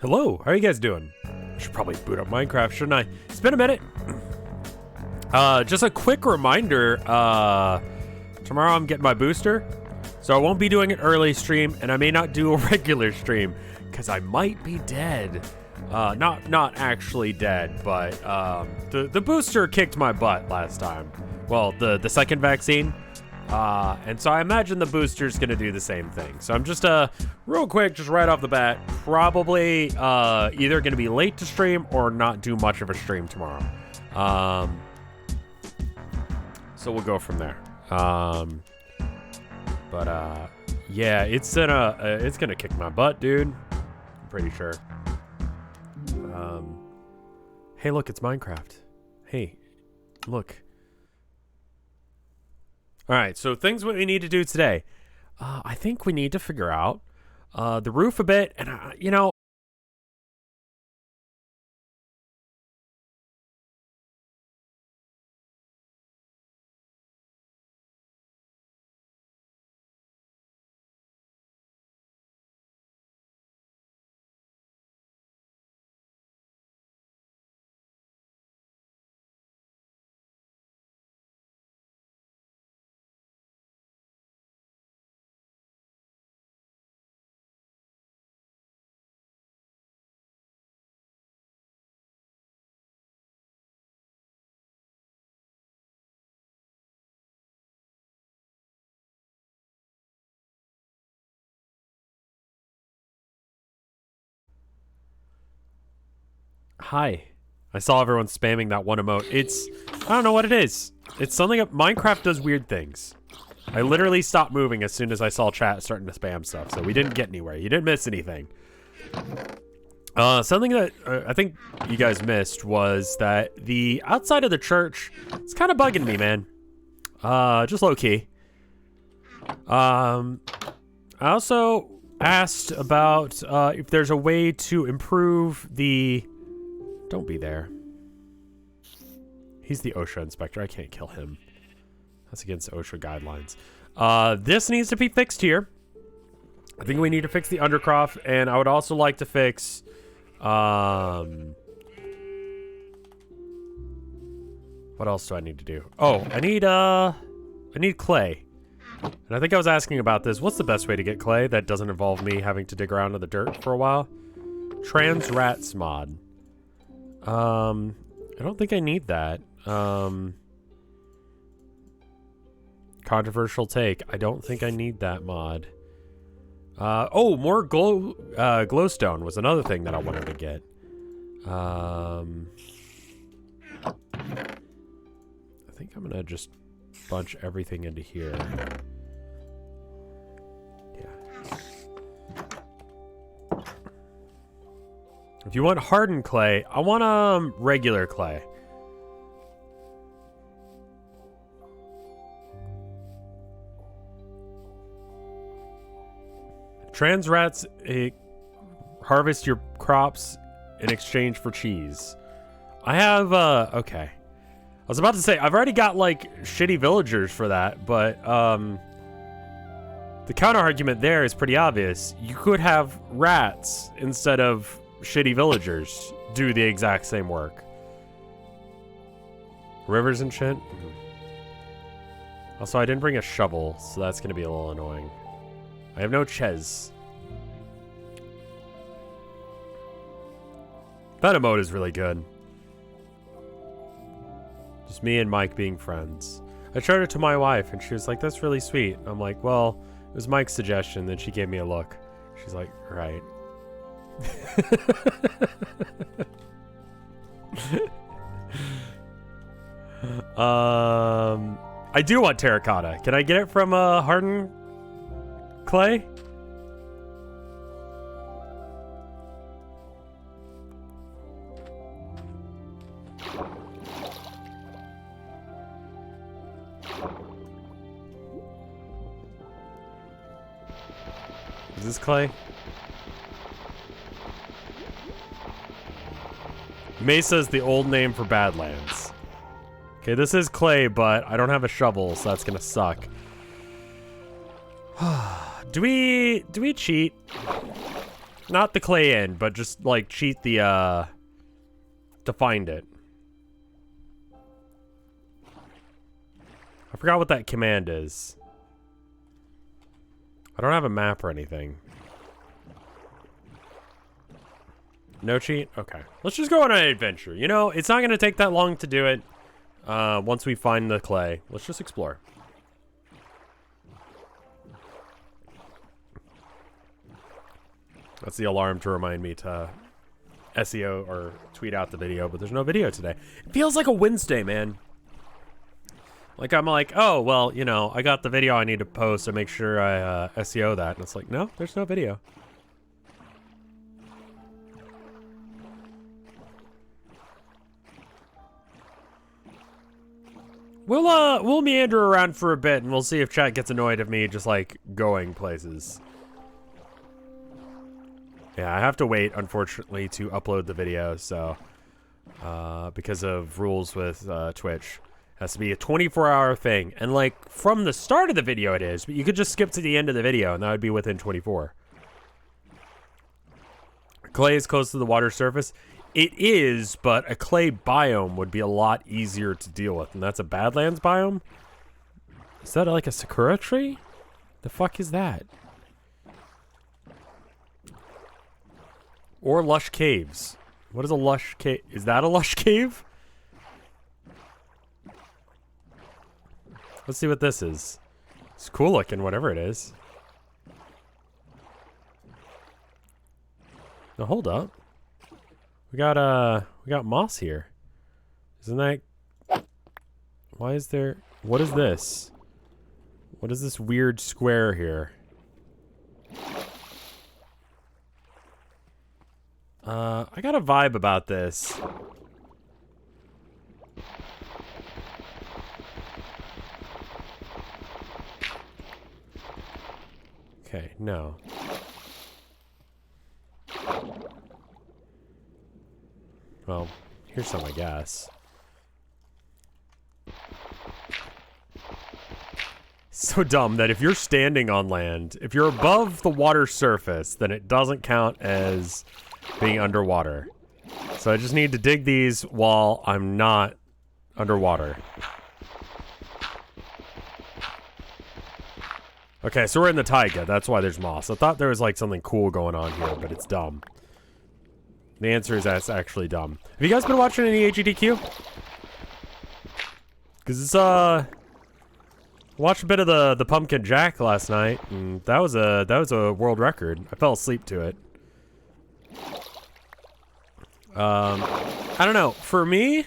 Hello, how are you guys doing? I should probably boot up Minecraft, shouldn't I? It's been a minute. Just a quick reminder, tomorrow I'm getting my booster, so I won't be doing an early stream, and I may not do a regular stream, because I might be dead. Not actually dead, but the booster kicked my butt last time. Well, the second vaccine. And so I imagine the booster's gonna do the same thing. So I'm just real quick, just right off the bat, probably either gonna be late to stream or not do much of a stream tomorrow. So we'll go from there. Yeah, it's gonna kick my butt, dude. I'm pretty sure. Hey, look, it's Minecraft. Hey, look. All right, so things what we need to do today. I think we need to figure out the roof a bit, and you know. Hi. I saw everyone spamming that one emote. I don't know what it is. It's something that Minecraft does weird things. I literally stopped moving as soon as I saw chat starting to spam stuff, so we didn't get anywhere. You didn't miss anything. Something that I think you guys missed was that the outside of the church, it's kind of bugging me, man. Just low key. I also asked about if there's a way to improve the... Don't be there. He's the OSHA inspector. I can't kill him. That's against OSHA guidelines. This needs to be fixed here. I think we need to fix the undercroft, and I would also like to fix... What else do I need to do? Oh, I need clay. And I think I was asking about this. What's the best way to get clay that doesn't involve me having to dig around in the dirt for a while? Trans rats mod. I don't think I need that. Controversial take. I don't think I need that mod. Oh, more glowstone was another thing that I wanted to get. I think I'm gonna just bunch everything into here. Yeah. If you want hardened clay, I want regular clay. Trans rats harvest your crops in exchange for cheese. I have okay. I was about to say I've already got like shitty villagers for that, but the counter argument there is pretty obvious. You could have rats instead of shitty villagers do the exact same work. Rivers and shit. Also, I didn't bring a shovel, so that's gonna be a little annoying. I have no ches. That emote is really good. Just me and Mike being friends. I showed it to my wife, and she was like, that's really sweet. I'm like, well, it was Mike's suggestion. Then she gave me a look. She's like, right. I do want terracotta. Can I get it from hardened clay? Is this clay? Mesa is the old name for Badlands. Okay, this is clay, but I don't have a shovel, so that's gonna suck. Do we cheat? Not the clay end, but just, like, cheat the, to find it. I forgot what that command is. I don't have a map or anything. No cheat? Okay. Let's just go on an adventure. You know, it's not going to take that long to do it. Once we find the clay. Let's just explore. That's the alarm to remind me to SEO or tweet out the video, but there's no video today. It feels like a Wednesday, man. Like, I'm like, oh, well, you know, I got the video I need to post to make sure I SEO that. And it's like, no, there's no video. We'll meander around for a bit, and we'll see if chat gets annoyed of me just, like, going places. Yeah, I have to wait, unfortunately, to upload the video, so... because of rules with Twitch. It has to be a 24-hour thing. And, like, from the start of the video it is, but you could just skip to the end of the video, and that would be within 24. Clay is close to the water surface. It is, but a clay biome would be a lot easier to deal with. And that's a Badlands biome? Is that like a Sakura tree? The fuck is that? Or lush caves. What is a lush cave? Is that a lush cave? Let's see what this is. It's cool looking, whatever it is. Now hold up. We got moss here. Isn't that... Why is there... What is this? What is this weird square here? I got a vibe about this. Okay, no. Well, here's some, I guess. So dumb that if you're standing on land, if you're above the water surface, then it doesn't count as being underwater. So I just need to dig these while I'm not underwater. Okay, so we're in the taiga. That's why there's moss. I thought there was like something cool going on here, but it's dumb. The answer is that's actually dumb. Have you guys been watching any AGDQ? Because it's watched a bit of the Pumpkin Jack last night, and that was a world record. I fell asleep to it. I don't know. For me,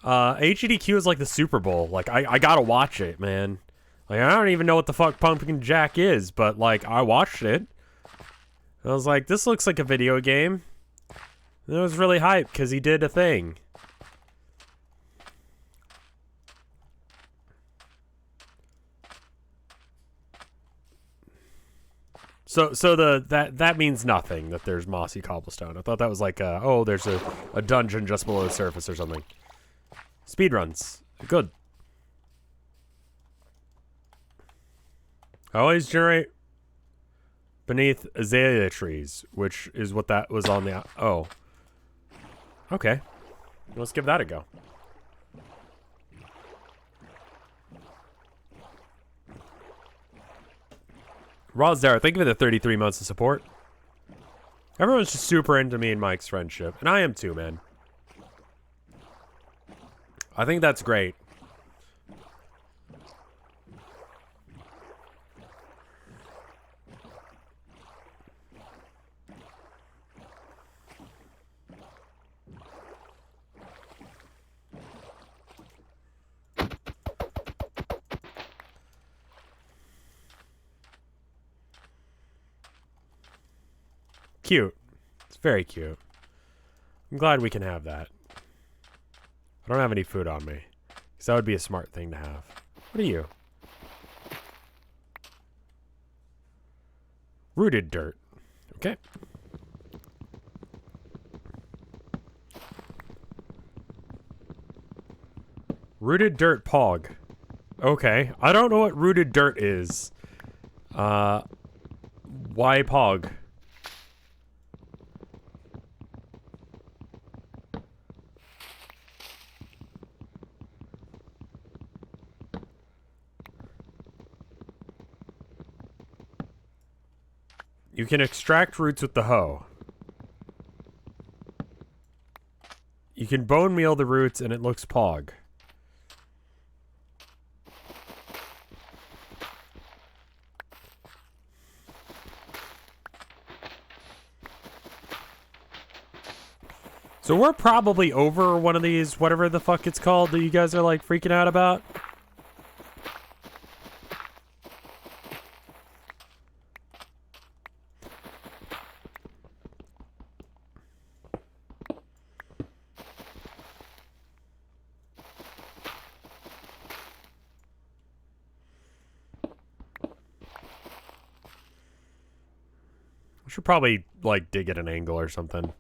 AGDQ is like the Super Bowl. Like I gotta watch it, man. Like I don't even know what the fuck Pumpkin Jack is, but like I watched it. I was like, this looks like a video game. And it was really hype because he did a thing. So that means nothing that there's mossy cobblestone. I thought that was like oh, there's a dungeon just below the surface or something. Speedruns. Good. I always generate beneath azalea trees, which is what that was on the... Oh. Okay. Let's give that a go. Rozdar, thank you for the 33 months of support. Everyone's just super into me and Mike's friendship. And I am too, man. I think that's great. Cute. It's very cute. I'm glad we can have that. I don't have any food on me. Because that would be a smart thing to have. What are you? Rooted dirt. Okay. Rooted dirt pog. Okay. I don't know what rooted dirt is. Why pog? You can extract roots with the hoe. You can bone meal the roots and it looks pog. So we're probably over one of these, whatever the fuck it's called, that you guys are like freaking out about. We should probably like dig at an angle or something.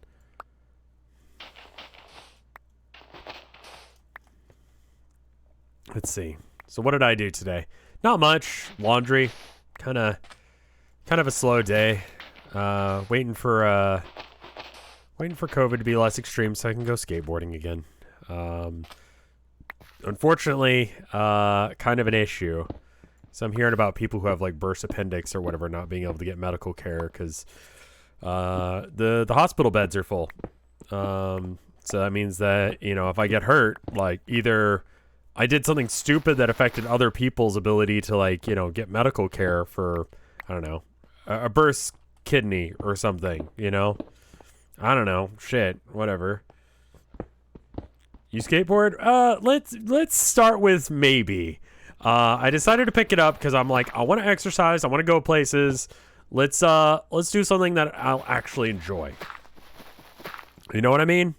Let's see. So what did I do today? Not much. Laundry. Kind of a slow day. Waiting for COVID to be less extreme so I can go skateboarding again. Unfortunately, kind of an issue. So I'm hearing about people who have like burst appendix or whatever not being able to get medical care because the hospital beds are full. So that means that, you know, if I get hurt, like either I did something stupid that affected other people's ability to, like, you know, get medical care for, I don't know, a burst kidney or something, you know? I don't know. Shit. Whatever. You skateboard? Let's start with maybe. I decided to pick it up because I'm like, I want to exercise. I want to go places. Let's do something that I'll actually enjoy. You know what I mean?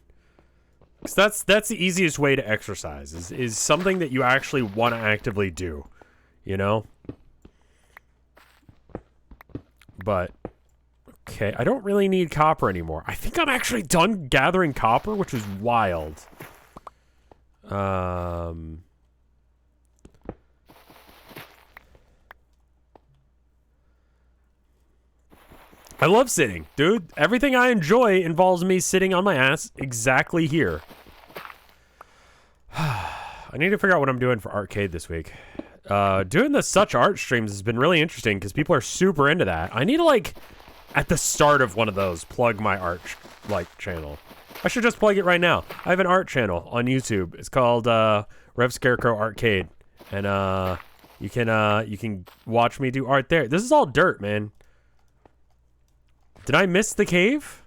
Because that's the easiest way to exercise is something that you actually want to actively do, you know? But, okay, I don't really need copper anymore. I think I'm actually done gathering copper, which is wild. I love sitting, dude. Everything I enjoy involves me sitting on my ass exactly here. I need to figure out what I'm doing for arcade this week. Doing the Such Art streams has been really interesting because people are super into that. I need to, like, at the start of one of those, plug my art, channel. I should just plug it right now. I have an art channel on YouTube. It's called RevScarecrow Arcade. And you can watch me do art there. This is all dirt, man. Did I miss the cave?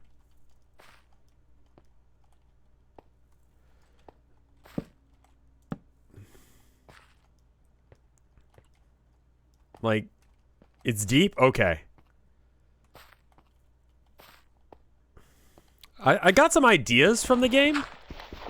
Like, it's deep? Okay. I got some ideas from the game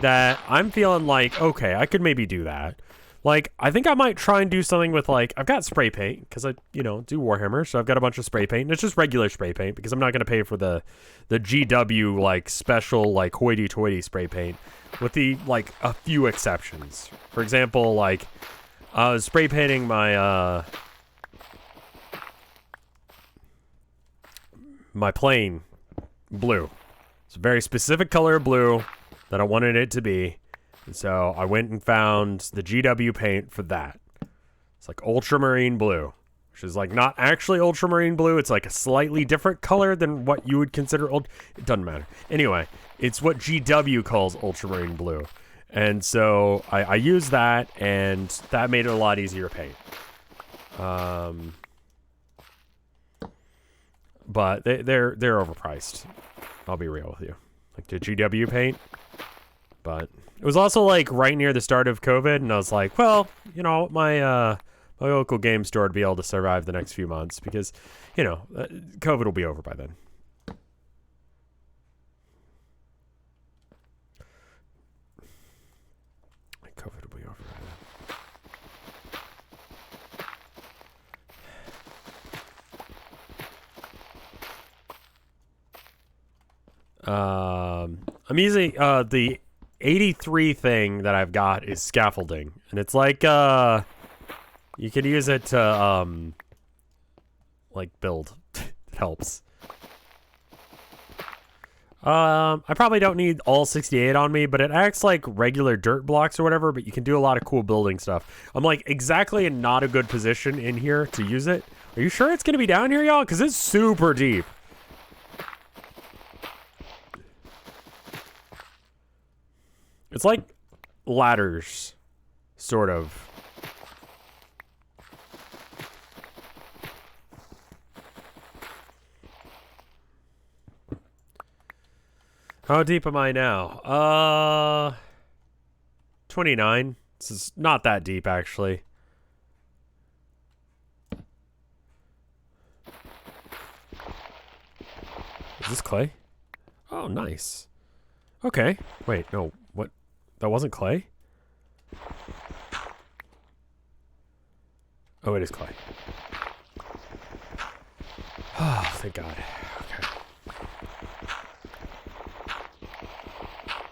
that I'm feeling like, okay, I could maybe do that. Like, I think I might try and do something with, like, I've got spray paint, because I, you know, do Warhammer, so I've got a bunch of spray paint, and it's just regular spray paint, because I'm not going to pay for the GW, like, special, like, hoity-toity spray paint, with the, like, a few exceptions. For example, like, I was spray painting my, my plane blue. It's a very specific color of blue that I wanted it to be. And so I went and found the GW paint for that. It's like ultramarine blue, which is like not actually ultramarine blue. It's like a slightly different color than what you would consider it doesn't matter. Anyway, it's what GW calls ultramarine blue. And so I used that, and that made it a lot easier to paint. But they're overpriced. I'll be real with you. Like the GW paint. But it was also like right near the start of COVID, and I was like, well, you know, my local game store would be able to survive the next few months because, you know, COVID will be over by then. COVID will be over by then. I'm using the 83 thing that I've got is scaffolding, and it's like you can use it to like build. It helps. I probably don't need all 68 on me, but it acts like regular dirt blocks or whatever, but you can do a lot of cool building stuff. I'm like exactly in not a good position in here to use it. Like Are you sure it's gonna be down here, y'all? Because it's super deep. It's like ladders, sort of. How deep am I now? 29. This is not that deep, actually. Is this clay? Oh, nice. Okay. Wait, no. What? That wasn't clay? Oh, it is clay. Oh, thank God. Okay.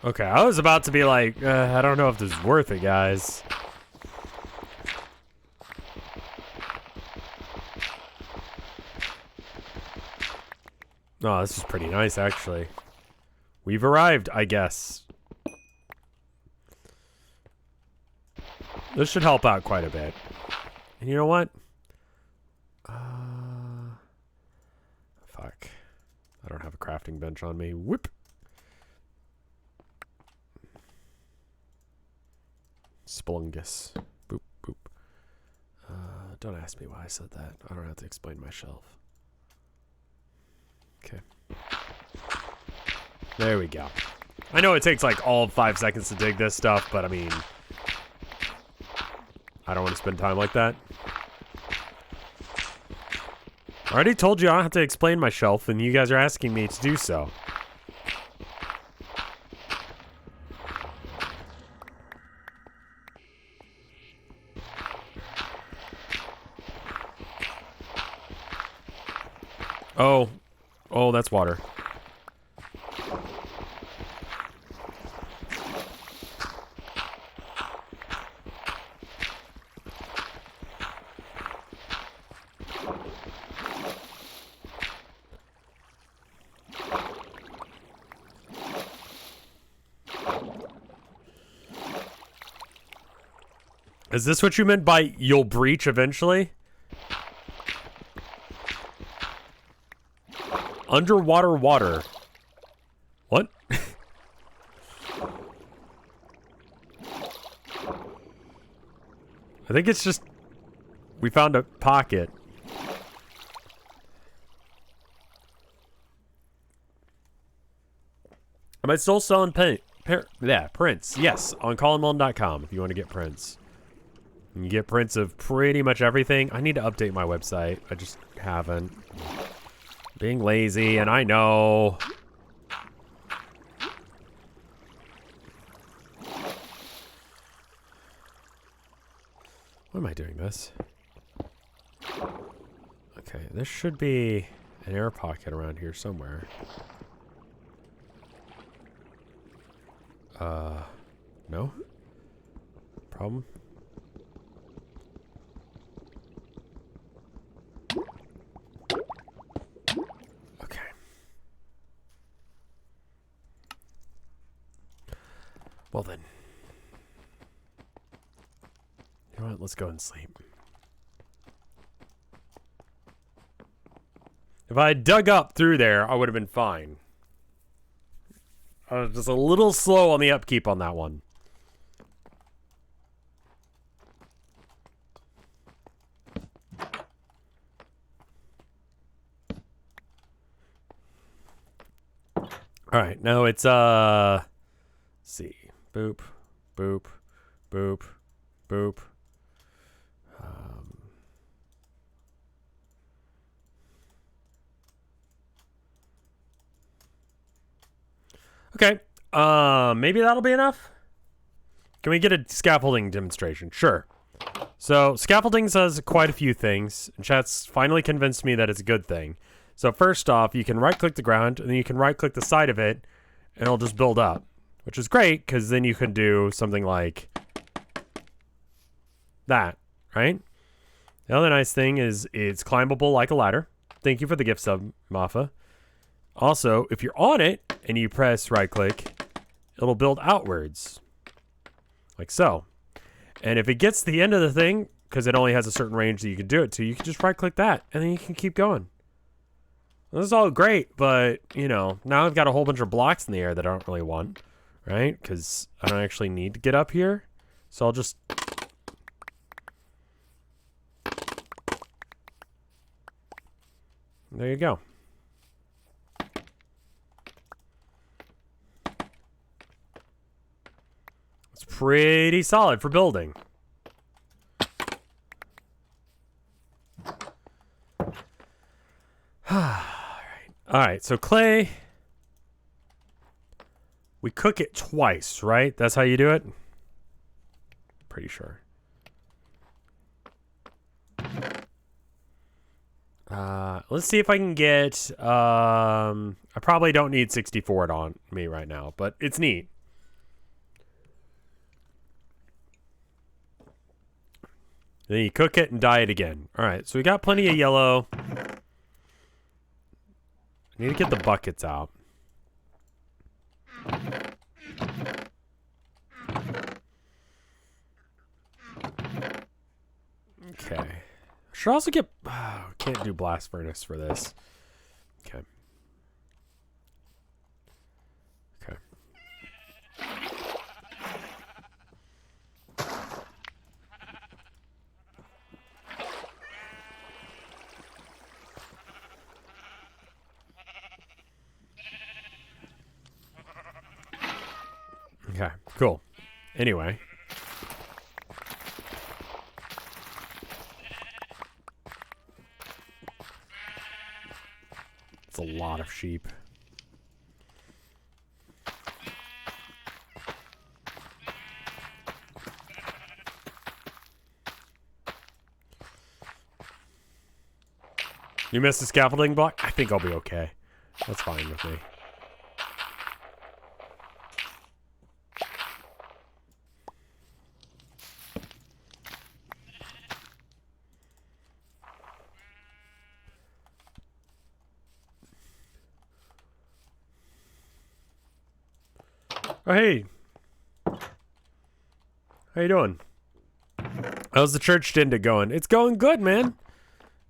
Okay, I was about to be like, I don't know if this is worth it, guys. Oh, this is pretty nice, actually. We've arrived, I guess. This should help out quite a bit. And you know what? Fuck. I don't have a crafting bench on me. Whoop. Splungus. Boop, boop. Don't ask me why I said that. I don't have to explain myself. Okay. There we go. I know it takes like all of 5 seconds to dig this stuff, but I mean, I don't want to spend time like that. I already told you I don't have to explain myself, and you guys are asking me to do so. Oh. Oh, that's water. Is this what you meant by you'll breach eventually? Underwater water. What? I think it's just we found a pocket. Am I still selling prints? Yes, on colinmullen.com if you want to get prints. You get prints of pretty much everything. I need to update my website. I just haven't. Being lazy, and I know. Why am I doing this? Okay, there should be an air pocket around here somewhere. No? Problem? Well then. You know what? Let's go and sleep. If I had dug up through there, I would have been fine. I was just a little slow on the upkeep on that one. Alright, now it's, let's see. Boop, boop, boop, boop. Okay, maybe that'll be enough? Can we get a scaffolding demonstration? Sure. So, scaffolding does quite a few things, and chat's finally convinced me that it's a good thing. So first off, you can right-click the ground, and then you can right-click the side of it, and it'll just build up. Which is great, because then you can do something like that, right? The other nice thing is it's climbable like a ladder. Thank you for the gift sub, Mafa. Also, if you're on it, and you press right-click, it'll build outwards. Like so. And if it gets to the end of the thing, because it only has a certain range that you can do it to, you can just right-click that, and then you can keep going. This is all great, but, you know, now I've got a whole bunch of blocks in the air that I don't really want, right? Because I don't actually need to get up here. So I'll just... There you go. It's pretty solid for building. All right, so clay, we cook it twice, right? That's how you do it? Pretty sure. Let's see if I can get, I probably don't need 64 on me right now, but it's neat. Then you cook it and dye it again. All right, so we got plenty of yellow. I need to get the buckets out. Okay. Should also get... Oh, can't do blast furnace for this. Okay. Okay. Okay, cool. Anyway. It's a lot of sheep. You missed the scaffolding block? I think I'll be okay. That's fine with me. Oh, hey. How you doing? How's the church dinner going? It's going good, man.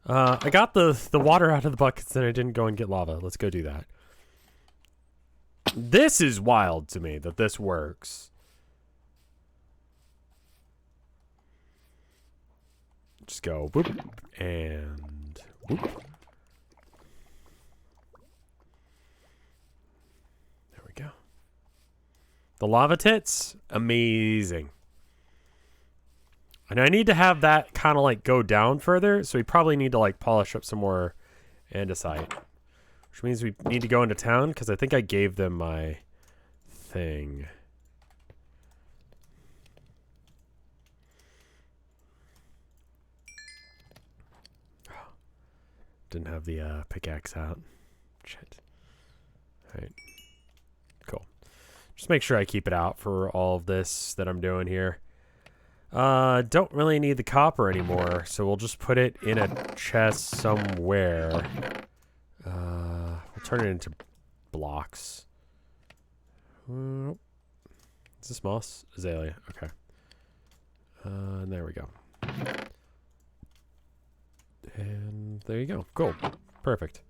I got the water out of the buckets and I didn't go and get lava. Let's go do that. This is wild to me that this works. Just go whoop and whoop. There we go. The lava tits, amazing. And I need to have that kind of like go down further, so we probably need to like polish up some more andesite. Which means we need to go into town, because I think I gave them my thing. Didn't have the pickaxe out. Shit. Alright. Cool. Just make sure I keep it out for all of this that I'm doing here. Don't really need the copper anymore, so we'll just put it in a chest somewhere. We'll turn it into blocks. Is this moss? Azalea. Okay. And there we go. And there you go. Cool. Perfect.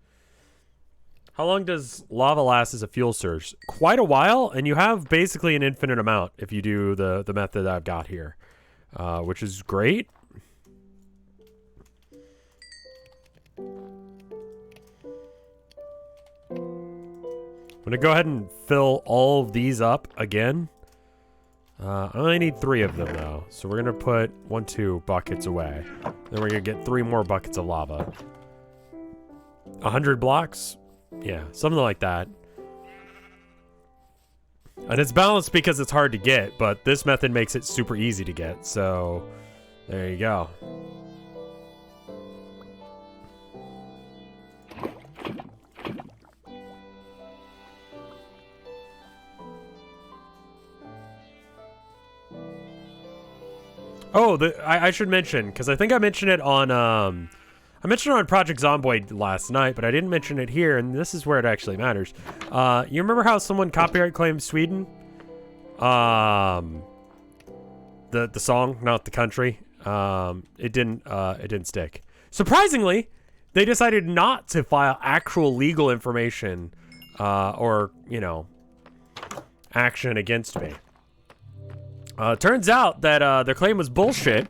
How long does lava last as a fuel source? Quite a while, and you have basically an infinite amount if you do the method I've got here. Which is great. I'm gonna go ahead and fill all of these up again. I only need 3 of them though, so we're gonna put 2 buckets away. Then we're gonna get 3 more buckets of lava. 100 blocks? Yeah, something like that. And it's balanced because it's hard to get, but this method makes it super easy to get, so there you go. Oh, I should mention, because I think I mentioned it on I mentioned it on Project Zomboid last night, but I didn't mention it here, and this is where it actually matters. You remember how someone copyright claimed Sweden? The song, not the country. It didn't stick. Surprisingly, they decided not to file actual legal information, or, you know, action against me. Turns out that, their claim was bullshit,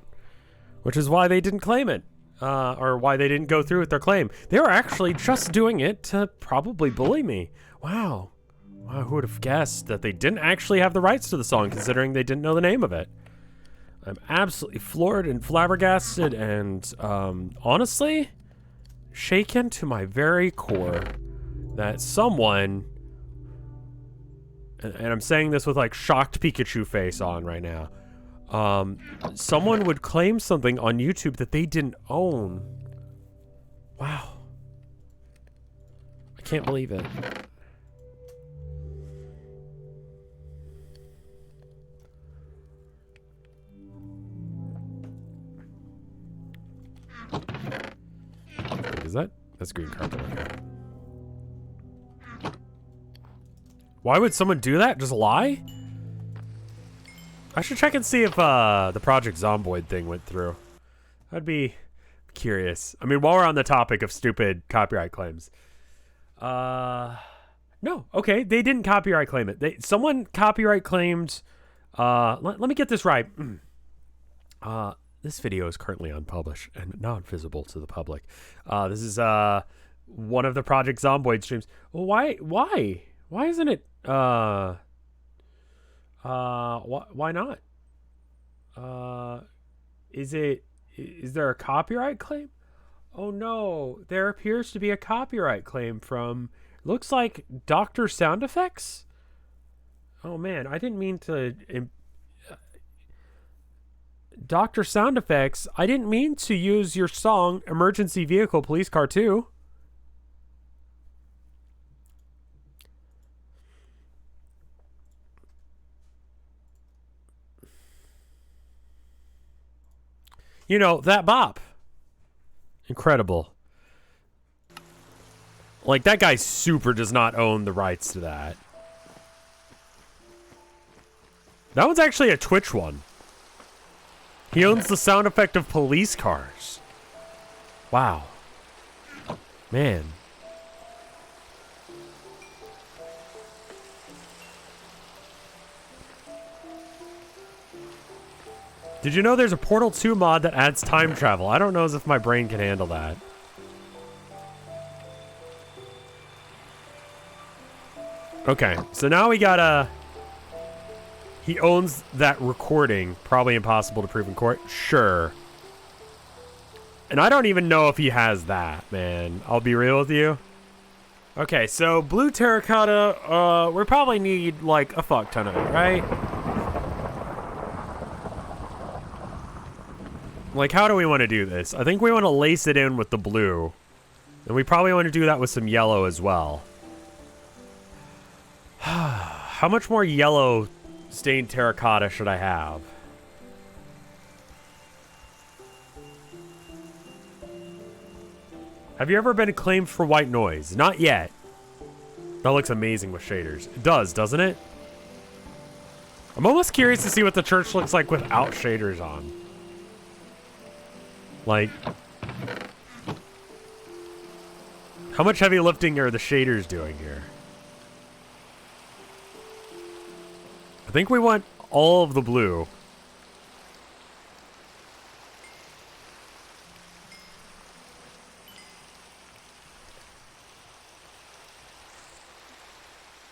which is why they didn't claim it, or why they didn't go through with their claim. They were actually just doing it to probably bully me. Wow. Wow, who would have guessed that they didn't actually have the rights to the song, considering they didn't know the name of it? I'm absolutely floored and flabbergasted and, honestly, shaken to my very core that someone, and I'm saying this with like shocked Pikachu face on right now, someone would claim something on YouTube that they didn't own. Wow. I can't believe it. Is that's green carpet? Okay. Why would someone do that? Just lie? I should check and see if the Project Zomboid thing went through. I'd be curious. I mean, while we're on the topic of stupid copyright claims. No. Okay, they didn't copyright claim it. Someone copyright claimed... let me get this right. This video is currently unpublished and not visible to the public. This is one of the Project Zomboid streams. Well, why isn't it why not? Is there a copyright claim? Oh no, there appears to be a copyright claim from, looks like Dr. Sound Effects. Oh man, I didn't mean to Dr. Sound Effects, I didn't mean to use your song Emergency Vehicle Police Car 2. You know, that bop. Incredible. Like, that guy super does not own the rights to that. That one's actually a Twitch one. He owns the sound effect of police cars. Wow. Man. Did you know there's a Portal 2 mod that adds time travel? I don't know as if my brain can handle that. Okay, so now we gotta... He owns that recording. Probably impossible to prove in court. Sure. And I don't even know if he has that, man. I'll be real with you. Okay, so blue terracotta, we probably need like a fuck ton of it, right? Like, how do we want to do this? I think we want to lace it in with the blue. And we probably want to do that with some yellow as well. How much more yellow stained terracotta should I have? Have you ever been claimed for white noise? Not yet. That looks amazing with shaders. It does, doesn't it? I'm almost curious to see what the church looks like without shaders on. Like, how much heavy lifting are the shaders doing here? I think we want all of the blue.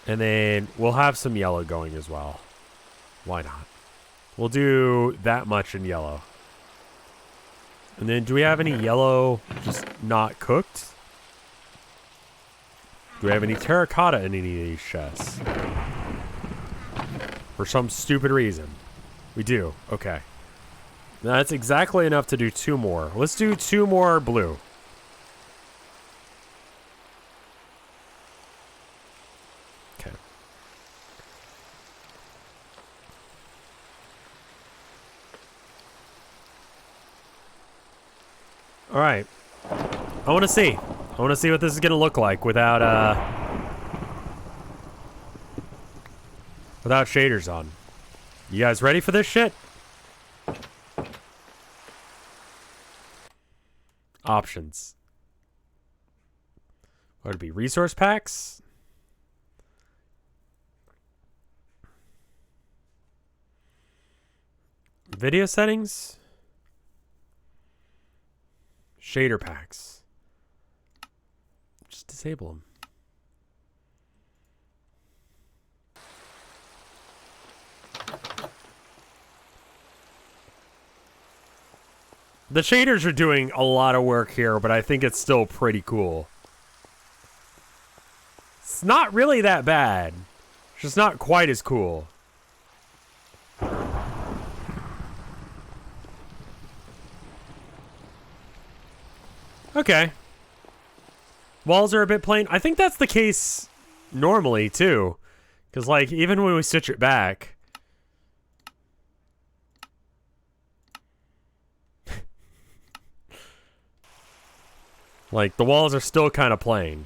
And then we'll have some yellow going as well. Why not? We'll do that much in yellow. And then do we have any yellow just not cooked? Do we have any terracotta in any of these chests? For some stupid reason. We do. Okay. That's exactly enough to do 2 more. Let's do 2 more blue. Okay. All right. I want to see. I want to see what this is going to look like without shaders on. You guys ready for this shit? Options. What would it be? Resource packs? Video settings? Shader packs. Just disable them. The shaders are doing a lot of work here, but I think it's still pretty cool. It's not really that bad. It's just not quite as cool. Okay. Walls are a bit plain. I think that's the case normally, too. Because, like, even when we switch it back... like, the walls are still kind of plain.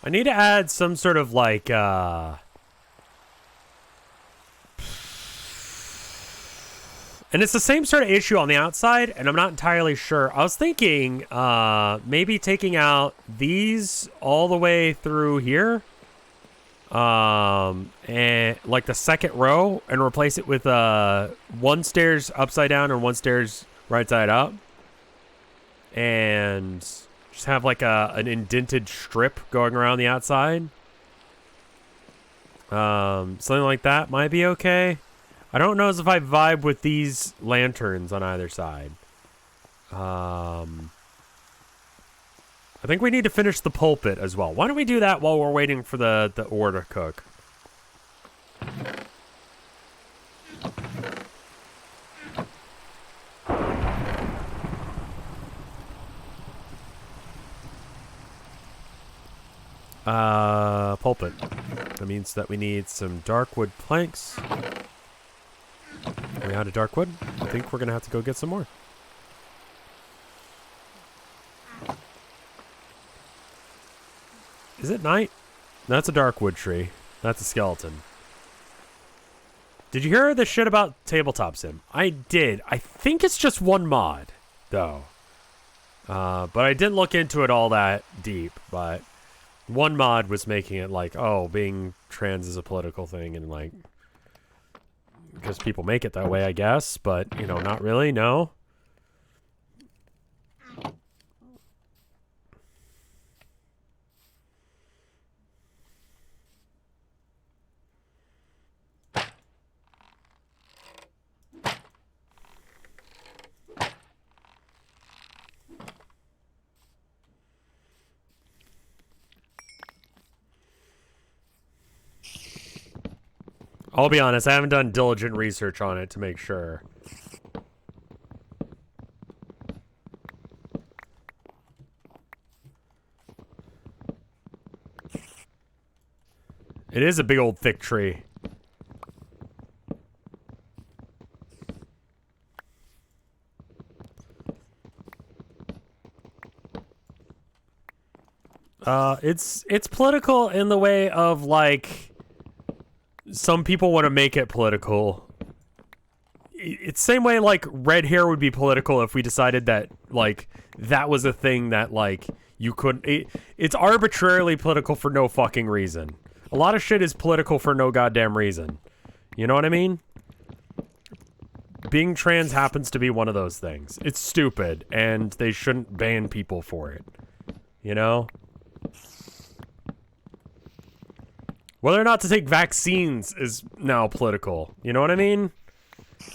I need to add some sort of, like, and it's the same sort of issue on the outside, and I'm not entirely sure. I was thinking maybe taking out these all the way through here. And like the second row, and replace it with one stairs upside down and one stairs right side up. And just have like an indented strip going around the outside. Something like that might be okay. I don't know if I vibe with these lanterns on either side. I think we need to finish the pulpit as well. Why don't we do that while we're waiting for the ore to cook? Pulpit. That means that we need some dark wood planks. Are we out of dark wood? I think we're gonna have to go get some more. Is it night? That's a dark wood tree. That's a skeleton. Did you hear the shit about Tabletop Sim? I did. I think it's just one mod, though. But I didn't look into it all that deep. But one mod was making it like, oh, being trans is a political thing, and like, because people make it that way, I guess. But, you know, not really, no. I'll be honest, I haven't done diligent research on it to make sure. It is a big old thick tree. It's political in the way of like, some people want to make it political. It's the same way like red hair would be political if we decided that like that was a thing that like you couldn't. It's arbitrarily political for no fucking reason. A lot of shit is political for no goddamn reason. You know what I mean? Being trans happens to be one of those things. It's stupid, and they shouldn't ban people for it. You know? Whether or not to take vaccines is now political. You know what I mean?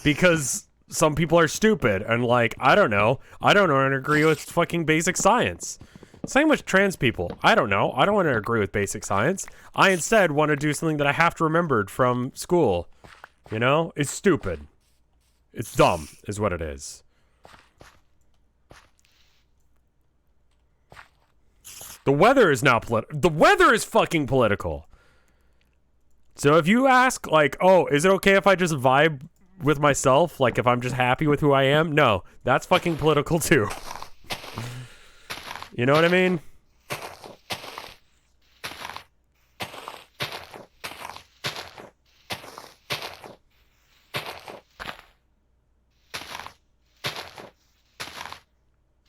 Because some people are stupid and like, I don't know. I don't want to agree with fucking basic science. Same with trans people. I don't know. I don't want to agree with basic science. I instead want to do something that I have to remember from school. You know? It's stupid. It's dumb, is what it is. The weather is now political. The weather is fucking political. So if you ask, like, oh, is it okay if I just vibe with myself? Like, if I'm just happy with who I am? No, that's fucking political too. You know what I mean?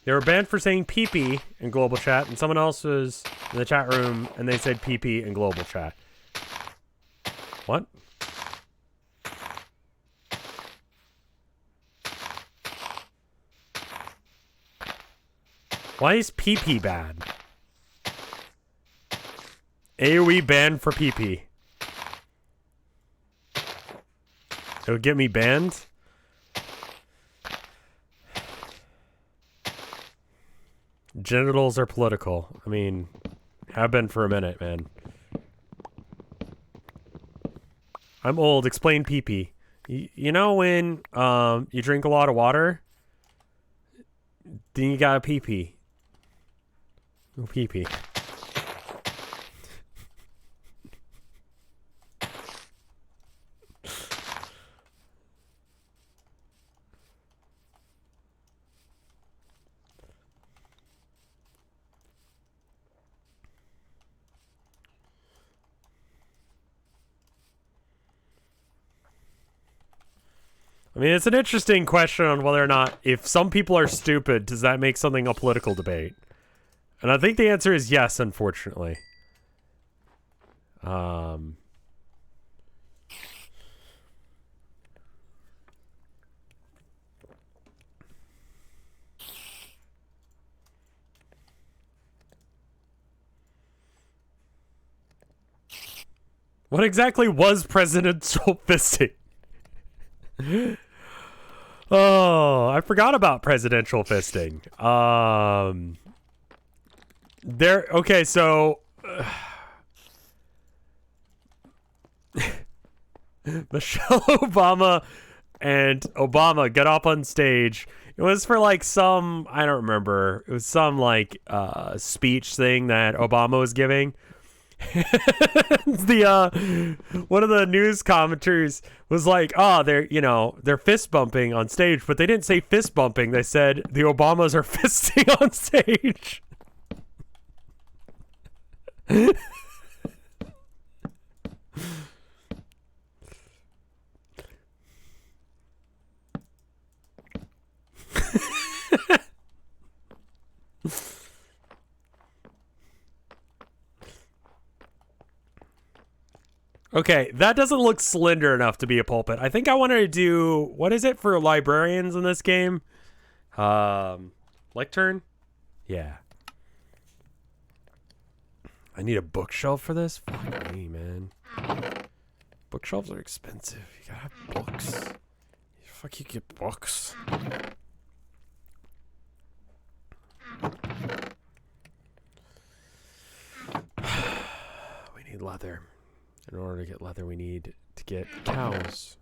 They were banned for saying pee-pee in global chat, and someone else was in the chat room, and they said pee-pee in global chat. What? Why is pee-pee bad? AoE banned for pee-pee. It'll get me banned? Genitals are political. I mean, have been for a minute, man. I'm old. Explain pee-pee. You know when you drink a lot of water? Then you gotta pee-pee. No pee-pee. I mean, it's an interesting question on whether or not, if some people are stupid, does that make something a political debate? And I think the answer is yes, unfortunately. What exactly was presidential fisting? Oh, I forgot about presidential fisting. Okay, so Michelle Obama and Obama got up on stage. It was for like some, I don't remember. It was some like speech thing that Obama was giving. One of the news commenters was like, oh, they're fist bumping on stage, but they didn't say fist bumping. They said the Obamas are fisting on stage. Okay, that doesn't look slender enough to be a pulpit. I think I wanted to do, what is it for librarians in this game? Lectern? Yeah. I need a bookshelf for this? Fuck me, man. Bookshelves are expensive. You gotta have books. Fuck, you get books. We need leather. In order to get leather, we need to get cows.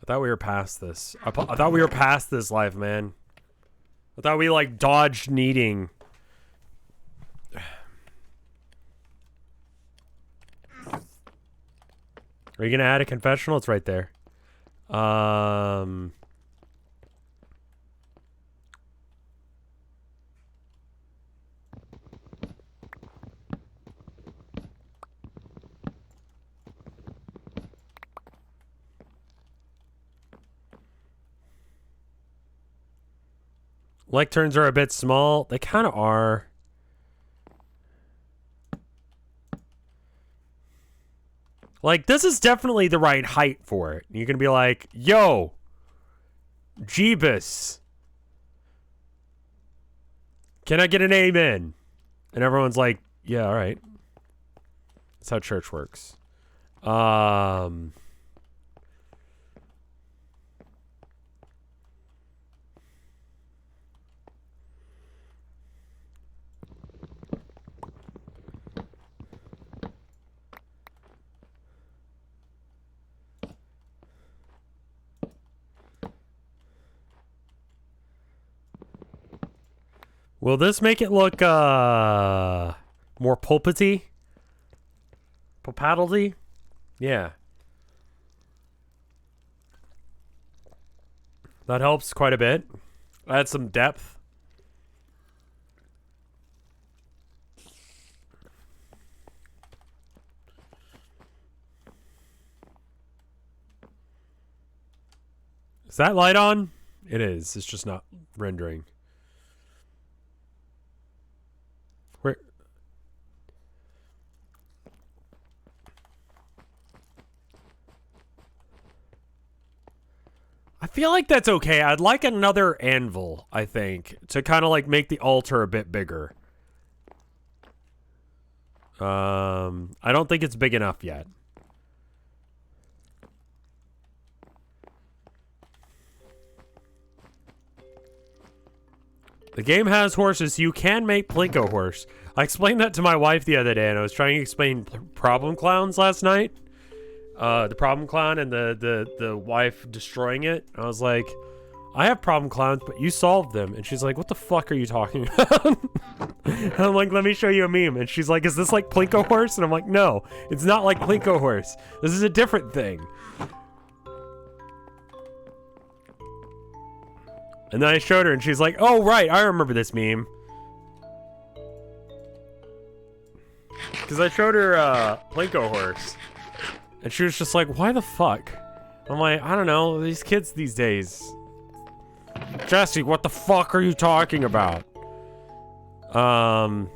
I thought we were past this. I thought we were past this life, man. I thought we, like, dodged needing. Are you gonna add a confessional? It's right there. Lecterns are a bit small. They kind of are. Like, this is definitely the right height for it. You can be like, yo, Jeebus, can I get an amen? And everyone's like, yeah, all right. That's how church works. Will this make it look more pulpity? Papadaldy? Yeah. That helps quite a bit. Add some depth. Is that light on? It is. It's just not rendering. Where? I feel like that's okay. I'd like another anvil, I think, to kind of like make the altar a bit bigger. I don't think it's big enough yet. The game has horses. You can make Plinko horse. I explained that to my wife the other day, and I was trying to explain problem clowns last night. The problem clown and the wife destroying it. I was like, I have problem clowns, but you solved them. And she's like, what the fuck are you talking about? And I'm like, let me show you a meme. And she's like, is this like Plinko horse? And I'm like, no, it's not like Plinko horse. This is a different thing. And then I showed her, and she's like, oh, right, I remember this meme. Because I showed her Plinko horse. And she was just like, why the fuck? I'm like, I don't know, these kids these days. Jesse, what the fuck are you talking about? I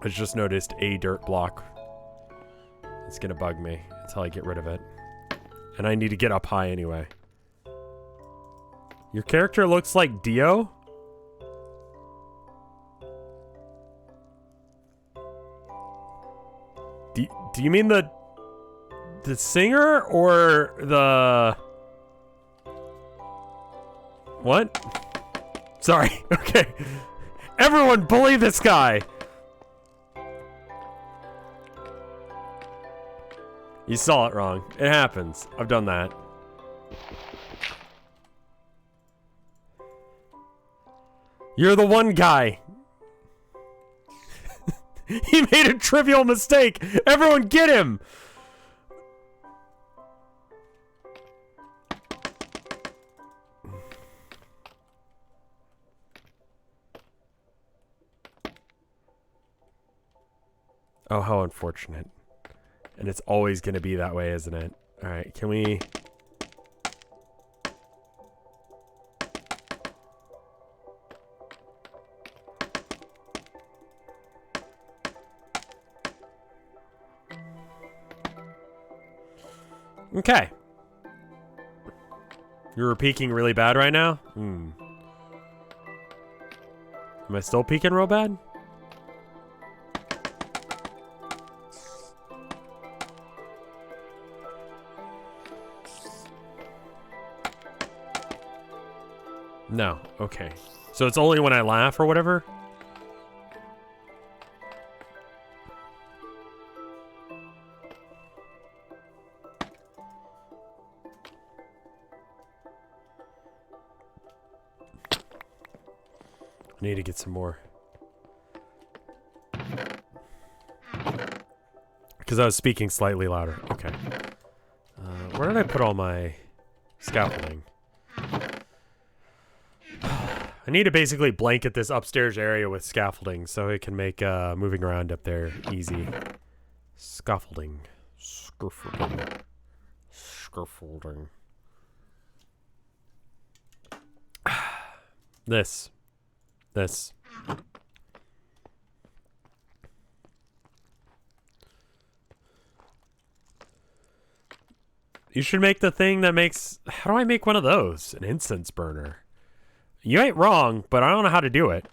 just noticed a dirt block. It's gonna bug me until I get rid of it. And I need to get up high anyway. Your character looks like Dio? Do you mean the singer or the... What? Sorry. Okay. Everyone bully this guy. You saw it wrong. It happens. I've done that. You're the one guy. He made a trivial mistake. Everyone get him. Oh, how unfortunate. And it's always going to be that way, isn't it? All right, can we... Okay. You're peeking really bad right now? Am I still peeking real bad? No. Okay. So it's only when I laugh or whatever? I need to get some more. Because I was speaking slightly louder. Okay. Where did I put all my scaffolding? I need to basically blanket this upstairs area with scaffolding so it can make moving around up there easy. Scaffolding. Scaffolding. Scaffolding. This. You should make the thing that makes... How do I make one of those? An incense burner. You ain't wrong, but I don't know how to do it.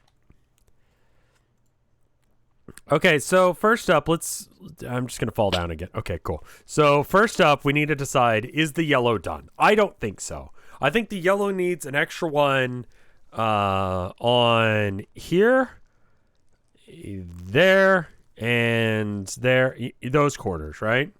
Okay, so first up, let's... I'm just going to fall down again. Okay, cool. So first up, we need to decide, is the yellow done? I don't think so. I think the yellow needs an extra one on here, there, and there. Those quarters, right?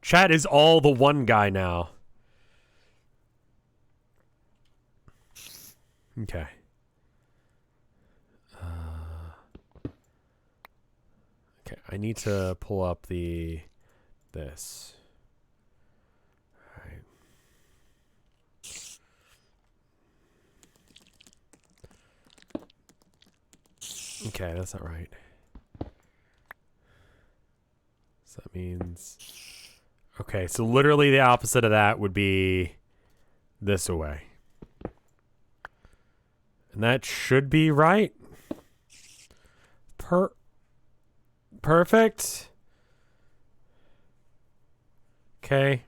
Chat is all the one guy now. Okay. Okay, I need to pull up this. All right. Okay, that's not right. So that means... Okay, so literally the opposite of that would be this away. And that should be right. Perfect. Okay.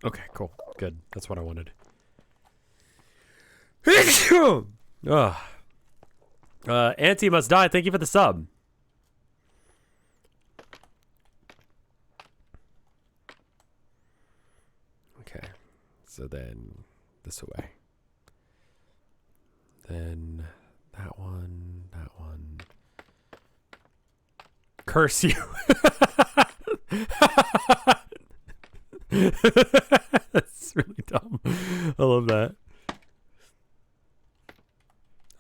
Okay, cool. Good. That's what I wanted. Auntie must die. Thank you for the sub. Okay. So then this away. Then that one, that one. Curse you. That's really dumb. I love that.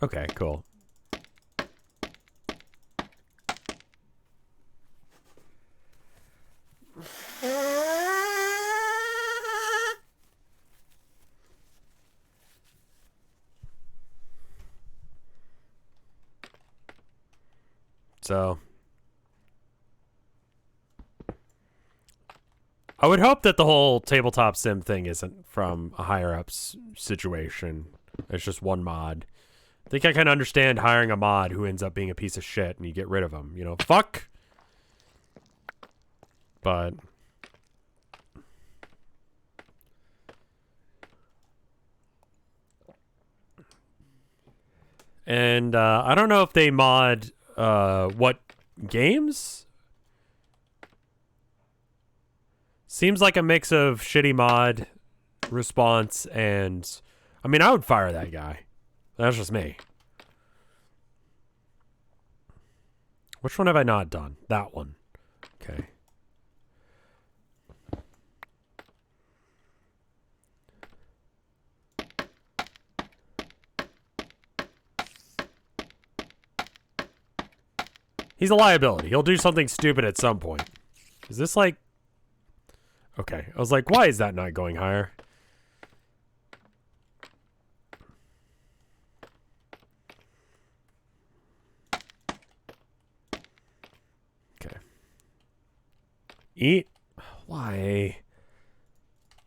Okay, cool. So I would hope that the whole tabletop sim thing isn't from a higher ups situation. It's just one mod. I think I can understand hiring a mod who ends up being a piece of shit and you get rid of him. You know, fuck. But and I don't know if they mod what games. Seems like a mix of shitty mod response and... I mean, I would fire that guy. That's just me. Which one have I not done? That one. Okay. He's a liability. He'll do something stupid at some point. Is this like... Okay, I was like, why is that not going higher? Okay. Eat? Why?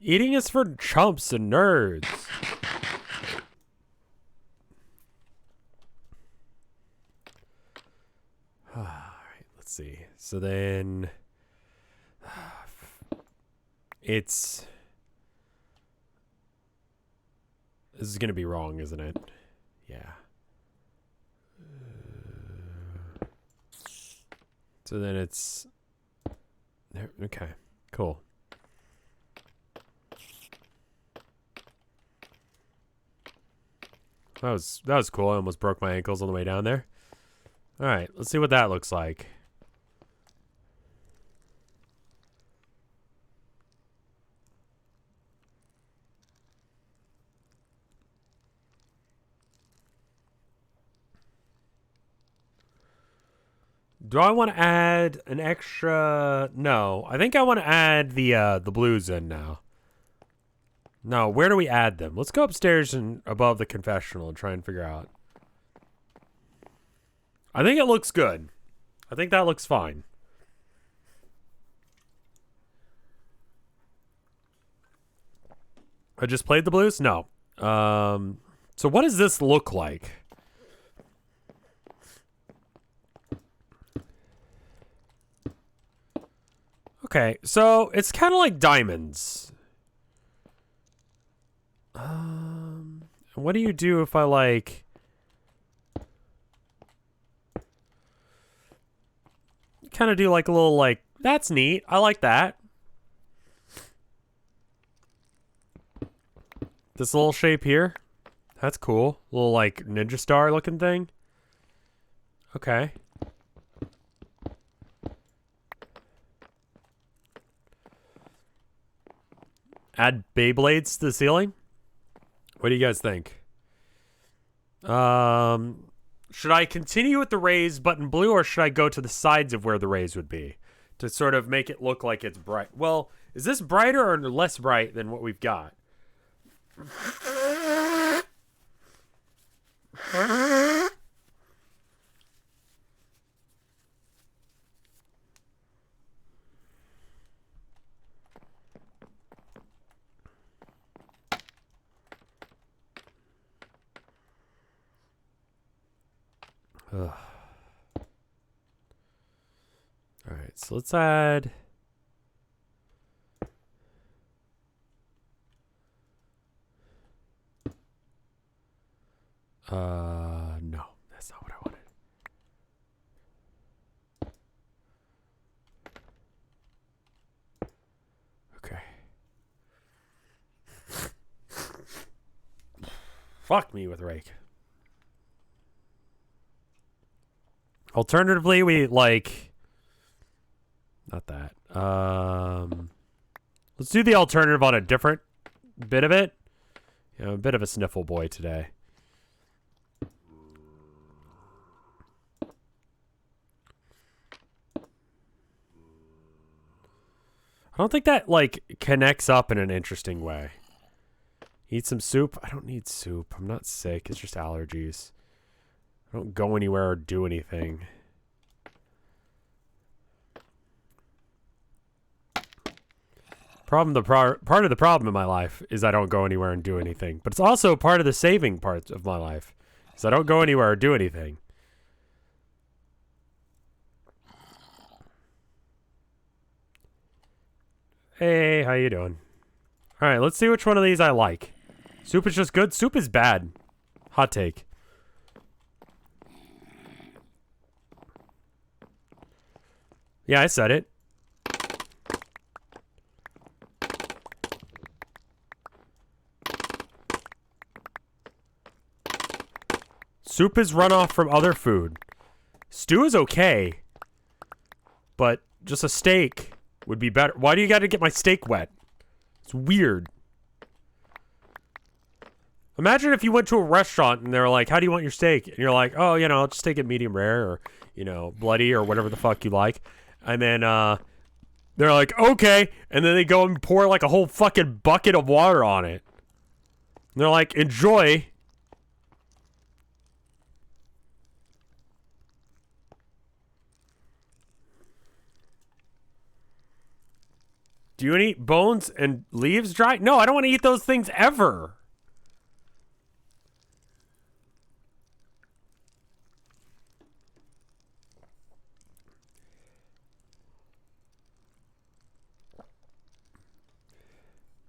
Eating is for chumps and nerds. Alright, let's see. So then... It's... This is going to be wrong, isn't it? Yeah. So then it's... Okay, cool. That was cool. I almost broke my ankles on the way down there. All right, let's see what that looks like. Do I want to add an extra? No, I think I want to add the blues in now. No, where do we add them? Let's go upstairs and above the confessional and try and figure out. I think it looks good. I think that looks fine. I just played the blues? No. So what does this look like? Okay, so it's kind of like diamonds. What do you do if I like... kind of do like a little like, that's neat. I like that. This little shape here. That's cool. Little like ninja star looking thing. Okay. Add Beyblades to the ceiling. What do you guys think? Should I continue with the rays button blue, or should I go to the sides of where the rays would be to sort of make it look like it's bright? Well, is this brighter or less bright than what we've got? Ugh. All right, so let's add... no, that's not what I wanted. Okay. Fuck me with rake. Alternatively, we like... not that. Let's do the alternative on a different bit of it. You know, a bit of a sniffle boy today. I don't think that, like, connects up in an interesting way. Eat some soup? I don't need soup. I'm not sick. It's just allergies. I don't go anywhere or do anything. Part of the problem in my life is I don't go anywhere and do anything. But it's also part of the saving part of my life. Is I don't go anywhere or do anything. Hey, how you doing? All right, let's see which one of these I like. Soup is just good. Soup is bad. Hot take. Yeah, I said it. Soup is runoff from other food. Stew is okay. But just a steak would be better. Why do you gotta get my steak wet? It's weird. Imagine if you went to a restaurant and they're like, how do you want your steak? And you're like, oh, you know, I'll just take it medium rare or, you know, bloody or whatever the fuck you like. And then they're like, okay. And then they go and pour like a whole fucking bucket of water on it. And they're like, enjoy. Do you eat bones and leaves dry? No, I don't want to eat those things ever.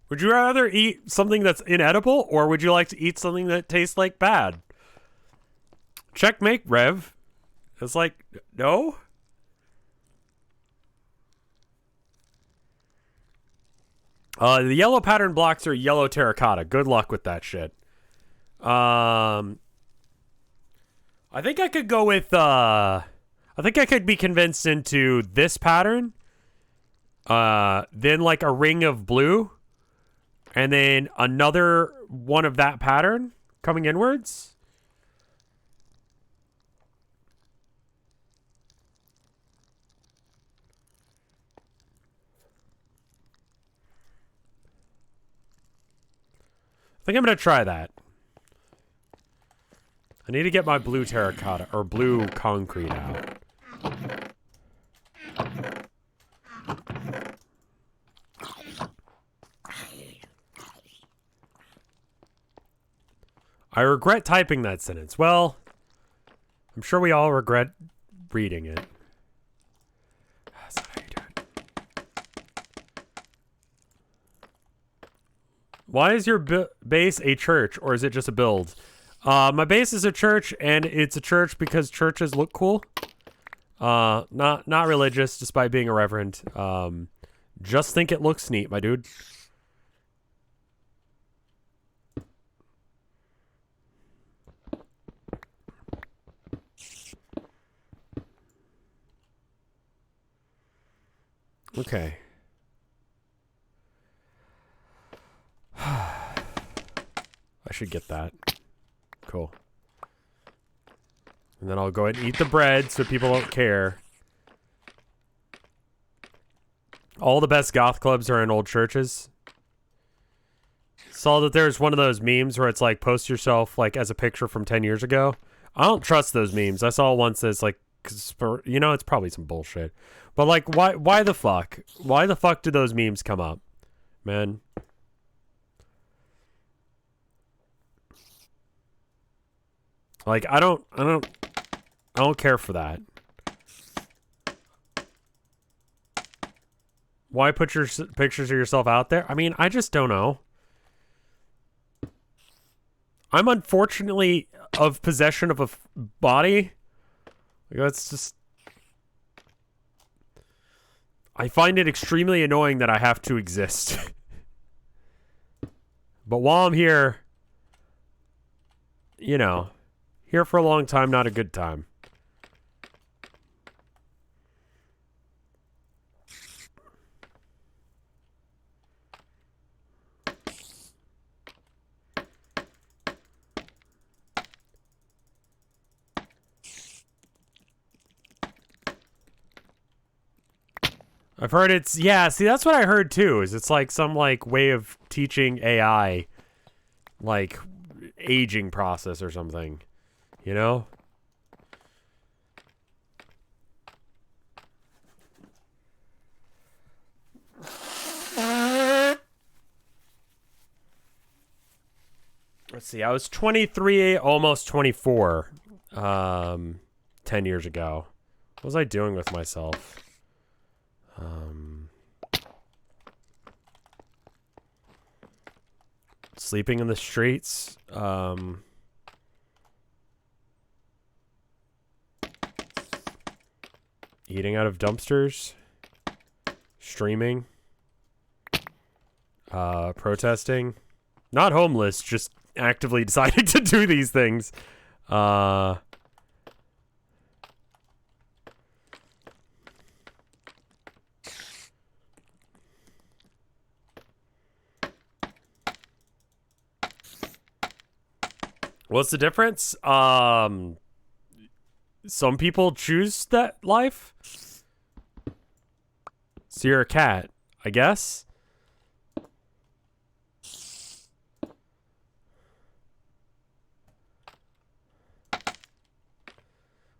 Would you rather eat something that's inedible, or would you like to eat something that tastes like bad? Checkmate, Rev. It's like, no? The yellow pattern blocks are yellow terracotta. Good luck with that shit. I think I could go with, I think I could be convinced into this pattern. Then like a ring of blue. And then another one of that pattern coming inwards. I think I'm going to try that. I need to get my blue terracotta or blue concrete out. I regret typing that sentence. Well, I'm sure we all regret reading it. That's not how you do it. Why is your base a church, or is it just a build? My base is a church, and it's a church because churches look cool. Not religious, despite being a reverend. Just think it looks neat, my dude. Okay. I should get that. Cool. And then I'll go ahead and eat the bread so people don't care. All the best goth clubs are in old churches. Saw that there's one of those memes where it's like, post yourself like as a picture from 10 years ago. I don't trust those memes. I saw once that's like, you know, it's probably some bullshit. But like, why the fuck? Why the fuck did those memes come up? Man. Like, I don't care for that. Why put your pictures of yourself out there? I mean, I just don't know. I'm unfortunately of possession of a body. Like, that's just... I find it extremely annoying that I have to exist. But while I'm here, you know, here for a long time, not a good time. I've heard it's, yeah, see, that's what I heard too, is it's like some like way of teaching AI, like aging process or something, you know? Let's see, I was 23, almost 24, 10 years ago. What was I doing with myself? Sleeping in the streets. Eating out of dumpsters. Streaming. Protesting. Not homeless, just actively deciding to do these things. What's the difference? Some people choose that life. So you're a cat, I guess.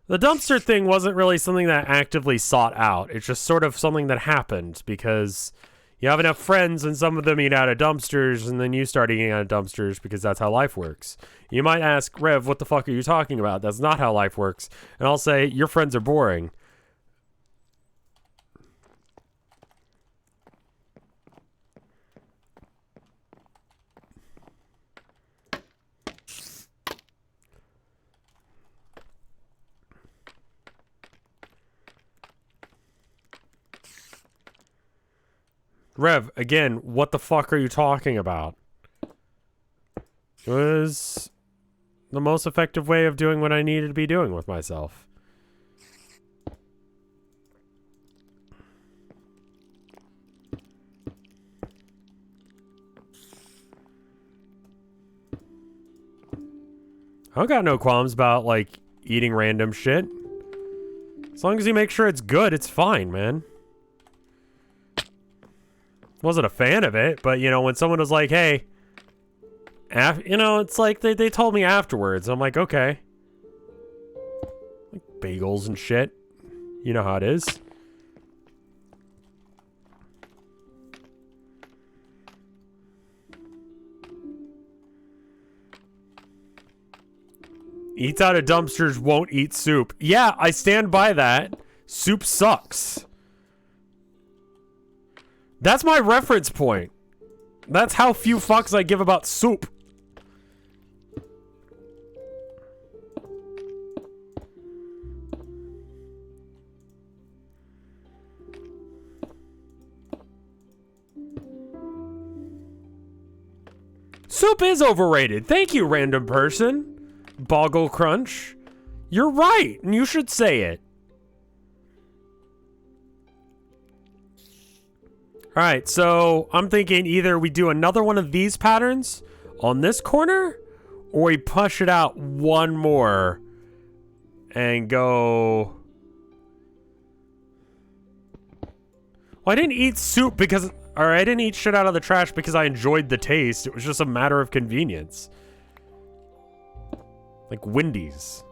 The dumpster thing wasn't really something that actively sought out. It's just sort of something that happened because you have enough friends and some of them eat out of dumpsters and then you start eating out of dumpsters because that's how life works. You might ask, Rev, what the fuck are you talking about? That's not how life works. And I'll say, your friends are boring. Rev, again, what the fuck are you talking about? It was the most effective way of doing what I needed to be doing with myself. I don't got no qualms about, like, eating random shit. As long as you make sure it's good, it's fine, man. Wasn't a fan of it, but, you know, when someone was like, hey, you know, it's like they told me afterwards. I'm like, okay. Like bagels and shit. You know how it is. Eats out of dumpsters, won't eat soup. Yeah, I stand by that. Soup sucks. That's my reference point. That's how few fucks I give about soup. Soup is overrated. Thank you, random person. Boggle Crunch. You're right, and you should say it. Alright, so I'm thinking either we do another one of these patterns on this corner, or we push it out one more and go... Well, I didn't eat soup because... Or I didn't eat shit out of the trash because I enjoyed the taste. It was just a matter of convenience. Like Wendy's.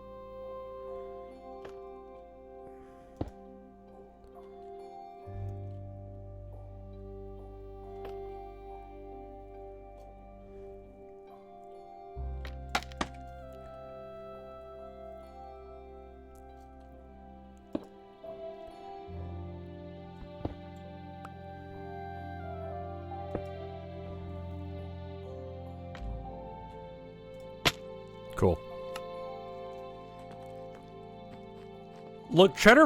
Cool. Look, cheddar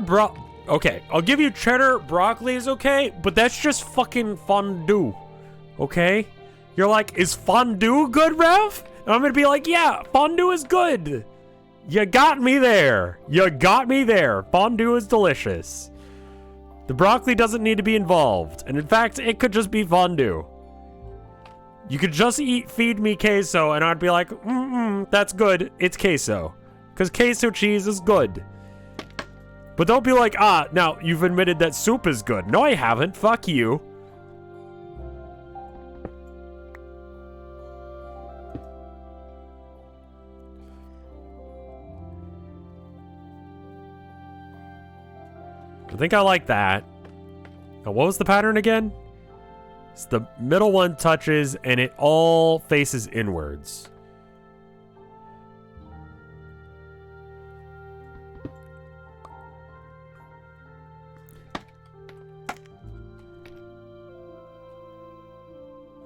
okay, I'll give you cheddar broccoli is okay, but that's just fucking fondue. Okay? You're like, is fondue good, Rev? And I'm gonna be like, yeah, fondue is good. You got me there. You got me there. Fondue is delicious. The broccoli doesn't need to be involved. And in fact, it could just be fondue. You could just feed me queso, and I'd be like, that's good. It's queso. Because queso cheese is good. But don't be like, now, you've admitted that soup is good. No, I haven't. Fuck you. I think I like that. Now, what was the pattern again? It's the middle one touches, and it all faces inwards.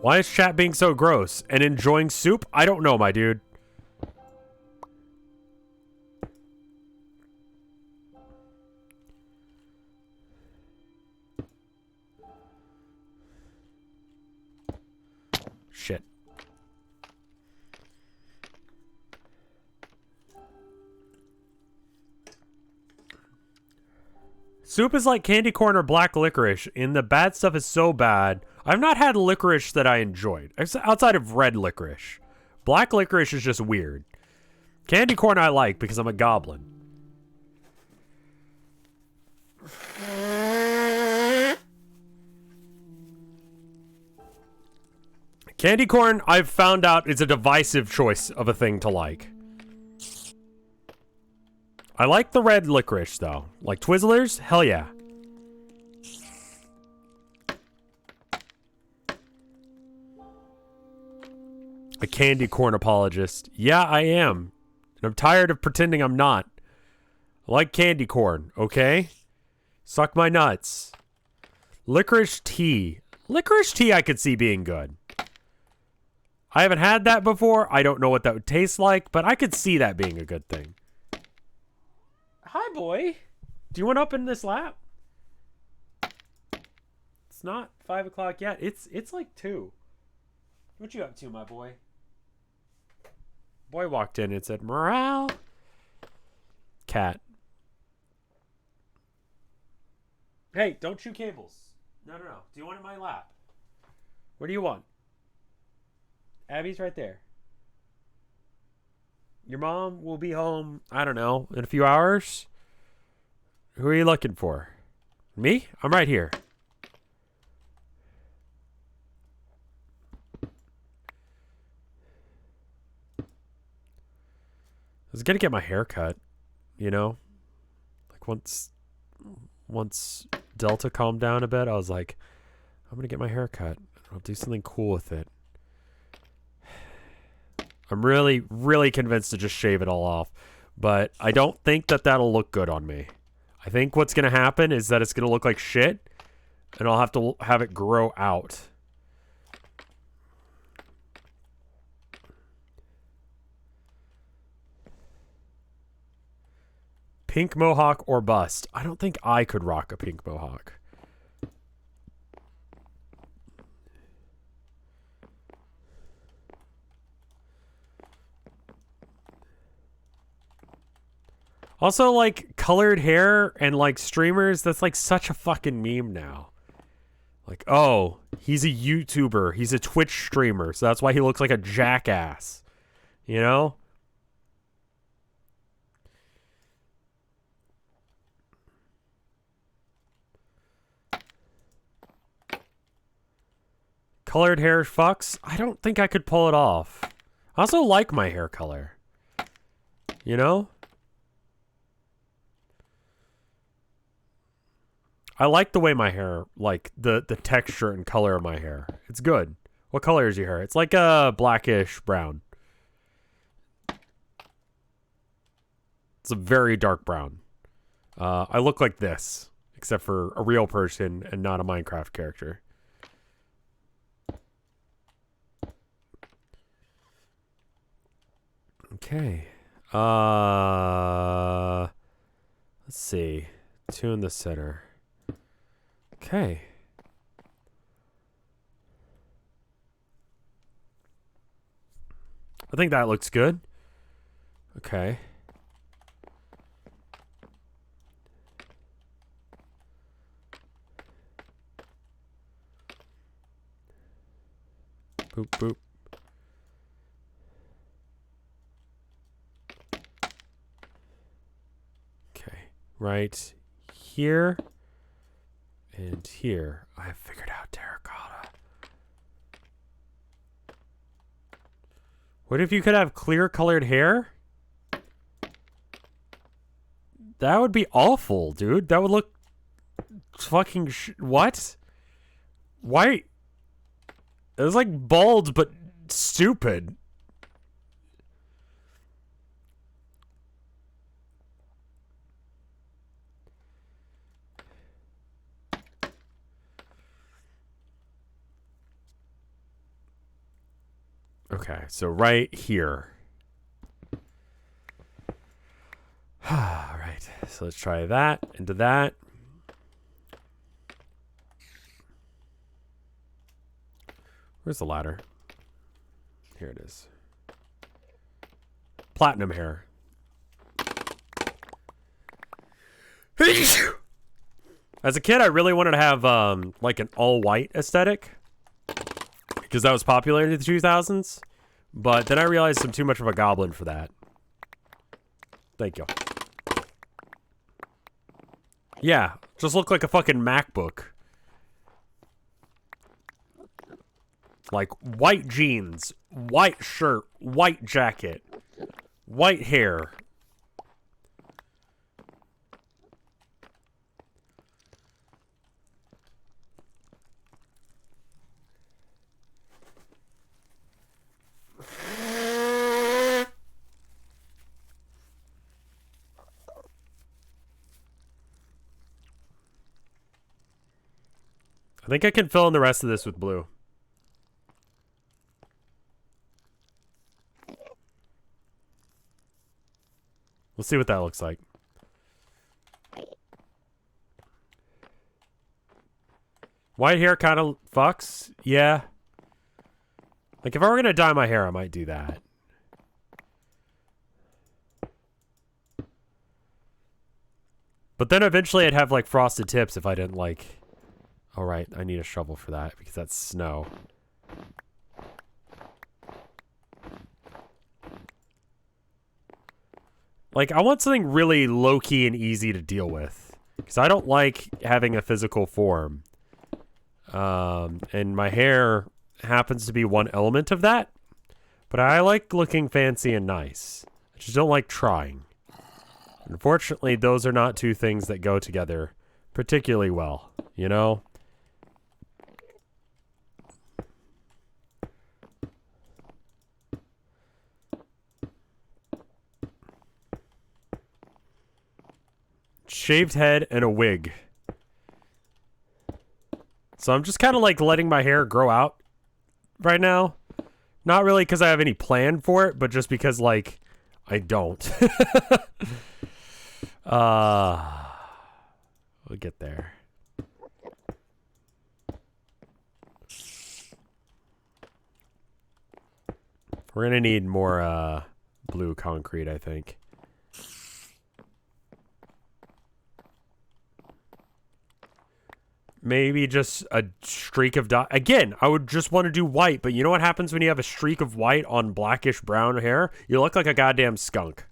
Why is chat being so gross and enjoying soup? I don't know, my dude. Shit. Soup is like candy corn or black licorice, and the bad stuff is so bad. I've not had licorice that I enjoyed, outside of red licorice. Black licorice is just weird. Candy corn I like because I'm a goblin. Candy corn, I've found out, is a divisive choice of a thing to like. I like the red licorice, though. Like Twizzlers? Hell yeah. A candy corn apologist. Yeah, I am. And I'm tired of pretending I'm not. I like candy corn, okay? Suck my nuts. Licorice tea. Licorice tea I could see being good. I haven't had that before. I don't know what that would taste like, but I could see that being a good thing. Hi, boy. Do you want up in this lap? It's not 5 o'clock yet. It's like 2. What you up to, my boy? Boy walked in and said, morale. Cat. Hey, don't chew cables. No. Do you want it in my lap? What do you want? Abby's right there. Your mom will be home, I don't know, in a few hours. Who are you looking for? Me? I'm right here. I was gonna get my hair cut, you know? Like once Delta calmed down a bit, I was like, I'm gonna get my hair cut. I'll do something cool with it. I'm really, really convinced to just shave it all off. But I don't think that that'll look good on me. I think what's going to happen is that it's going to look like shit. And I'll have to have it grow out. Pink mohawk or bust. I don't think I could rock a pink mohawk. Also, like, colored hair and, like, streamers, that's, like, such a fucking meme now. Like, oh, he's a YouTuber. He's a Twitch streamer, so that's why he looks like a jackass. You know? Colored hair fucks? I don't think I could pull it off. I also like my hair color. You know? I like the way my hair, like, the texture and color of my hair. It's good. What color is your hair? It's like a blackish brown. It's a very dark brown. I look like this, except for a real person and not a Minecraft character. Okay. Let's see. 2 in the center. Okay. I think that looks good. Okay. Boop, boop. Okay. Right here. And here, I have figured out terracotta. What if you could have clear colored hair? That would be awful, dude. That would look fucking what? Why? It was like bald, but stupid. Okay, so right here. All right, so let's try that into that. Where's the ladder? Here it is. Platinum hair. As a kid, I really wanted to have like an all-white aesthetic, because that was popular in the 2000s. But then I realized I'm too much of a goblin for that. Thank you. Yeah, just look like a fucking MacBook. Like, white jeans, white shirt, white jacket, white hair. I think I can fill in the rest of this with blue. We'll see what that looks like. White hair kind of fucks. Yeah. Like, if I were going to dye my hair, I might do that. But then eventually I'd have, like, frosted tips if I didn't, like... All right, I need a shovel for that because that's snow. Like, I want something really low-key and easy to deal with. Because I don't like having a physical form. And my hair happens to be one element of that. But I like looking fancy and nice. I just don't like trying. Unfortunately, those are not two things that go together particularly well, you know? Shaved head and a wig. So I'm just kind of like letting my hair grow out right now. Not really because I have any plan for it, but just because like I don't. We'll get there. We're gonna need more blue concrete, I think. Maybe just a streak of dye. Again, I would just want to do white, but you know what happens when you have a streak of white on blackish brown hair? You look like a goddamn skunk.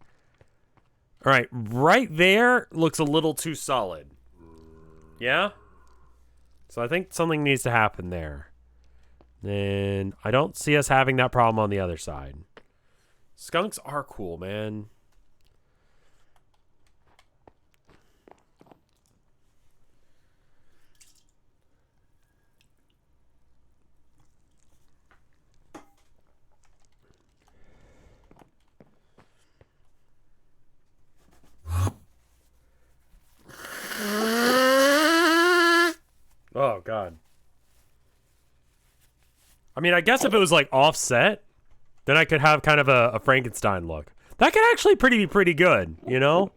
All right, right there looks a little too solid. Yeah? So I think something needs to happen there. And I don't see us having that problem on the other side. Skunks are cool, man. Oh, God. I mean, I guess if it was, like, offset, then I could have kind of a Frankenstein look. That could actually be pretty good, you know?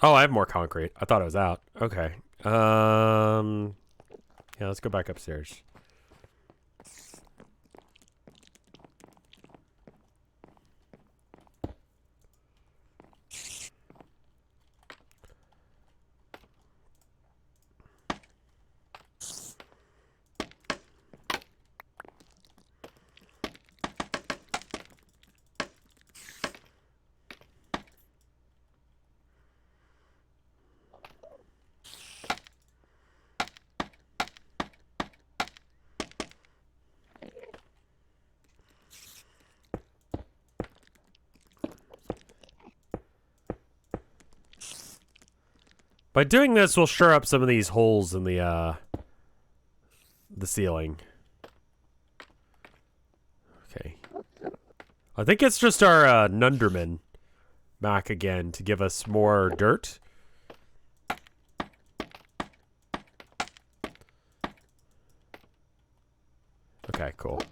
Oh, I have more concrete. I thought it was out. Okay. Yeah, let's go back upstairs. By doing this, we'll shore up some of these holes in the ceiling. Okay. I think it's just our Nunderman back again to give us more dirt. Okay, cool.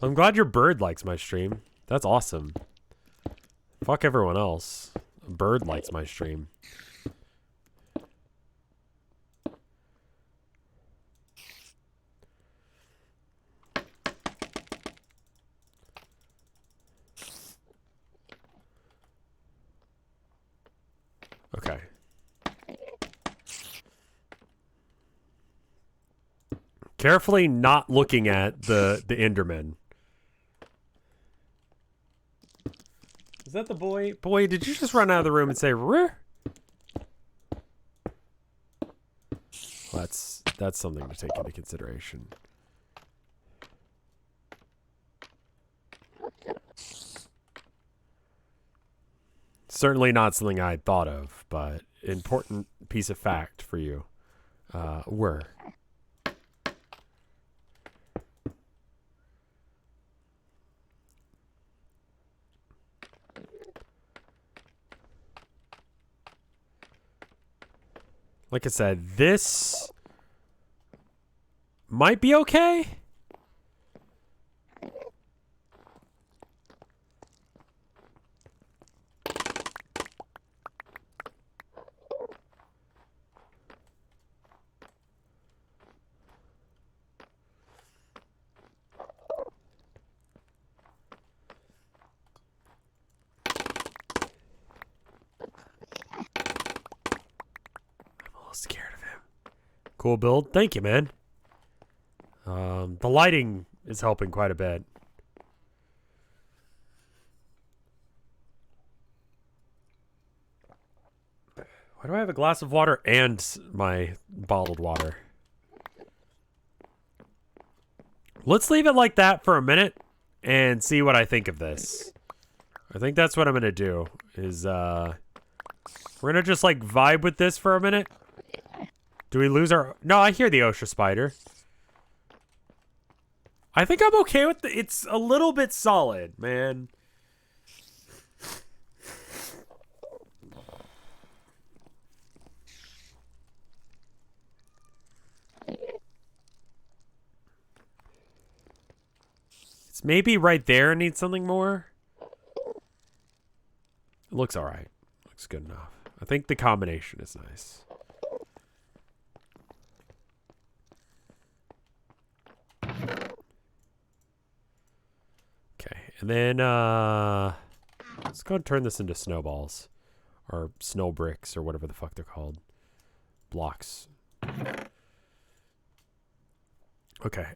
I'm glad your bird likes my stream. That's awesome. Fuck everyone else. A bird likes my stream. Okay. Carefully not looking at the Enderman. Is that the boy? Boy, did you just run out of the room and say, "Ruh"? Well, that's something to take into consideration. Certainly not something I'd thought of, but important piece of fact for you. Were. Like I said, this might be okay. Scared of him. Cool build. Thank you, man. The lighting is helping quite a bit. Why do I have a glass of water and my bottled water? Let's leave it like that for a minute and see what I think of this. I think that's what I'm gonna do. Is we're gonna just like vibe with this for a minute. Do we lose our... No, I hear the OSHA spider. I think I'm okay with the... It's a little bit solid, man. It's maybe right there needs something more. It looks all right. Looks good enough. I think the combination is nice. Okay, and then let's go and turn this into snowballs. Or snow bricks, or whatever the fuck they're called. Blocks. Okay.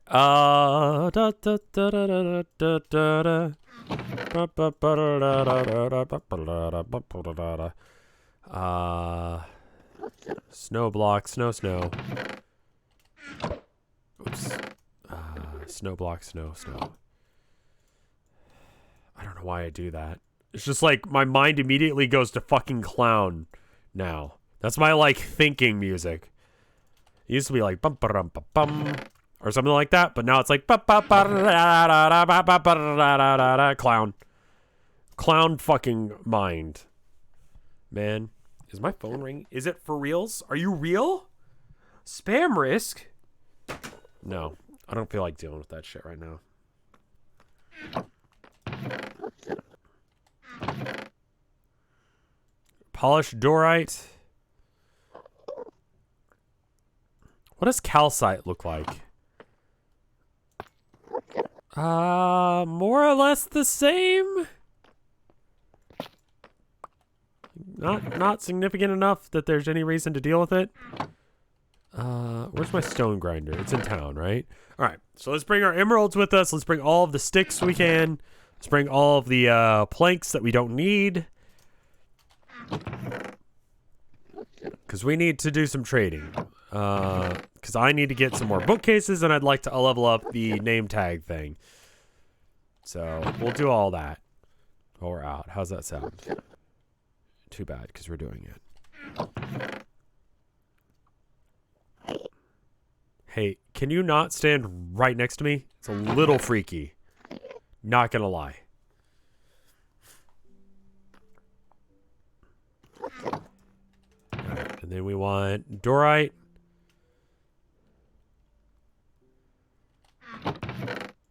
Snow block, snow. Oops. Snow block, snow. I don't know why I do that. It's just like my mind immediately goes to fucking clown now. That's my like thinking music. It used to be like bum bum bum bum or something like that, but now it's like clown. Clown fucking mind. Man, is my phone ringing? Is it for reals? Are you real? Spam risk? No, I don't feel like dealing with that shit right now. Polished dorite. What does calcite look like? More or less the same. Not significant enough that there's any reason to deal with it. Where's my stone grinder? It's in town, right? All right, so let's bring our emeralds with us. Let's bring all of the sticks we can. Let's bring all of the planks that we don't need. Because we need to do some trading. Because I need to get some more bookcases, and I'd like to level up the name tag thing. So we'll do all that while we're out. How's that sound? Too bad, because we're doing it. Hey, can you not stand right next to me? It's a little freaky. Not gonna lie. Right, and then we want dorite.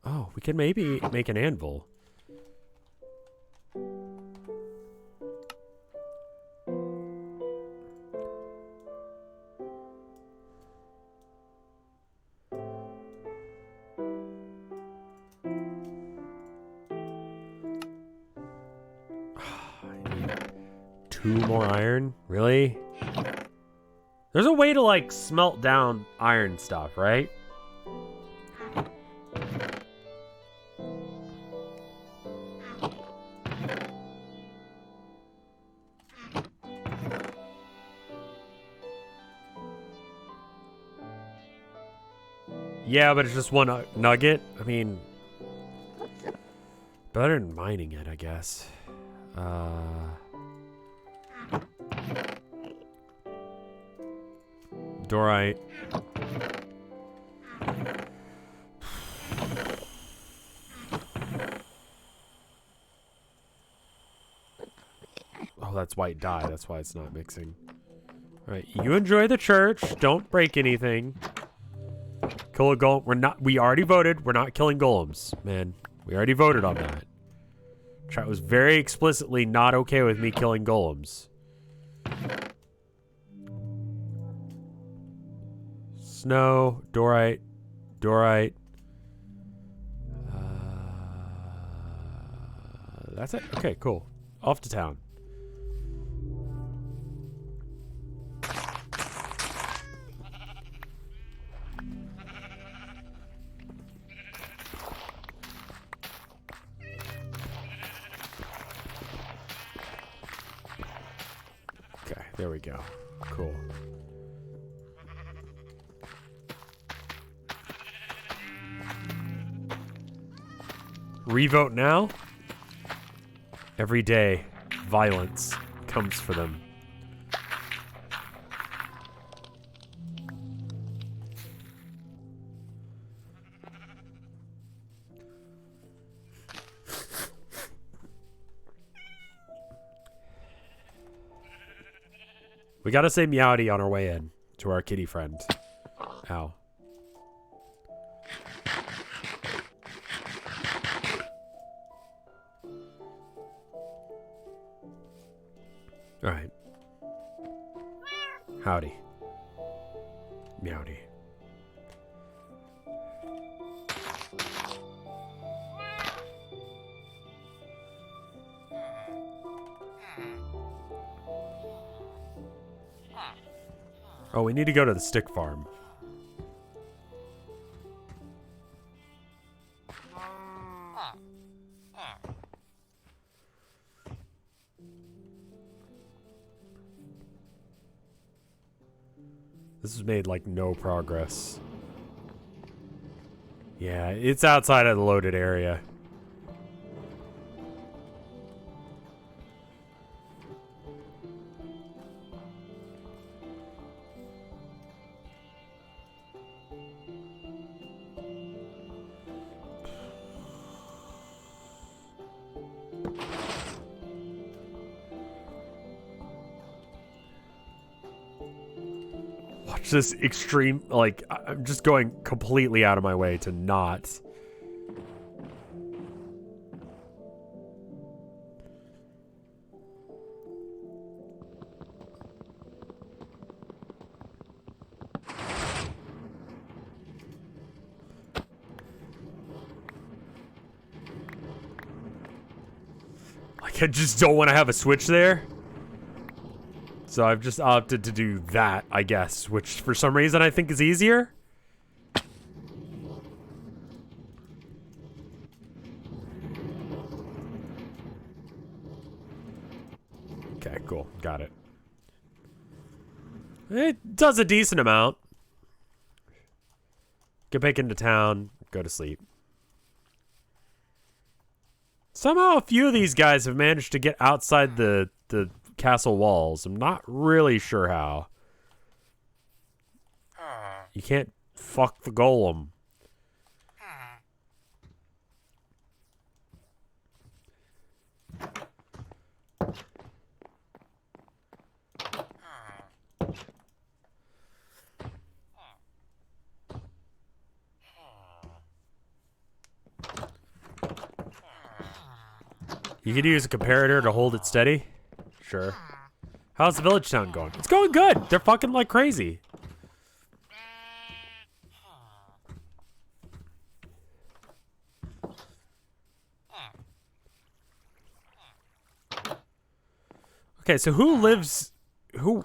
Oh, we can maybe make an anvil. Two more iron? Really? There's a way to like smelt down iron stuff, right? Yeah, but it's just one nugget. I mean, better than mining it, I guess. Dorite. Oh, that's white dye. That's why it's not mixing. All right, you enjoy the church. Don't break anything. Kill a golem. We already voted. We're not killing golems, man. We already voted on that. Chat was very explicitly not okay with me killing golems. Snow, dorite. That's it. Okay, cool. Off to town. Okay, there we go. Cool. Revote now? Every day, violence comes for them. We gotta say meowdy on our way in to our kitty friend. Ow. All right. Howdy. Meowdy. Oh, we need to go to the stick farm. This has made, like, no progress. Yeah, it's outside of the loaded area. Watch this extreme, like, I'm just going completely out of my way to not. Like, I just don't want to have a switch there. So I've just opted to do that, I guess, which for some reason I think is easier. Okay, cool. Got it. It does a decent amount. Get back into town, go to sleep. Somehow a few of these guys have managed to get outside the castle walls. I'm not really sure how. You can't fuck the golem. You could use a comparator to hold it steady. Sure. How's the village town going? It's going good. They're fucking like crazy. Okay, so who lives... Who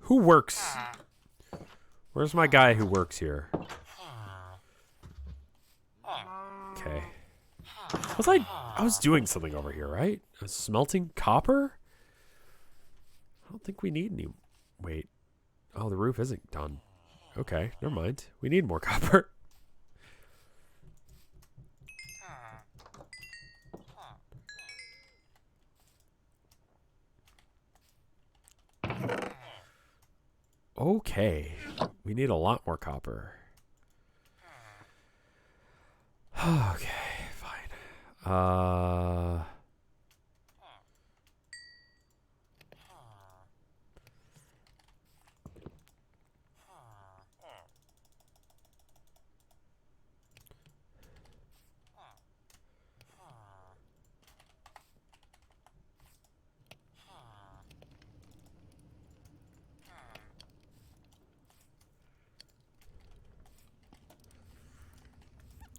works... Where's my guy who works here? Okay. I was doing something over here, right? I was smelting copper? I don't think we need any... Wait. Oh, the roof isn't done. Okay, never mind. We need more copper. Okay. We need a lot more copper. Okay, fine.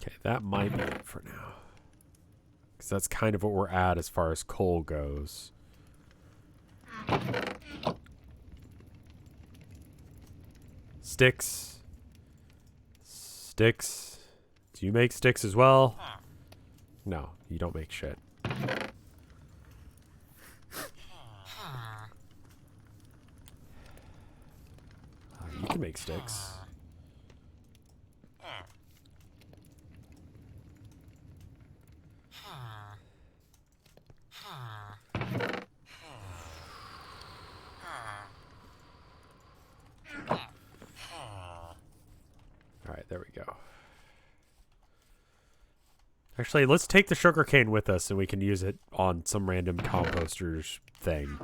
Okay, that might be it for now. Because that's kind of what we're at as far as coal goes. Sticks. Sticks. Do you make sticks as well? No, you don't make shit. You can make sticks. Alright, there we go. Actually, let's take the sugarcane with us and we can use it on some random composter's thing.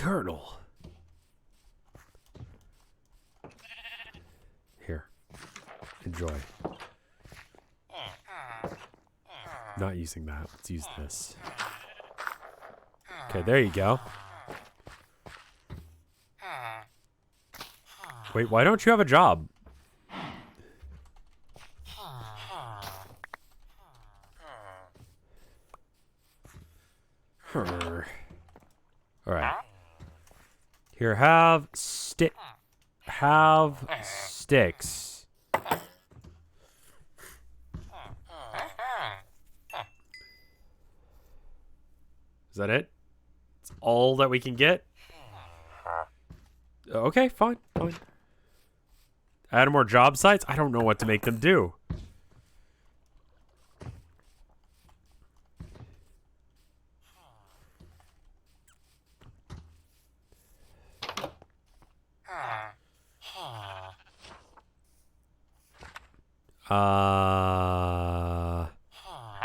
Colonel. Here. Enjoy. Not using that. Let's use this. Okay, there you go. Wait, why don't you have a job? Alright. Here, have sticks. Is that it? It's all that we can get? Okay, fine. Add more job sites? I don't know what to make them do.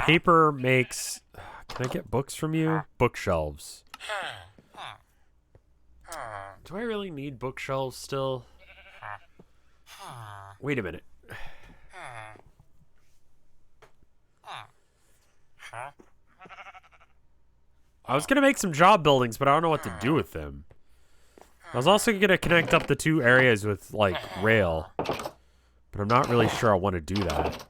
Paper makes... Can I get books from you? Bookshelves. Do I really need bookshelves still? Wait a minute. I was gonna make some job buildings, but I don't know what to do with them. I was also gonna connect up the two areas with, like, rail. But I'm not really sure I want to do that.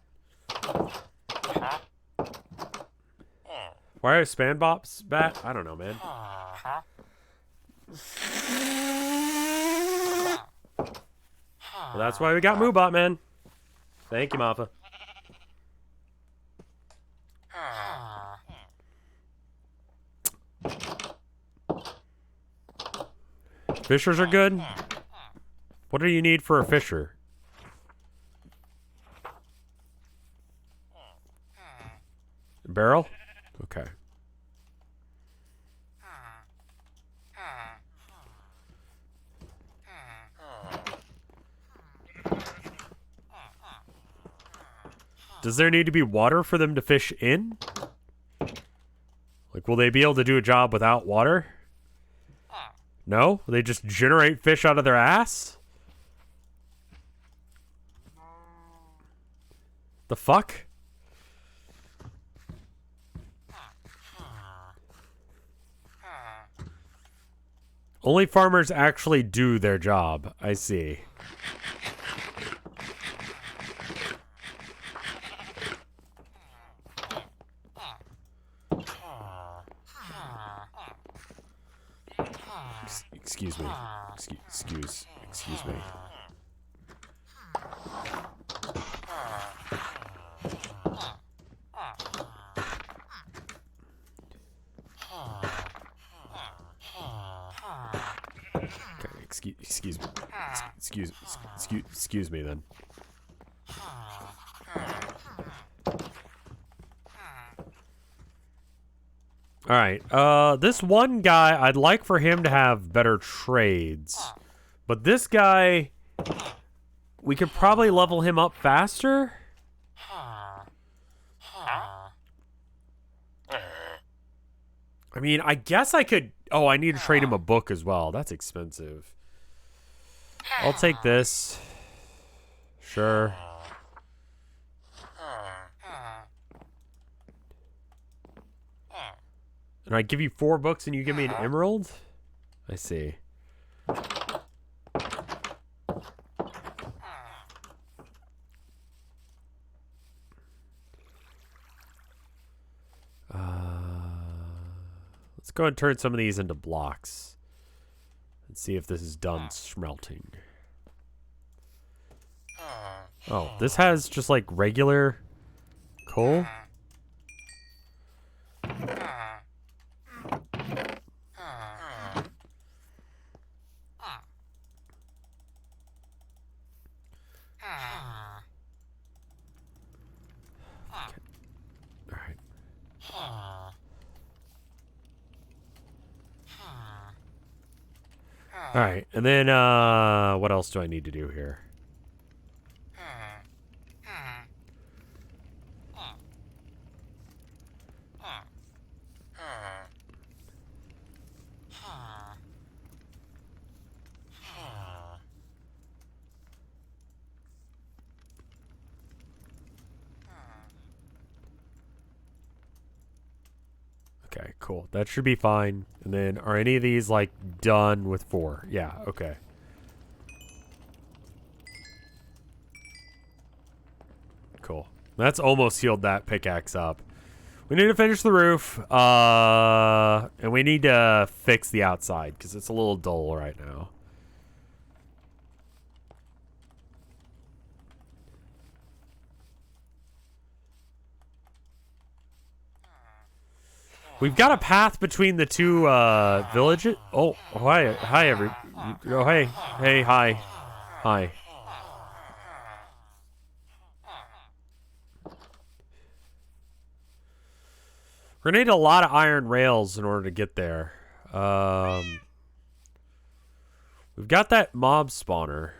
Why are span bops back? I don't know, man. Well, that's why we got Moobot, man. Thank you, Mappa. Fishers are good. What do you need for a fisher? Barrel? Okay. Does there need to be water for them to fish in? Like, will they be able to do a job without water? No? Will they just generate fish out of their ass? The fuck? Only farmers actually do their job. I see. Excuse me. Excuse me. Excuse me then. All right. This one guy, I'd like for him to have better trades. But this guy, we could probably level him up faster. I mean, I guess I could... Oh, I need to trade him a book as well. That's expensive. I'll take this. Sure. And I give you 4 books and you give me an emerald? I see. Let's go and turn some of these into blocks. And see if this is done smelting. Oh, this has just like regular coal? Alright, and then, what else do I need to do here? Okay, cool. That should be fine. And then, are any of these, like, done with 4? Yeah, okay. Cool. That's almost healed that pickaxe up. We need to finish the roof. And we need to fix the outside, because it's a little dull right now. We've got a path between the two villages. Oh, hi, oh, hey, hi, hi. We're gonna need a lot of iron rails in order to get there. We've got that mob spawner.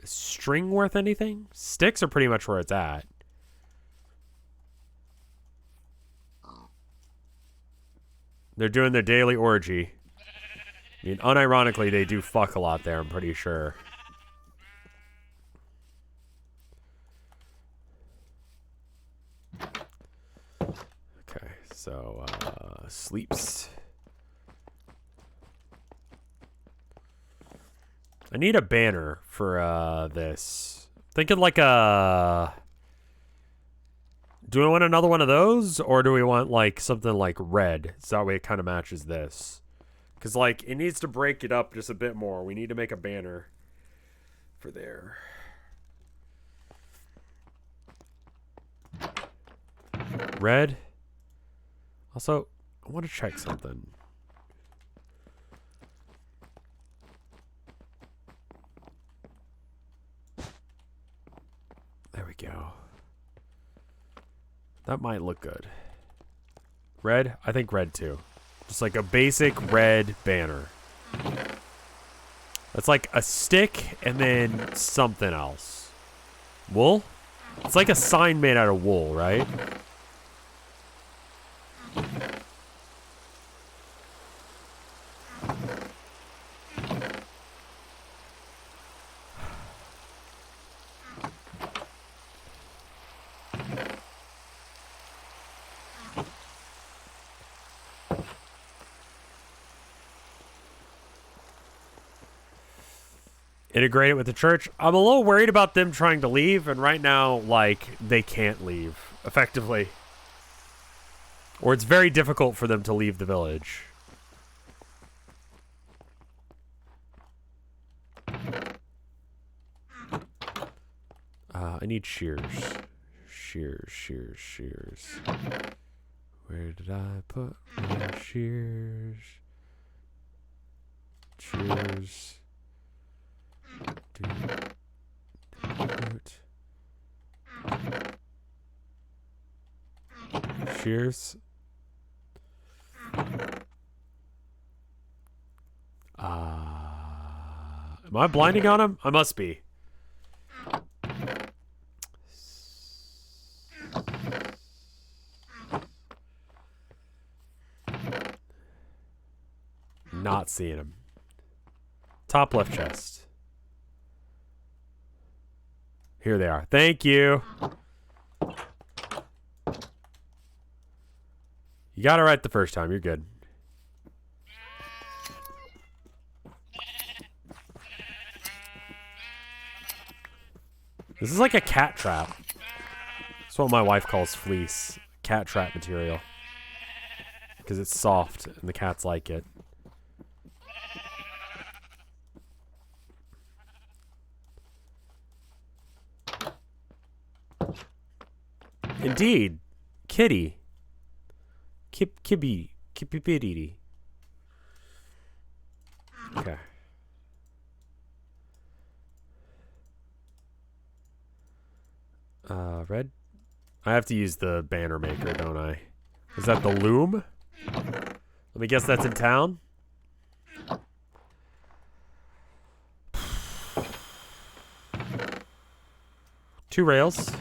Is string worth anything? Sticks are pretty much where it's at. They're doing their daily orgy. I mean, unironically, they do fuck a lot there, I'm pretty sure. Okay, so, sleeps. I need a banner for, this. Thinking like a... Do we want another one of those? Or do we want, like, something like red? So that way it kind of matches this. Because, like, it needs to break it up just a bit more. We need to make a banner for there. Red. Also, I want to check something. There we go. That might look good. Red? I think red too. Just like a basic red banner. That's like a stick and then something else. Wool? It's like a sign made out of wool, right? Integrate it with the church. I'm a little worried about them trying to leave, and right now, like, they can't leave, effectively. Or it's very difficult for them to leave the village. I need shears. Shears. Where did I put my shears? Shears. Shears. Am I blinding on him? I must be. Not seeing him. Top left chest. Here they are. Thank you. You got it right the first time. You're good. This is like a cat trap. That's what my wife calls fleece. Cat trap material. Because it's soft and the cats like it. Indeed. Kitty. Kippy. Okay. Red? I have to use the banner maker, don't I? Is that the loom? Let me guess that's in town? Two rails.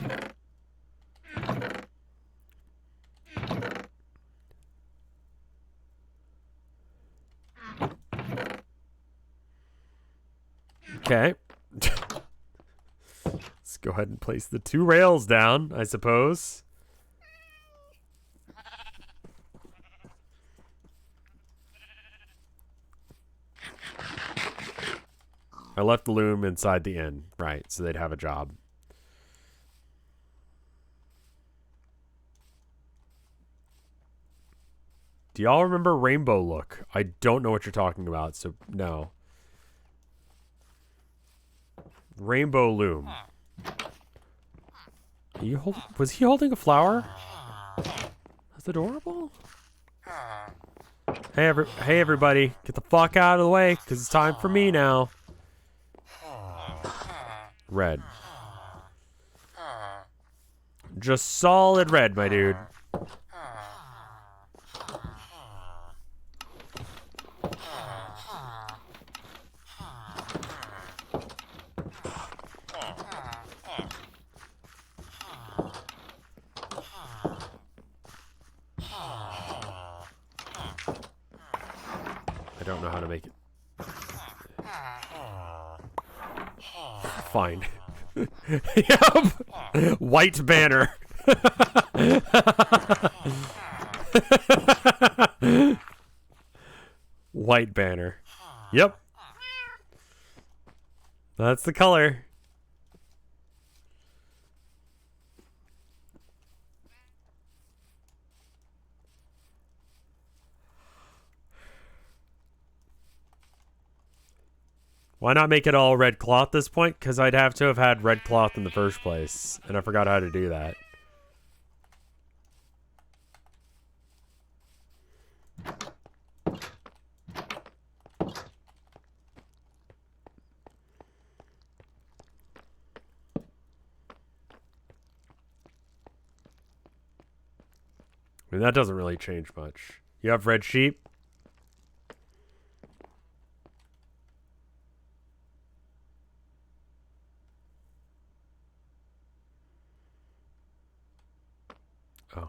Okay. Let's go ahead and place the two rails down, I suppose. I left the loom inside the inn. Right, so they'd have a job. Do y'all remember Rainbow Look? I don't know what you're talking about, so no. Rainbow Loom. Was he holding a flower? That's adorable. Hey, everybody, get the fuck out of the way, because it's time for me now. Red. Just solid red, my dude. I don't know how to make it. Fine. Yep. White banner. White banner. Yep. That's the color. Why not make it all red cloth at this point? Because I'd have to have had red cloth in the first place. And I forgot how to do that. I mean, that doesn't really change much. You have red sheep? Oh.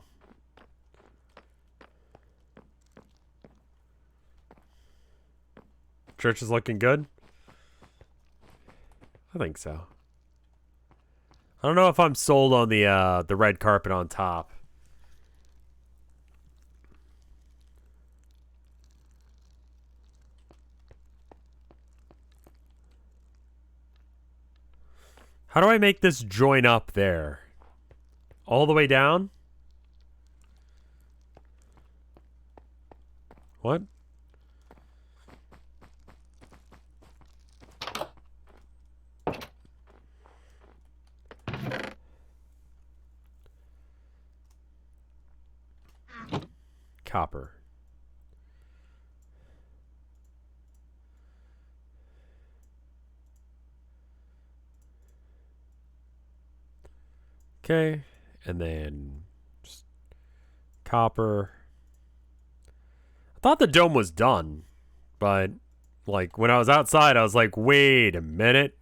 Church is looking good? I think so. I don't know if I'm sold on the red carpet on top. How do I make this join up there? All the way down? What? Copper. Okay, and then just copper. I thought the dome was done, but like when I was outside, I was like, wait a minute.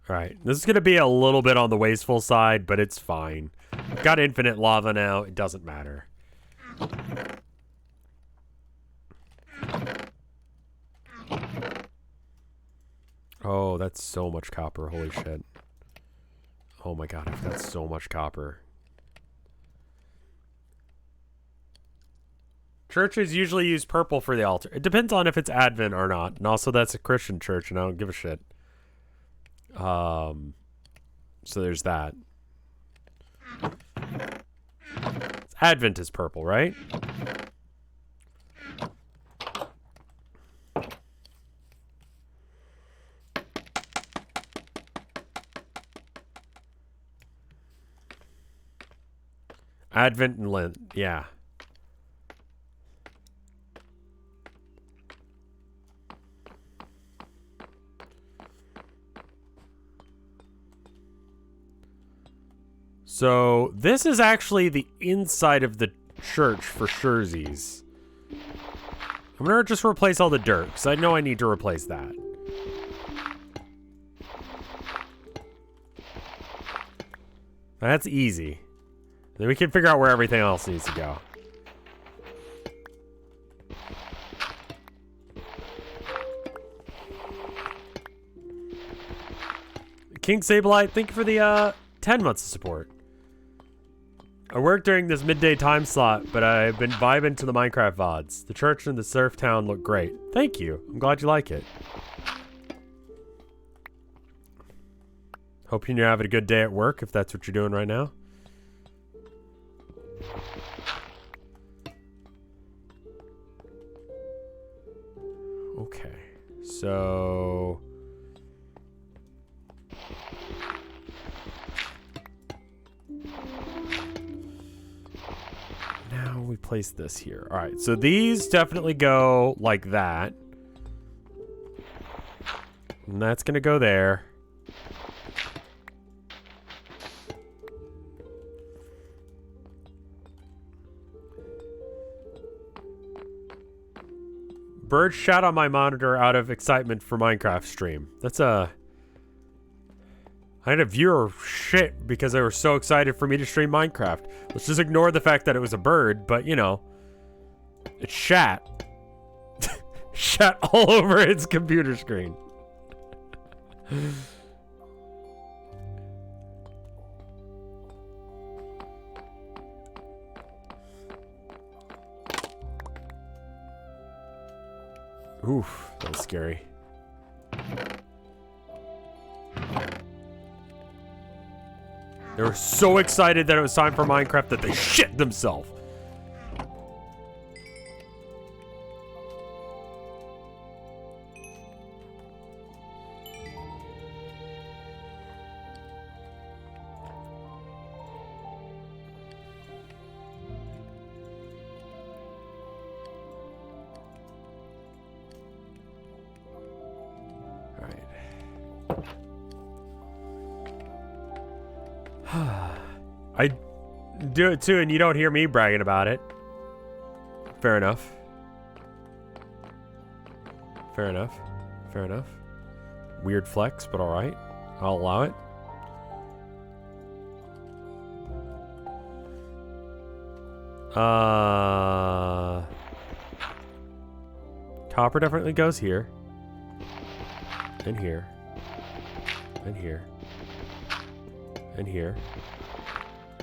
All right, this is going to be a little bit on the wasteful side, but it's fine. Got infinite lava now. It doesn't matter. Oh, that's so much copper. Holy shit. Oh my god, I've got so much copper. Churches usually use purple for the altar. It depends on if it's Advent or not. And also, that's a Christian church, and I don't give a shit. So there's that. Advent is purple, right? Advent and Lent, yeah. So this is actually the inside of the church for Sherzies. I'm gonna just replace all the dirt, because I know I need to replace that. That's easy. Then we can figure out where everything else needs to go. King Sableye, thank you for the 10 months of support. I work during this midday time slot, but I've been vibing to the Minecraft VODs. The church and the surf town look great. Thank you. I'm glad you like it. Hoping you're having a good day at work, if that's what you're doing right now. Okay. So... now we place this here. All right, so these definitely go like that. And that's gonna go there. Bird shot on my monitor out of excitement for Minecraft stream. That's a... I had a viewer shit because they were so excited for me to stream Minecraft. Let's just ignore the fact that it was a bird, but you know, it shat. Shat all over its computer screen. Oof, that was scary. They were so excited that it was time for Minecraft that they shit themselves. I do it too, and you don't hear me bragging about it. Fair enough. Fair enough. Fair enough. Weird flex, but alright. I'll allow it. Copper definitely goes here. And here. And here. And here.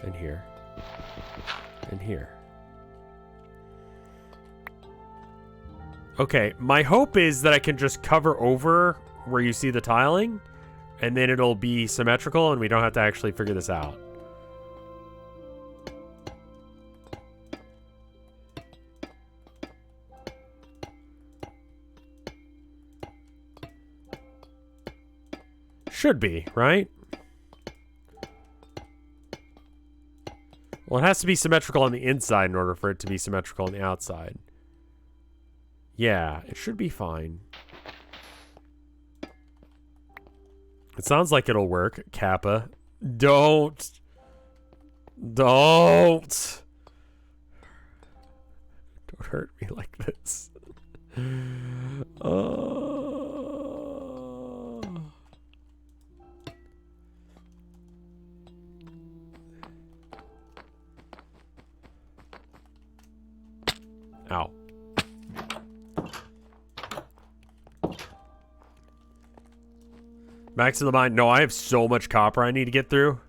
And here. And here. Okay, my hope is that I can just cover over where you see the tiling, and then it'll be symmetrical and we don't have to actually figure this out. Should be, right? Well, it has to be symmetrical on the inside in order for it to be symmetrical on the outside. Yeah, it should be fine. It sounds like it'll work, Kappa. Don't. Don't. Don't hurt me like this. Ow. Max of the mine. No, I have so much copper I need to get through.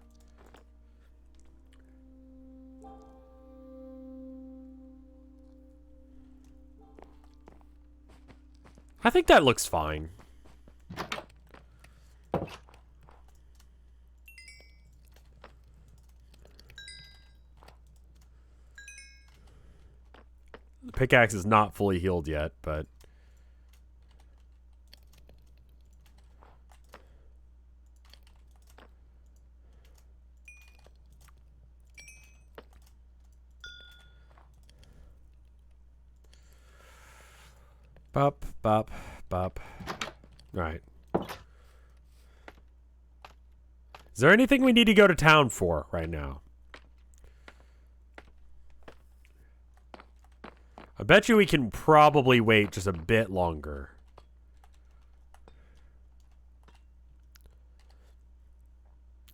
I think that looks fine. The pickaxe is not fully healed yet, but... Bop, bop, bop. Alright. Is there anything we need to go to town for right now? I bet you we can probably wait just a bit longer.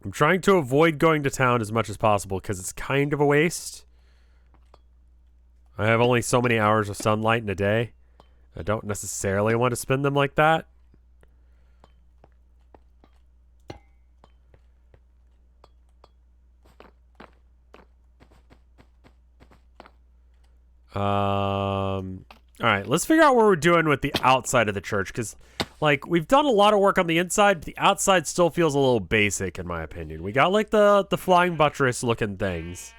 I'm trying to avoid going to town as much as possible because it's kind of a waste. I have only so many hours of sunlight in a day. I don't necessarily want to spend them like that. All right, let's figure out what we're doing with the outside of the church, because, like, we've done a lot of work on the inside, but the outside still feels a little basic, in my opinion. We got, like, the flying buttress-looking things.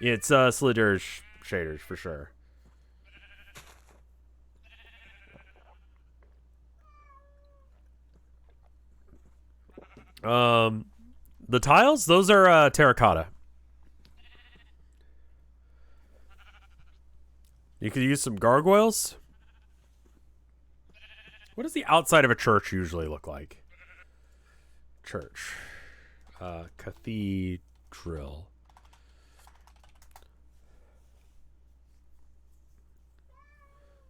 It's Slider shaders, for sure. The tiles, those are terracotta. You could use some gargoyles. What does the outside of a church usually look like? Church. Cathedral.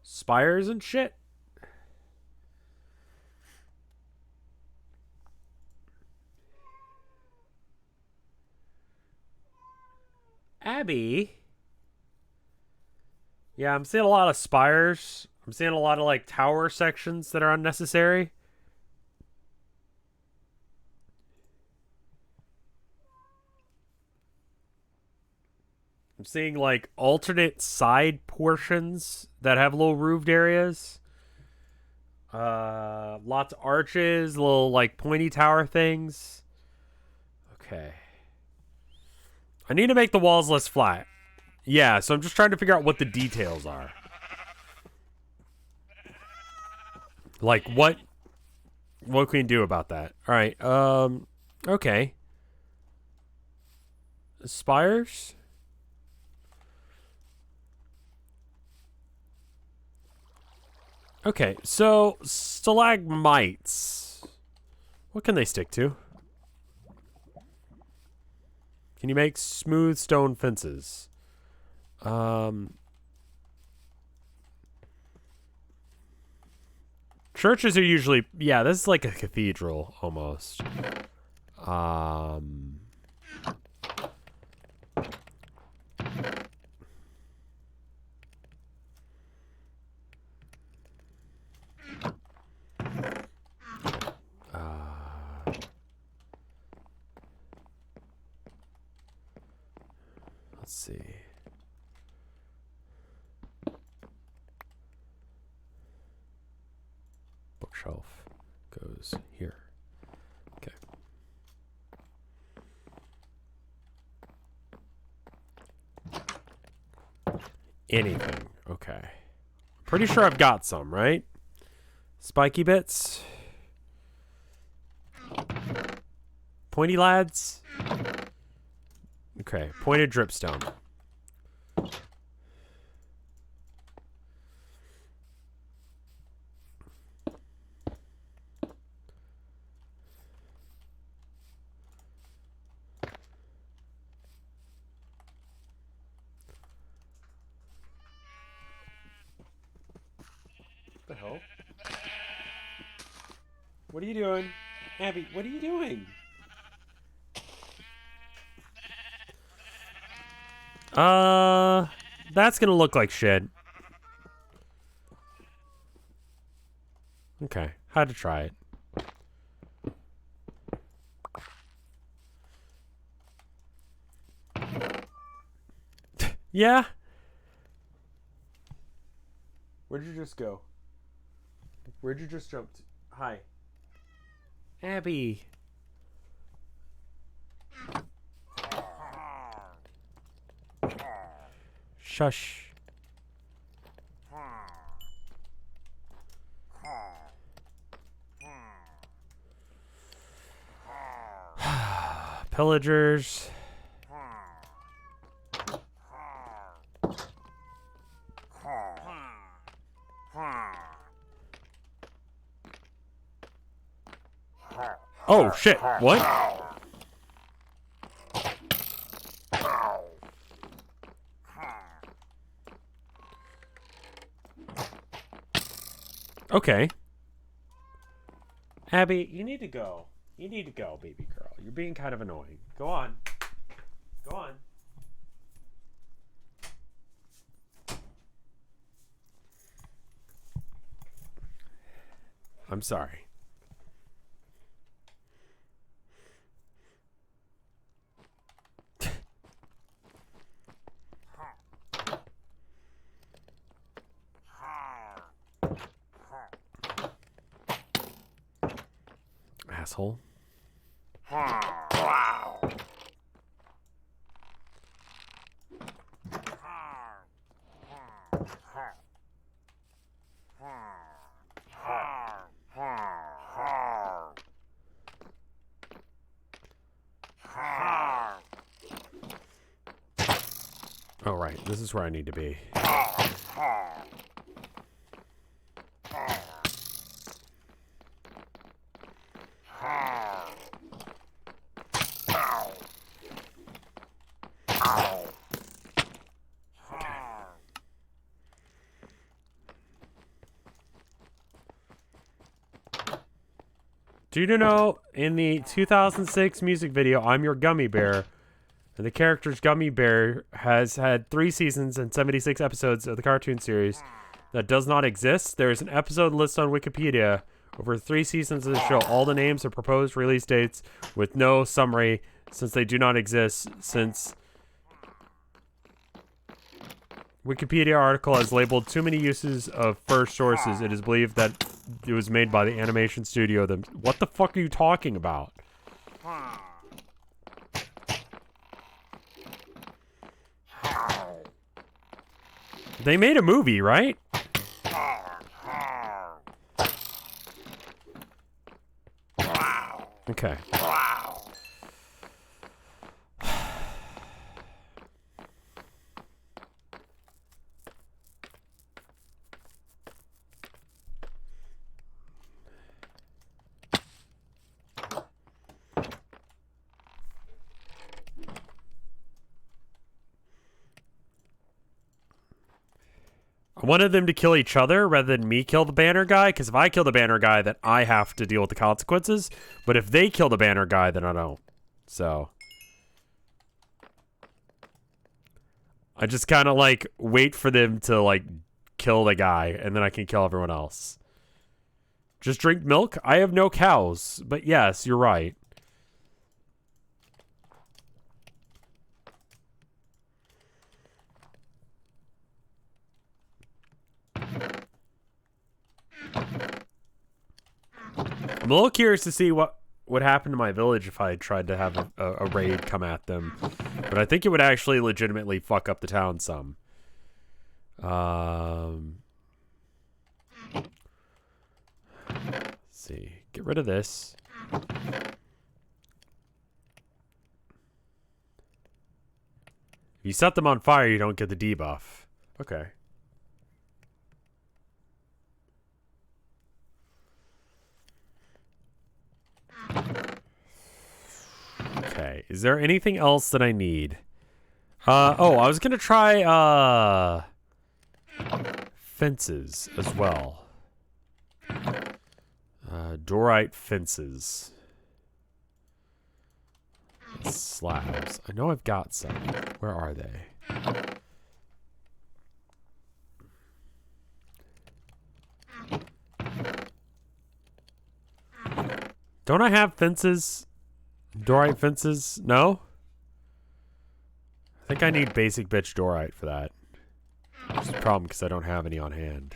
Spires and shit. Abby. Yeah, I'm seeing a lot of spires. I'm seeing a lot of, like, tower sections that are unnecessary. I'm seeing, like, alternate side portions that have little roofed areas. Lots of arches, little, like, pointy tower things. Okay. I need to make the walls less flat. Yeah, so I'm just trying to figure out what the details are. Like, what can we do about that? All right, okay. Spires? Okay, so stalagmites. What can they stick to? Can you make smooth stone fences? Churches are usually, yeah, this is like a cathedral almost. Let's see. Bookshelf goes here. Okay. Anything. Okay. Pretty sure I've got some, right? Spiky bits. Pointy lads. Okay, pointed dripstone. What the hell? What are you doing? Abby, what are you doing? That's gonna look like shit. Okay, had to try it. Yeah? Where'd you just go? Where'd you just jump to? Hi. Abby. Shush. Pillagers. Oh shit, what? Okay. Abby, you need to go. You need to go, baby girl. You're being kind of annoying. Go on. Go on. I'm sorry. asshole. Oh, right. This is where I need to be. Do you know, in the 2006 music video, I'm Your Gummy Bear, and the character's Gummy Bear has had 3 seasons and 76 episodes of the cartoon series that does not exist? There is an episode list on Wikipedia over 3 seasons of the show. All the names are proposed release dates with no summary since they do not exist. Since Wikipedia article has labeled too many uses of first sources, it is believed that it was made by the animation studio. What the fuck are you talking about? They made a movie, right? Okay. I wanted them to kill each other rather than me kill the banner guy, because if I kill the banner guy, then I have to deal with the consequences. But if they kill the banner guy, then I don't. So I just kind of like wait for them to like kill the guy, and then I can kill everyone else. Just drink milk? I have no cows, but yes, you're right. I'm a little curious to see what would happen to my village if I tried to have a raid come at them. But I think it would actually legitimately fuck up the town some. Let's see. Get rid of this. If you set them on fire, you don't get the debuff. Okay. Okay, is there anything else that I need? Oh, I was gonna try, fences as well. Dorite fences. Slabs. I know I've got some. Where are they? Don't I have fences? Dorite fences? No? I think I need basic bitch dorite for that. Which is a problem because I don't have any on hand.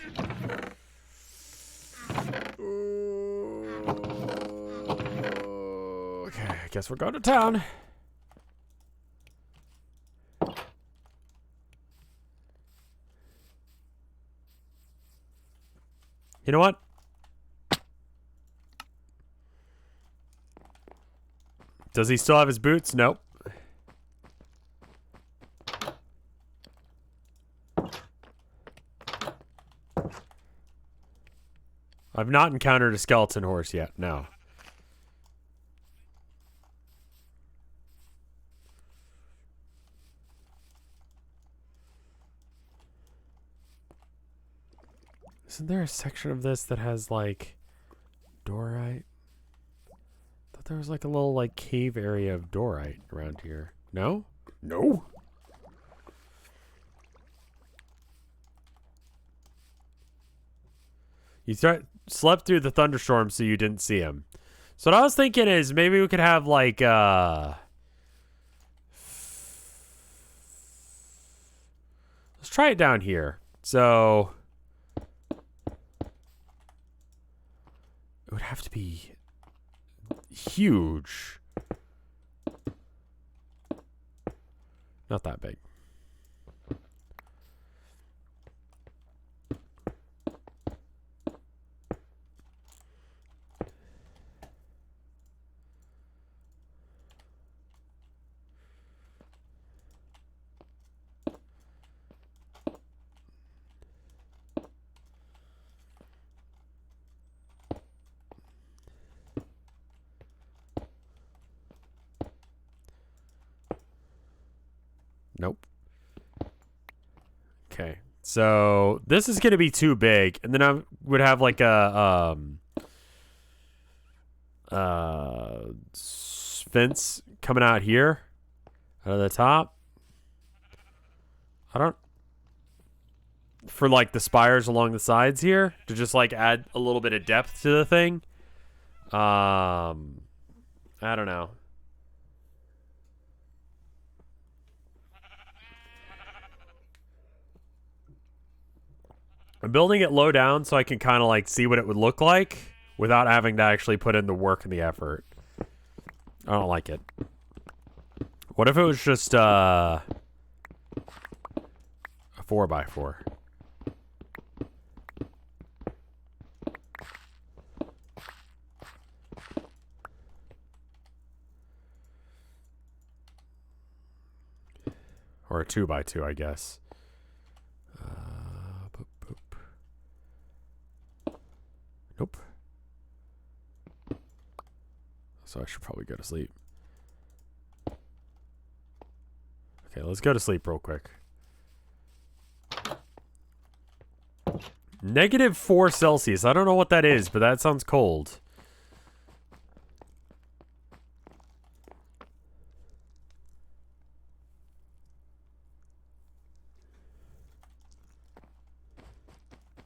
Okay, I guess we're going to town. You know what? Does he still have his boots? Nope. I've not encountered a skeleton horse yet. No. Isn't there a section of this that has like dorite? I thought there was like a little like cave area of dorite around here. No? No. You slept through the thunderstorm so you didn't see him. So what I was thinking is maybe we could have like let's try it down here. So it would have to be huge. Not that big. Nope. Okay. So this is going to be too big. And then I would have like a fence coming out here out of the top. I don't, for like the spires along the sides here to just like add a little bit of depth to the thing. I don't know. I'm building it low down so I can kind of like see what it would look like without having to actually put in the work and the effort. I don't like it. What if it was just a 4x4? Or a 2x2, I guess. Nope. So I should probably go to sleep. Okay, let's go to sleep real quick. -4 Celsius. I don't know what that is, but that sounds cold.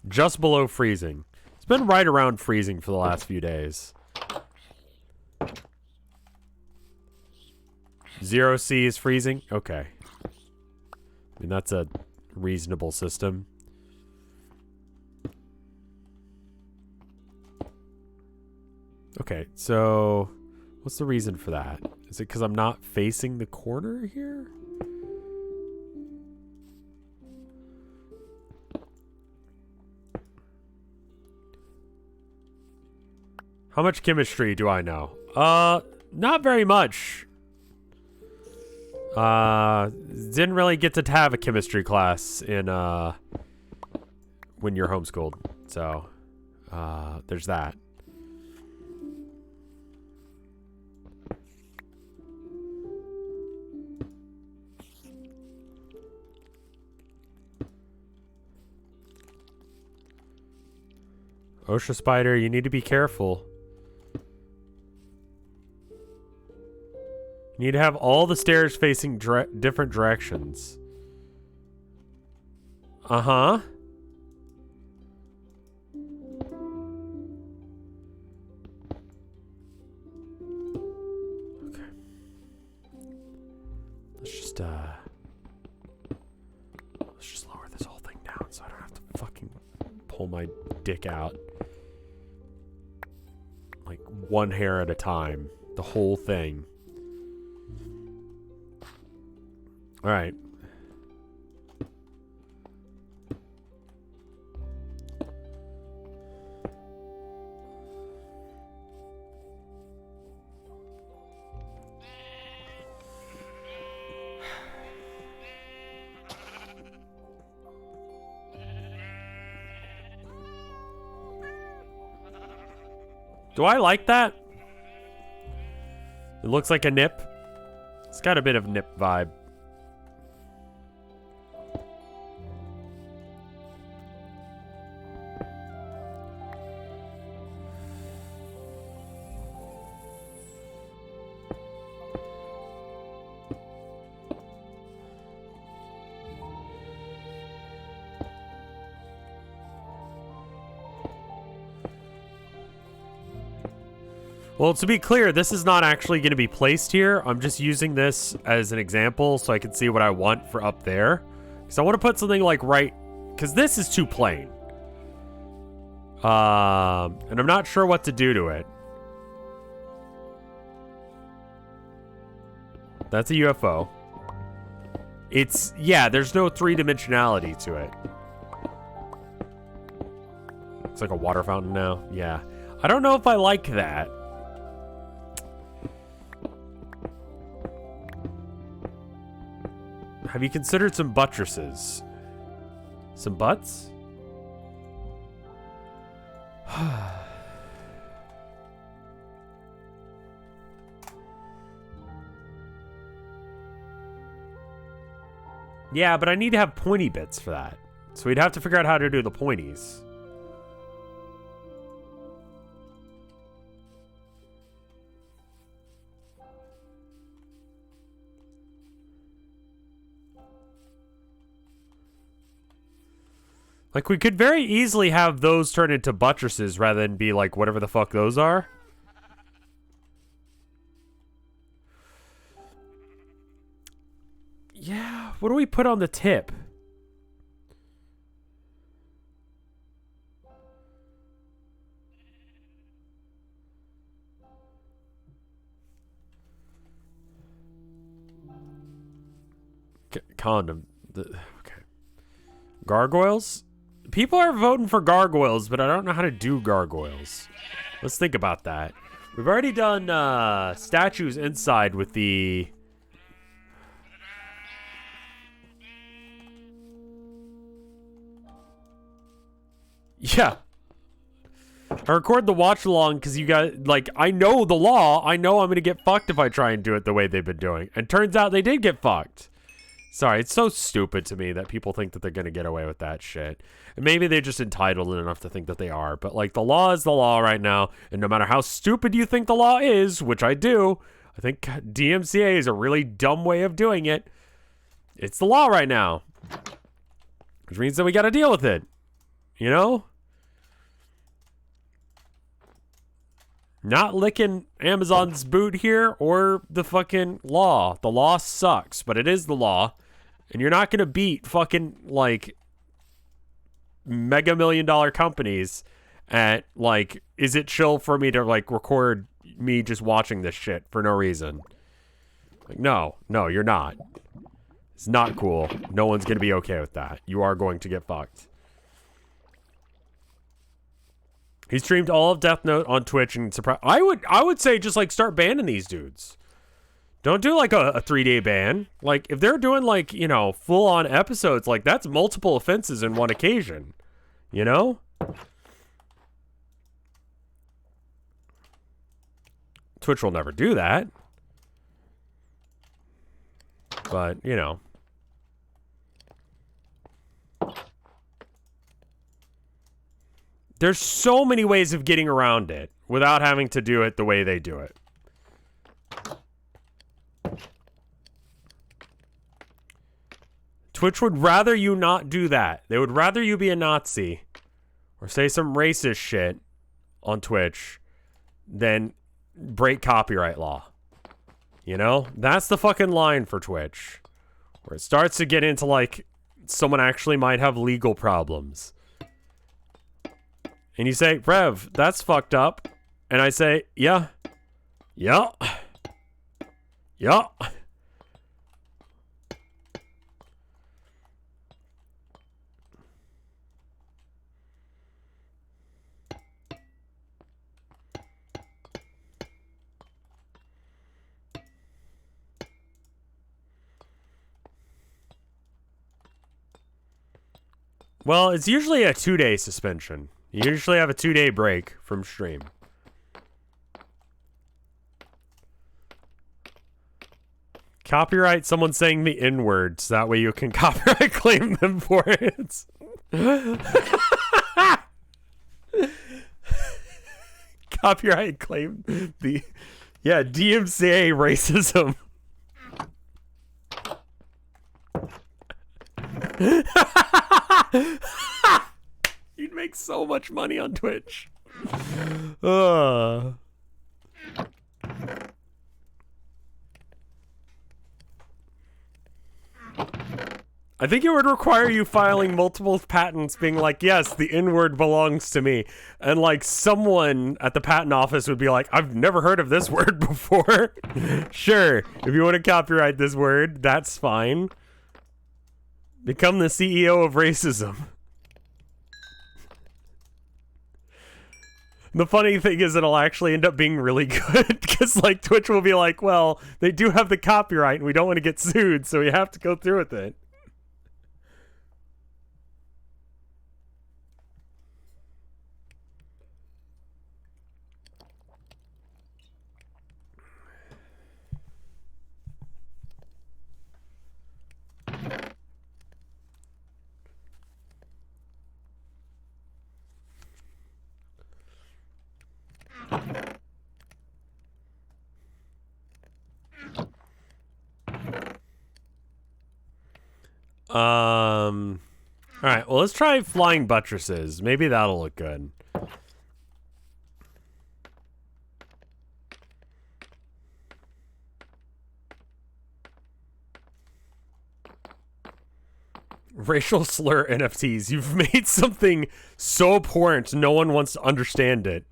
Just below freezing. It's been right around freezing for the last few days. 0 C is freezing? Okay. I mean, that's a reasonable system. Okay, so what's the reason for that? Is it because I'm not facing the corner here? How much chemistry do I know? Not very much. Didn't really get to have a chemistry class in, when you're homeschooled. So, there's that. OSHA spider, you need to be careful. You need to have all the stairs facing different directions. Uh-huh. Okay. Let's just lower this whole thing down so I don't have to fucking pull my dick out. Like one hair at a time. The whole thing. All right. Do I like that? It looks like a nip. It's got a bit of nip vibe. Well, to be clear, this is not actually going to be placed here. I'm just using this as an example so I can see what I want for up there. Because I want to put something like right... Because this is too plain. And I'm not sure what to do to it. That's a UFO. It's, yeah, there's no three-dimensionality to it. It's like a water fountain now. Yeah. I don't know if I like that. Have you considered some buttresses? Some butts? Yeah, but I need to have pointy bits for that. So we'd have to figure out how to do the pointies. Like, we could very easily have those turn into buttresses rather than be like whatever the fuck those are. Yeah, what do we put on the tip? Condom. Okay. Gargoyles? People are voting for gargoyles, but I don't know how to do gargoyles. Let's think about that. We've already done statues inside with the... Yeah. I record the watch along because you guys, like, I know the law. I know I'm going to get fucked if I try and do it the way they've been doing. And turns out they did get fucked. Sorry, it's so stupid to me that people think that they're going to get away with that shit. And maybe they're just entitled enough to think that they are. But, like, the law is the law right now. And no matter how stupid you think the law is, which I do, I think DMCA is a really dumb way of doing it. It's the law right now. Which means that we got to deal with it. You know? Not licking Amazon's boot here or the fucking law. The law sucks, but it is the law. And you're not going to beat fucking, like, mega million-dollar companies at, like, is it chill for me to, like, record me just watching this shit for no reason? Like, no, you're not. It's not cool. No one's going to be okay with that. You are going to get fucked. He streamed all of Death Note on Twitch and surprise. I would say just like start banning these dudes. Don't do like a 3-day ban. Like if they're doing like, you know, full on episodes, like that's multiple offenses in one occasion. You know? Twitch will never do that. But, you know. There's so many ways of getting around it without having to do it the way they do it. Twitch would rather you not do that. They would rather you be a Nazi or say some racist shit on Twitch than break copyright law. You know? That's the fucking line for Twitch. Where it starts to get into like someone actually might have legal problems. And you say, Rev, that's fucked up. And I say, yeah. Yeah. Yeah. Well, it's usually a 2-day suspension. You usually have a 2-day break from stream. Copyright someone saying the N-words. That way you can copyright claim them for it. Copyright claim the... Yeah, DMCA racism. You'd make so much money on Twitch. I think it would require you filing multiple patents being like, yes, the N-word belongs to me. And like someone at the patent office would be like, I've never heard of this word before. Sure, if you want to copyright this word, that's fine. Become the CEO of racism. The funny thing is it'll actually end up being really good because like Twitch will be like, well, they do have the copyright and we don't want to get sued, so we have to go through with it. All right, well, let's try flying buttresses. Maybe that'll look good. Racial slur NFTs. You've made something so abhorrent no one wants to understand it.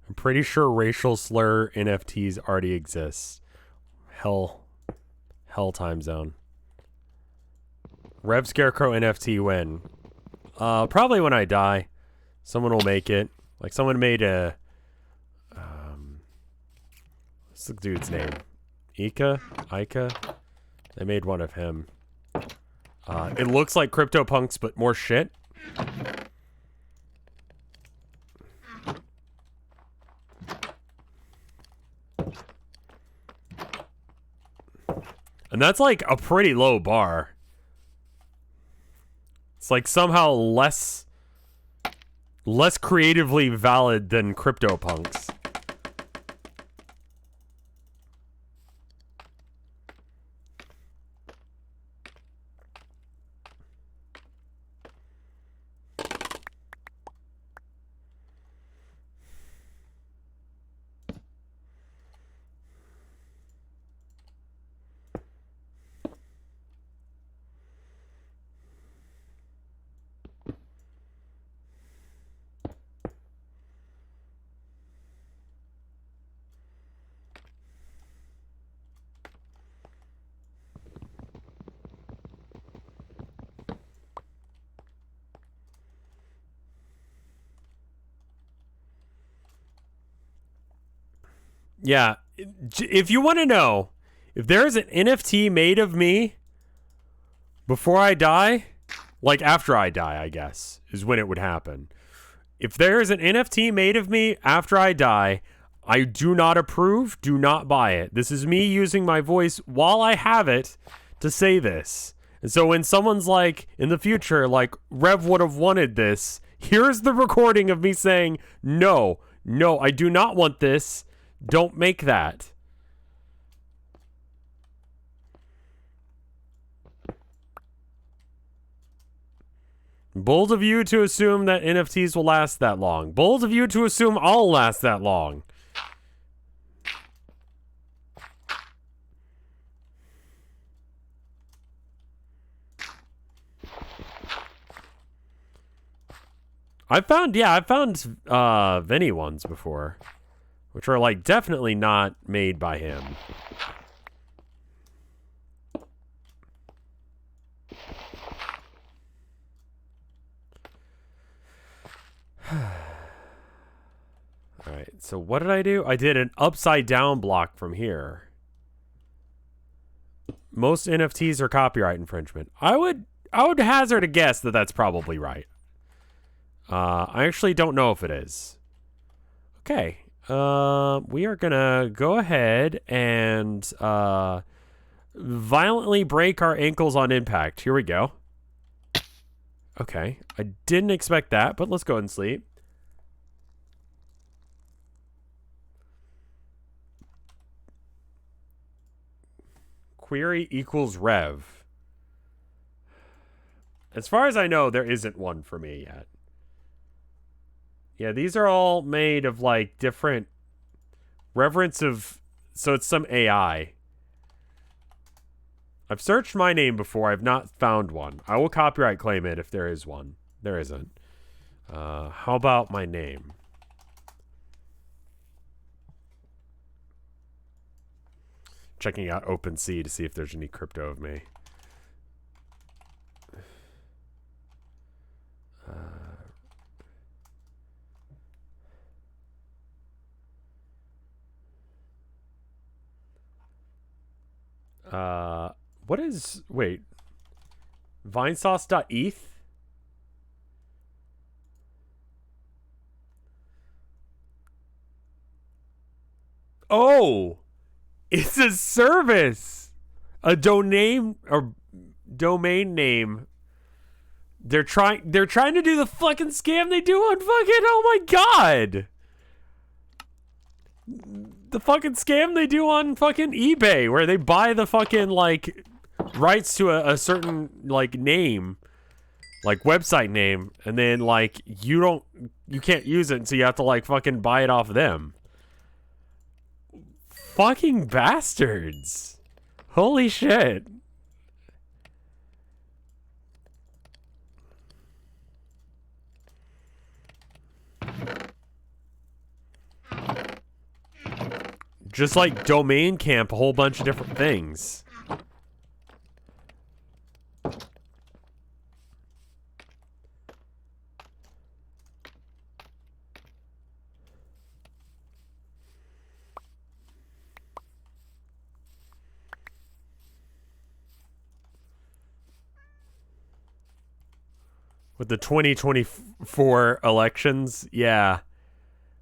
I'm pretty sure racial slur NFTs already exist. Hell time zone. RevScarecrow NFT win. Probably when I die. Someone will make it. Like someone made a what's the dude's name? Ika? They made one of him. It looks like CryptoPunks but more shit. And that's like a pretty low bar. It's like somehow less creatively valid than CryptoPunks. Yeah, if you want to know, if there is an NFT made of me before I die, like after I die, I guess, is when it would happen. If there is an NFT made of me after I die, I do not approve, do not buy it. This is me using my voice while I have it to say this. And so when someone's like, in the future, like, Rev would have wanted this, here's the recording of me saying, no, I do not want this. Don't make that. Bold of you to assume that NFTs will last that long. Bold of you to assume I'll last that long. I found Vinny ones before, which are like definitely not made by him. Alright, so what did I do? I did an upside down block from here. Most NFTs are copyright infringement. I would hazard a guess that that's probably right. I actually don't know if it is. Okay. We are gonna go ahead and violently break our ankles on impact. Here we go. Okay. I didn't expect that, but let's go ahead and sleep. Query equals rev. As far as I know, there isn't one for me yet. Yeah, these are all made of, like, different reverence of... So it's some AI. I've searched my name before. I've not found one. I will copyright claim it if there is one. There isn't. How about my name? Checking out OpenSea to see if there's any crypto of me. What is... Wait. Vinesauce.eth? Oh! It's a service! A domain or domain name. They're trying to do the fucking scam they do on fucking... Oh my god! The fucking scam they do on fucking eBay, where they buy the fucking, like, rights to a certain, like, name, like, website name, and then, like, you can't use it, so you have to, like, fucking buy it off them. Fucking bastards. Holy shit. Just like domain camp, a whole bunch of different things. With the 2024 elections, yeah.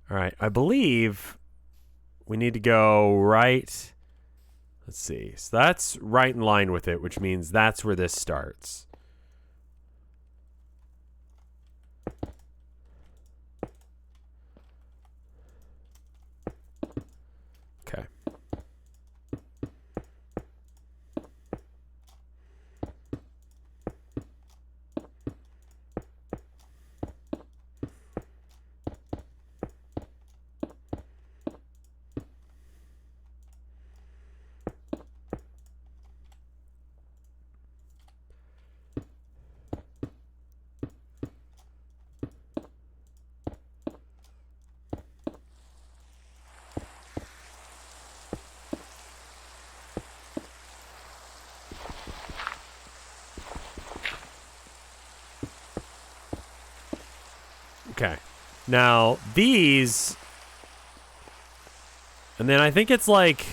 All right, I believe we need to go right. Let's see. So that's right in line with it, which means that's where this starts. Okay. Okay. Now, these... And then I think it's like...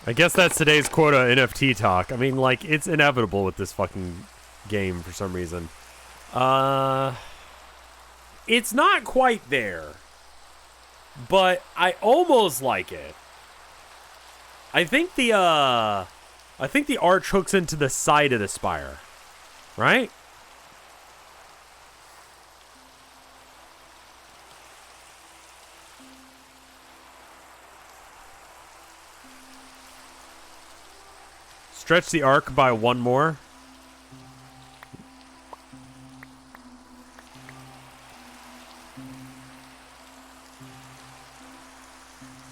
I guess that's today's quota NFT talk. I mean, like, it's inevitable with this fucking game for some reason. It's not quite there, but I almost like it. I think the arch hooks into the side of the spire, right? Stretch the arc by one more.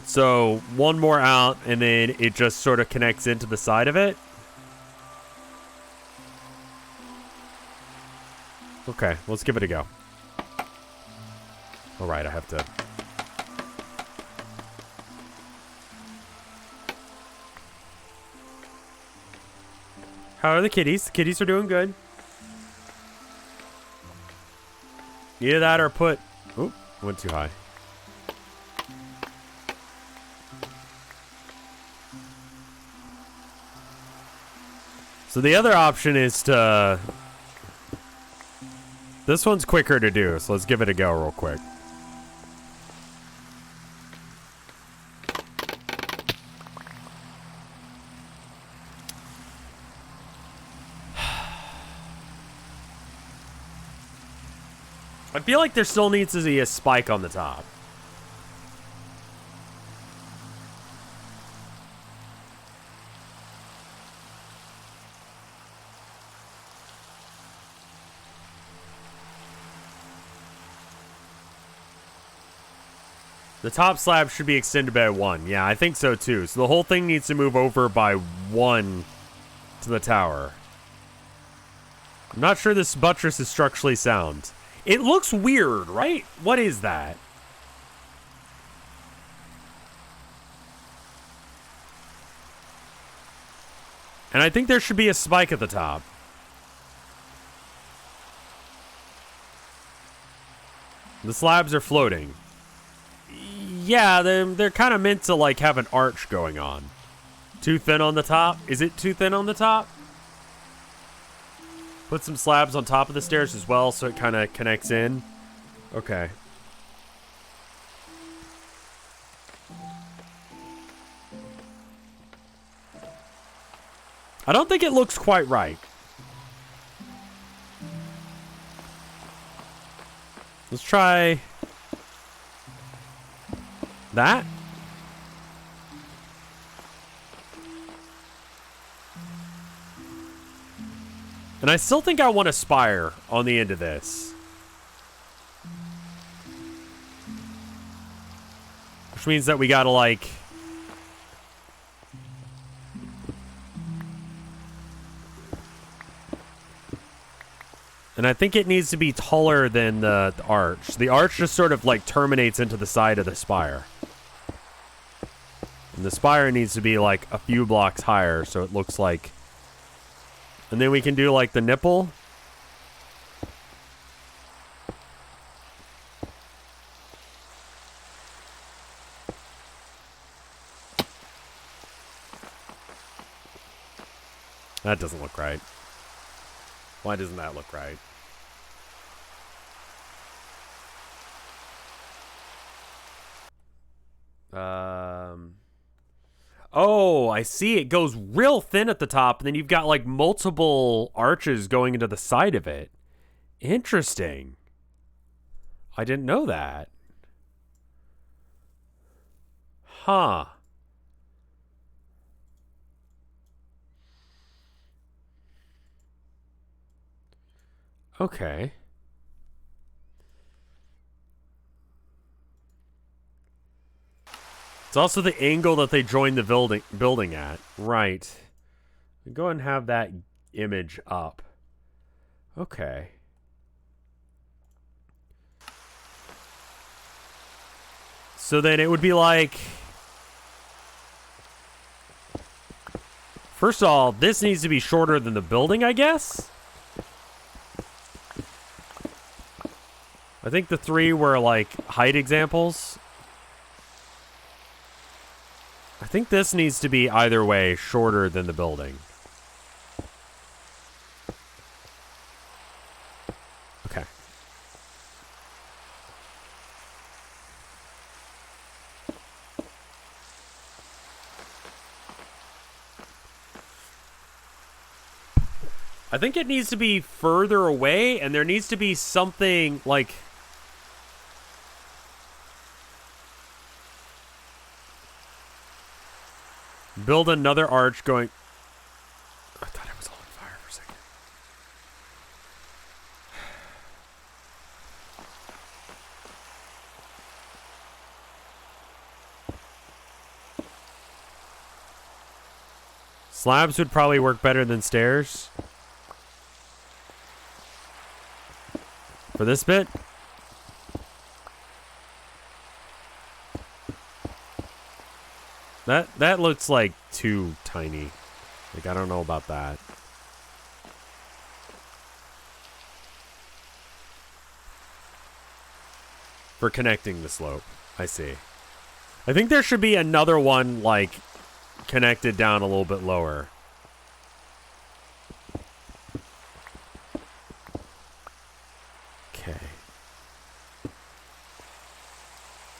So one more out, and then it just sort of connects into the side of it. Okay, let's give it a go. All right, I have to... How are the kitties? The kitties are doing good. Either that or put... Oop, went too high. So the other option is to... This one's quicker to do, so let's give it a go real quick. I feel like there still needs to be a spike on the top. The top slab should be extended by 1. Yeah, I think so too. So the whole thing needs to move over by 1 to the tower. I'm not sure this buttress is structurally sound. It looks weird, right? What is that? And I think there should be a spike at the top. The slabs are floating. Yeah, they're kind of meant to like have an arch going on. Too thin on the top? Is it too thin on the top? Put some slabs on top of the stairs as well so it kind of connects in. Okay. I don't think it looks quite right. Let's try that. And I still think I want a spire on the end of this. Which means that we gotta like... And I think it needs to be taller than the arch. The arch just sort of like terminates into the side of the spire. And the spire needs to be like a few blocks higher so it looks like... And then we can do like the nipple. That doesn't look right. Why doesn't that look right? Oh, I see. It goes real thin at the top, and then you've got like multiple arches going into the side of it. Interesting. I didn't know that. Huh. Okay. It's also the angle that they joined the building at. Right. Go ahead and have that image up. Okay. So then it would be like... First of all, this needs to be shorter than the building, I guess? I think the 3 were like height examples. I think this needs to be either way shorter than the building. Okay. I think it needs to be further away, and there needs to be something like... Build another arch going... I thought it was all on fire for a second. Slabs would probably work better than stairs. For this bit. That looks like too tiny. Like, I don't know about that. For connecting the slope. I see. I think there should be another one, like, connected down a little bit lower. Okay.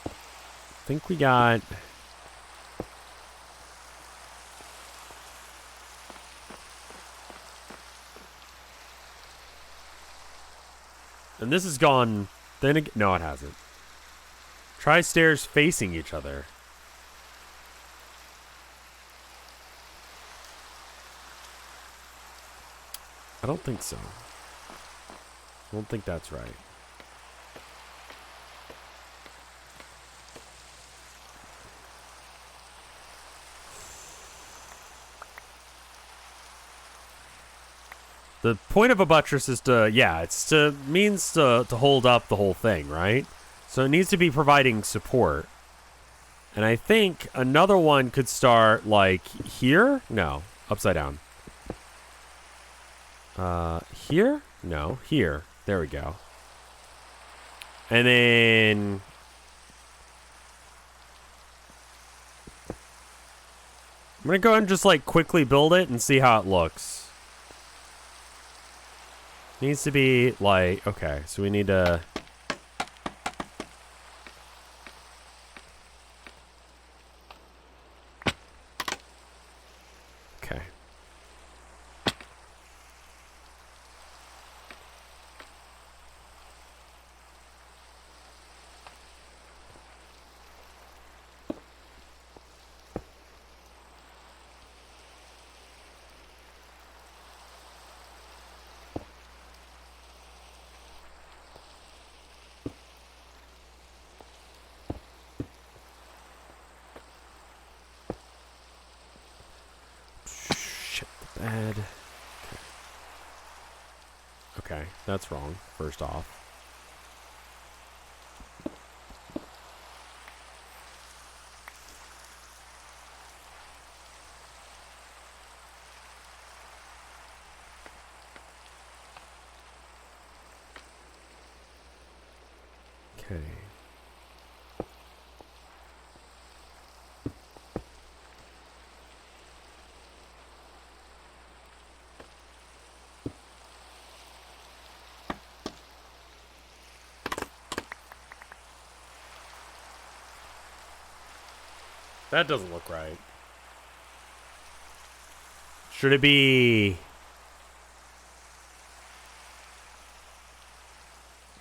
I think we got... And this has gone Then again, no, it hasn't. Try stairs facing each other. I don't think so. I don't think that's right. The point of a buttress is to, means to hold up the whole thing, right? So it needs to be providing support. And I think another one could start, like, here? No, upside down. Here? No, here. There we go. And then... I'm going to go ahead and just, like, quickly build it and see how it looks. Needs to be, like... Okay, so we need to... Okay. Bed. Okay, that's wrong, first off. Okay. That doesn't look right. Should it be...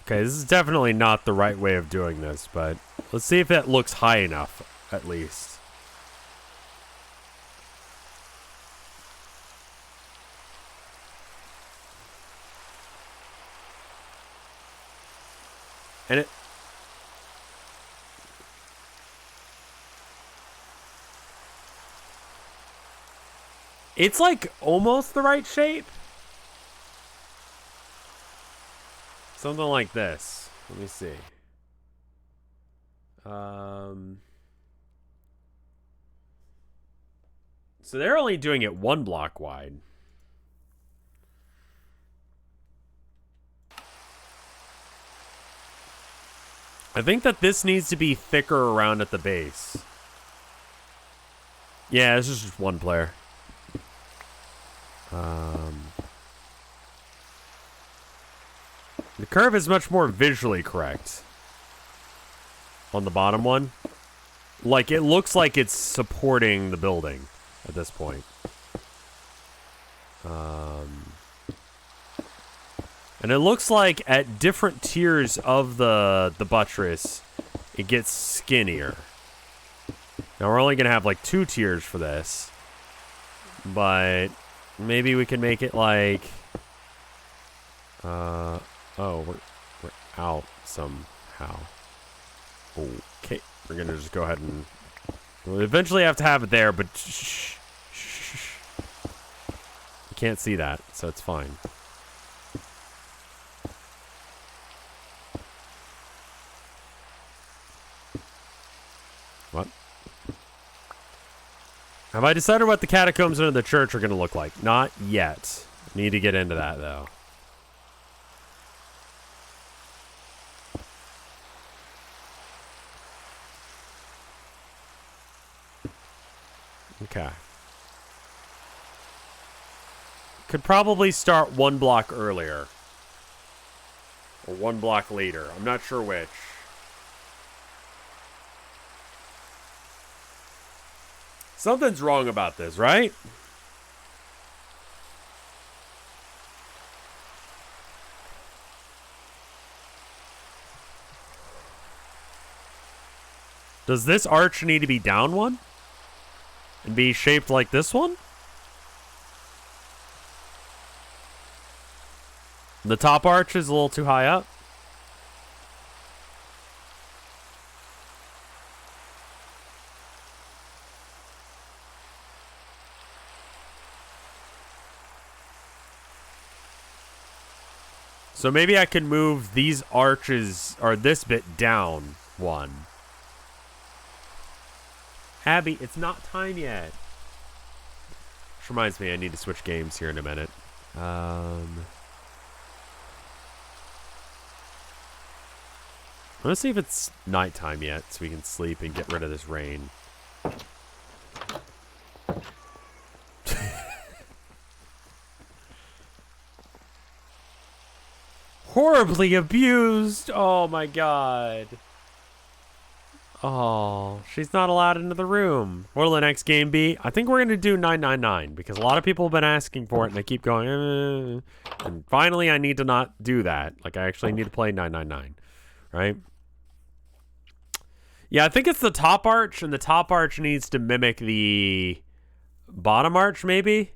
Okay, this is definitely not the right way of doing this, but let's see if that looks high enough, at least. And it... It's like almost the right shape. Something like this. Let me see. So they're only doing it 1 block wide. I think that this needs to be thicker around at the base. Yeah, this is just 1 player. The curve is much more visually correct on the bottom one. Like, it looks like it's supporting the building at this point. And it looks like at different tiers of the buttress, it gets skinnier. Now, we're only going to have, like, 2 tiers for this. But maybe we can make it like... Oh, we're out somehow. Okay, we're gonna just go ahead and... We'll eventually have to have it there, but shh. You can't see that, so it's fine. What? Have I decided what the catacombs under the church are gonna look like? Not yet. Need to get into that, though. Okay. Could probably start 1 block earlier. Or 1 block later. I'm not sure which. Something's wrong about this, right? Does this arch need to be down one? And be shaped like this one? The top arch is a little too high up. So maybe I can move these arches, or this bit down one. Abby, it's not time yet. Which reminds me, I need to switch games here in a minute. Let's see if it's nighttime yet, so we can sleep and get rid of this rain. Horribly abused! Oh my god. Oh, she's not allowed into the room. What'll the next game be? I think we're going to do 999 because a lot of people have been asking for it and I keep going, And finally, I need to not do that. Like, I actually need to play 999, right? Yeah, I think it's the top arch, and the top arch needs to mimic the bottom arch, maybe?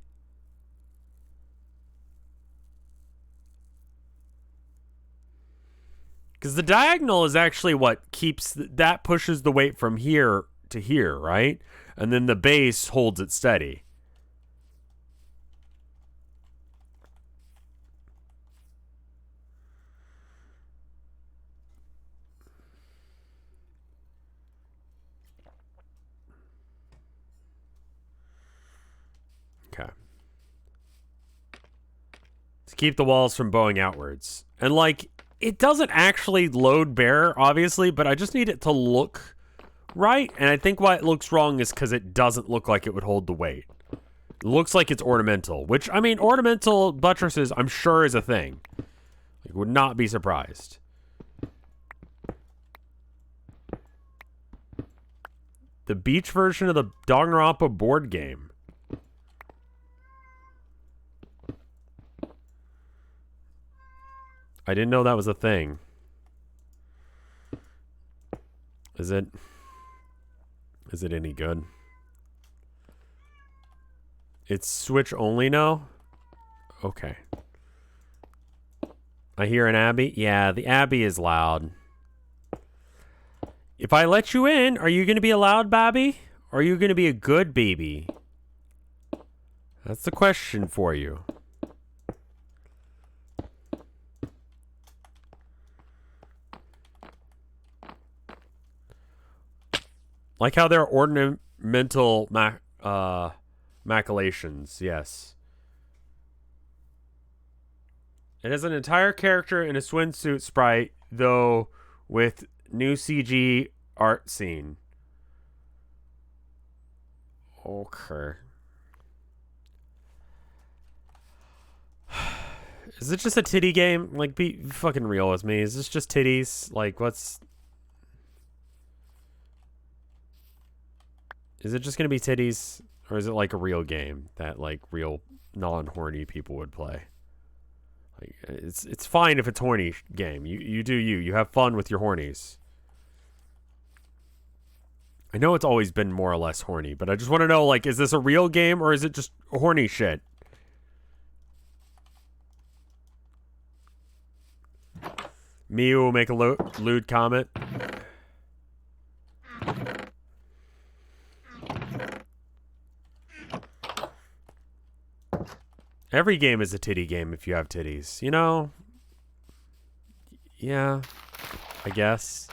Because the diagonal is actually what keeps... that pushes the weight from here to here, right? And then the base holds it steady. Okay. To keep the walls from bowing outwards. And, like, it doesn't actually load bare, obviously, but I just need it to look right. And I think why it looks wrong is because it doesn't look like it would hold the weight. It looks like it's ornamental, which, I mean, ornamental buttresses, I'm sure, is a thing. Like, would not be surprised. The beach version of the Danganronpa board game. I didn't know that was a thing. Is it any good? It's Switch only now? Okay. I hear an Abby? Yeah, the Abby is loud. If I let you in, are you going to be a loud babby? Or are you going to be a good baby? That's the question for you. Like how there are ornamental machinations, yes. It has an entire character in a swimsuit sprite, though with new CG art scene. Okay. Is it just a titty game? Like, be fucking real with me. Is this just titties? Like, what's... Is it just going to be titties? Or is it like a real game that like real non-horny people would play? Like, it's fine if it's horny game. You do you. You have fun with your hornies. I know it's always been more or less horny, but I just want to know, like, is this a real game or is it just horny shit? Miu will make a lewd comment. Every game is a titty game if you have titties, you know? Yeah, I guess.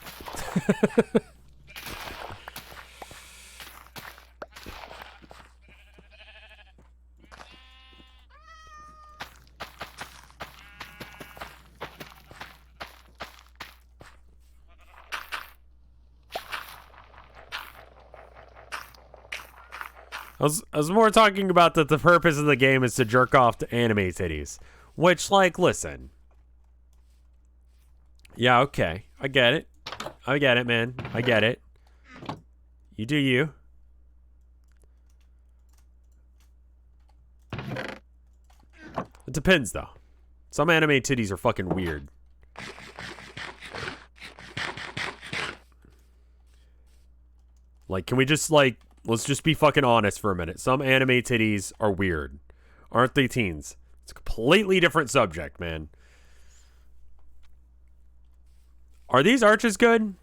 I was more talking about that the purpose of the game is to jerk off to anime titties. Which, like, listen. Yeah, okay. I get it. I get it, man. I get it. You do you. It depends, though. Some anime titties are fucking weird. Like, can we just, like, let's just be fucking honest for a minute. Some anime titties are weird. Aren't they, teens? It's a completely different subject, man. Are these arches good?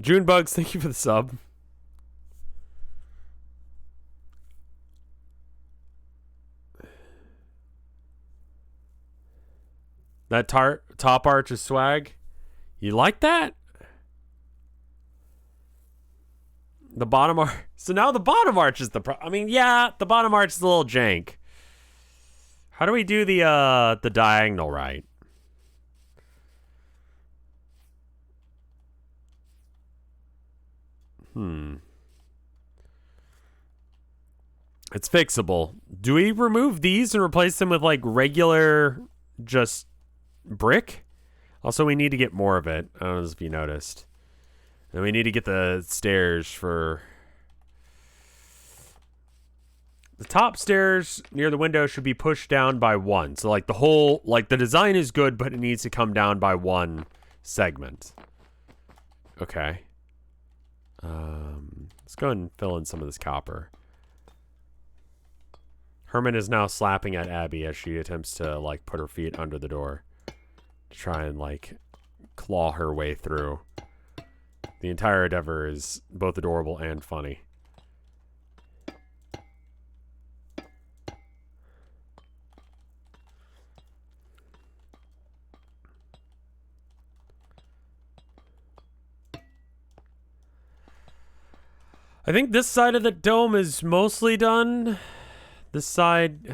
June Bugs, thank you for the sub. That top arch is swag. You like that? The bottom arch. So now the bottom arch is the I mean, yeah, the bottom arch is a little jank. How do we do the diagonal right? It's fixable. Do we remove these and replace them with like regular just brick? Also, we need to get more of it. I don't know if you noticed. And we need to get the stairs for... The top stairs near the window should be pushed down by one. So like the whole, like the design is good, but it needs to come down by one segment. Okay. Let's go ahead and fill in some of this copper. Herman is now slapping at Abby as she attempts to like put her feet under the door to try and like claw her way through. The entire endeavor is both adorable and funny. I think this side of the dome is mostly done. This side...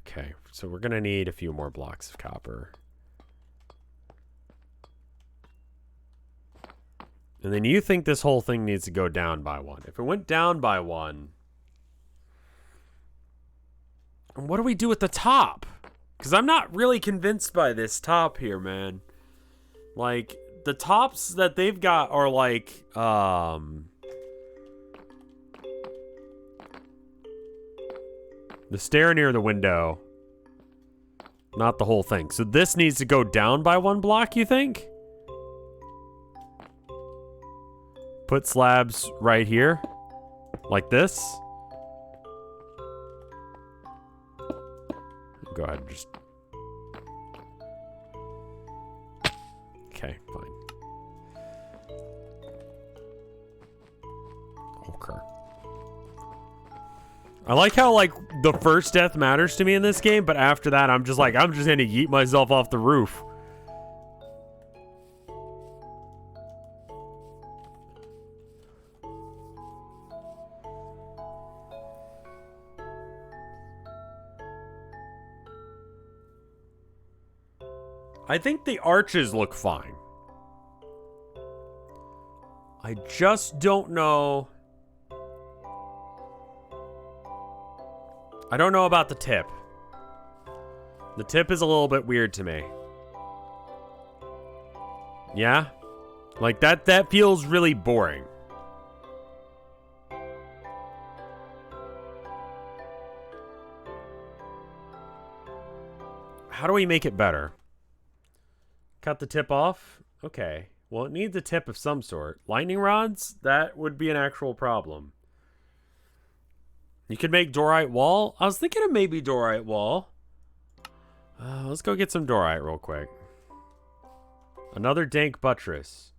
okay, so we're going to need a few more blocks of copper. And then you think this whole thing needs to go down by one. If it went down by one... what do we do with the top? Because I'm not really convinced by this top here, man. Like, the tops that they've got are like... the stair near the window. Not the whole thing. So this needs to go down by one block, you think? Put slabs right here. Like this. Go ahead and just... okay, fine. Okay. I like how, like, the first death matters to me in this game, but after that, I'm just like, I'm just gonna yeet myself off the roof. I think the arches look fine. I just don't know... I don't know about the tip. The tip is a little bit weird to me. Yeah? Like, that feels really boring. How do we make it better? Cut the tip off? Okay. Well, it needs a tip of some sort. Lightning rods? That would be an actual problem. You could make dorite wall. I was thinking of maybe dorite wall. Let's go get some dorite real quick. Another dank buttress.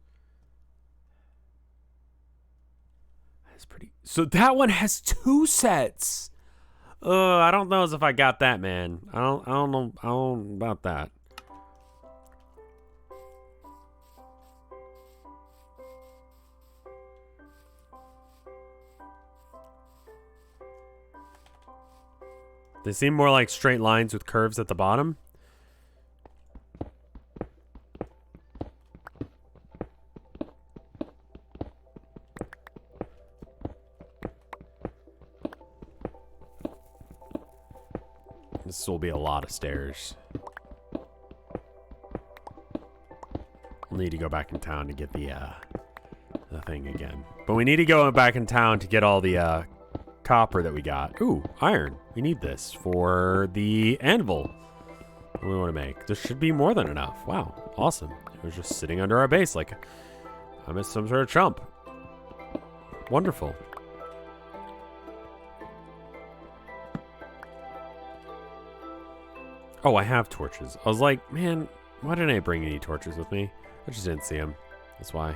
That's pretty. So that one has 2 sets. I don't know as if I got that, man. I don't know. I don't know about that. They seem more like straight lines with curves at the bottom. This will be a lot of stairs. We'll need to go back in town to get the thing again. But we need to go back in town to get all the copper that we got. Ooh, iron. We need this for the anvil we want to make. This should be more than enough. Wow, awesome. It was just sitting under our base like I'm some sort of chump. Wonderful. Oh, I have torches. I was like, man, why didn't I bring any torches with me? I just didn't see them. That's why.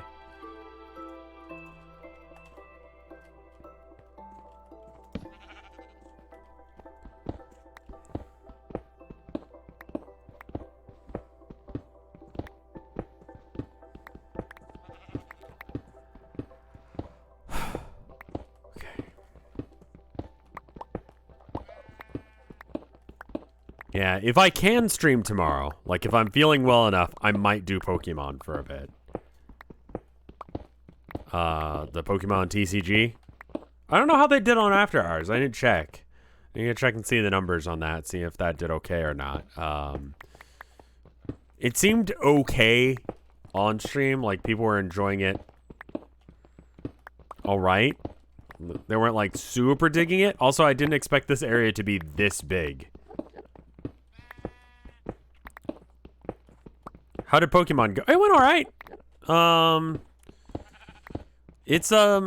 Yeah, if I can stream tomorrow, like if I'm feeling well enough, I might do Pokemon for a bit. The Pokemon TCG. I don't know how they did on After Hours. I didn't check. I need to check and see the numbers on that, see if that did okay or not. It seemed okay on stream, like people were enjoying it all right. They weren't like super digging it. Also, I didn't expect this area to be this big. How did Pokemon go? It went all right. It's I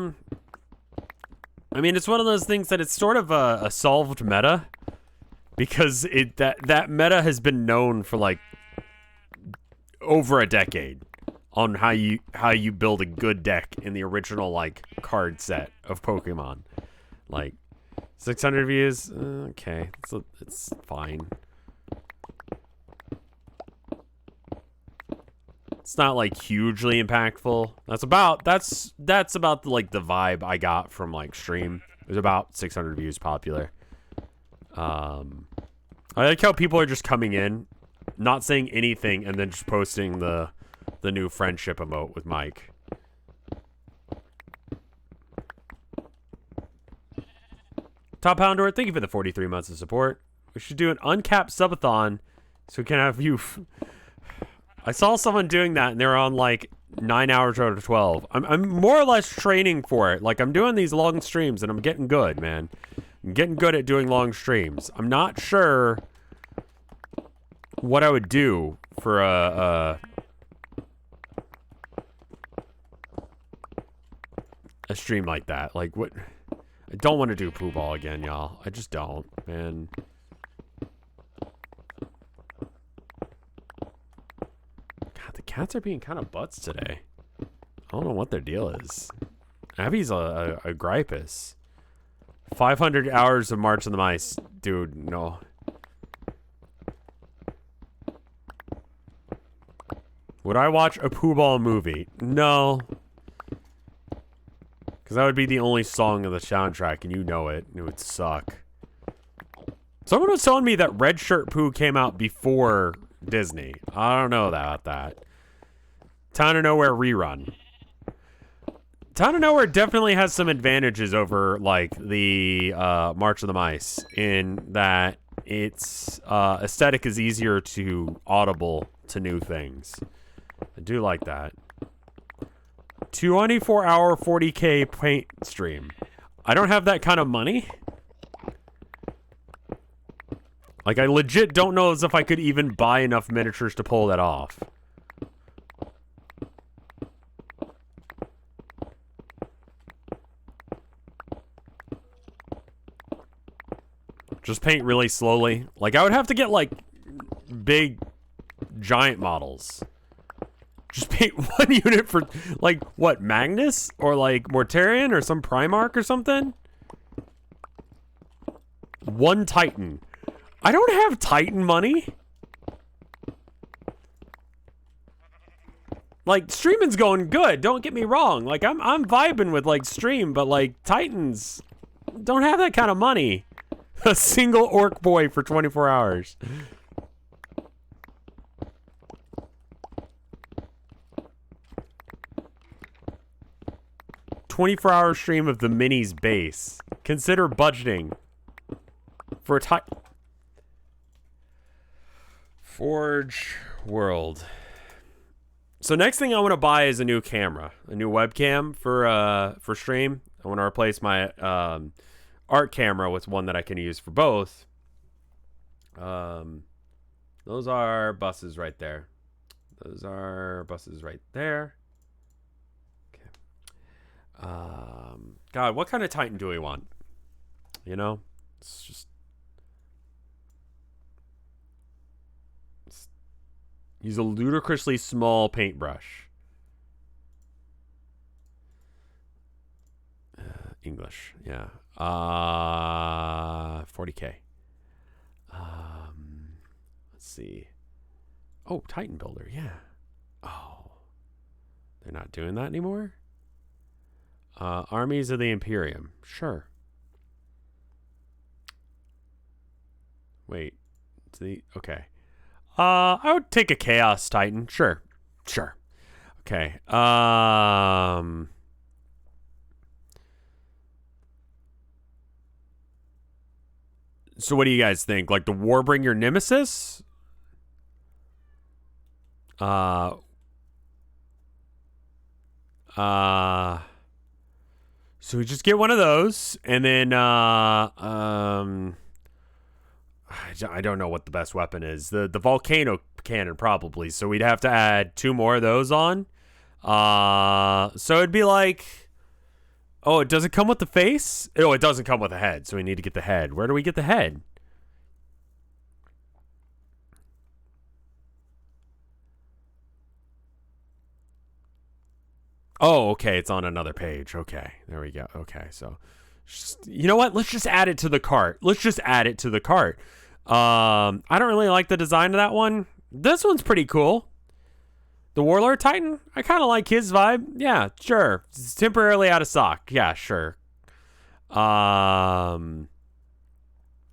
mean, it's one of those things that it's sort of a solved meta, because that meta has been known for like over a decade on how you build a good deck in the original like card set of Pokemon. Like 600 views, okay, it's fine. It's not like hugely impactful. That's about like the vibe I got from like stream. It was about 600 views popular. I like how people are just coming in, not saying anything, and then just posting the new friendship emote with Mike. Top Pounder, thank you for the 43 months of support. We should do an uncapped subathon so we can have you. I saw someone doing that, and they're on like 9 hours out of 12. I'm more or less training for it. Like, I'm doing these long streams, and I'm getting good, man. I'm getting good at doing long streams. I'm not sure what I would do for a stream like that. Like, what? I don't want to do poo ball again, y'all. I just don't, man. God, the cats are being kind of butts today. I don't know what their deal is. Abby's a gripus. 500 hours of March of the Mice. Dude, no. Would I watch a poo ball movie? No. Because that would be the only song of the soundtrack, and you know it. And it would suck. Someone was telling me that Red Shirt Poo came out before Disney. I don't know about that. Town of Nowhere rerun. Town of Nowhere definitely has some advantages over, like, the March of the Mice, in that its aesthetic is easier to audible to new things. I do like that. 24-hour 40K paint stream. I don't have that kind of money. Like, I legit don't know as if I could even buy enough miniatures to pull that off. Just paint really slowly. Like, I would have to get, like, big, giant models. Just paint one unit for, like, what, Magnus? Or, like, Mortarion or some Primarch or something? One Titan. I don't have Titan money. Like, streaming's going good, don't get me wrong. Like, I'm vibing with, like, stream, but, like, Titans don't have that kind of money. A single orc boy for 24 hours. 24-hour stream of the minis base. Consider budgeting for a Forge World. So next thing I want to buy is a new camera, a new webcam for stream. I want to replace my art camera with one that I can use for both. Those are buses right there. Those are buses right there. Okay. God, what kind of Titan do we want? You know? It's just... Use a ludicrously small paintbrush. English, yeah. 40K. Let's see. Oh, Titan Builder, yeah. Oh. They're not doing that anymore? Armies of the Imperium. Sure. Wait. Okay. I would take a Chaos Titan. Sure. Sure. Okay. So what do you guys think? Like the Warbringer Nemesis? So we just get one of those, and then I don't know what the best weapon is. The volcano cannon probably. So we'd have to add 2 more of those on. So it'd be like, oh, it doesn't come with the face? Oh, it doesn't come with the head. So we need to get the head. Where do we get the head? Oh, okay. It's on another page. Okay. There we go. Okay. So, you know what? Let's just add it to the cart. Let's just add it to the cart. I don't really like the design of that one. This one's pretty cool. The Warlord Titan? I kind of like his vibe. Yeah, sure. It's temporarily out of stock. Yeah, sure. I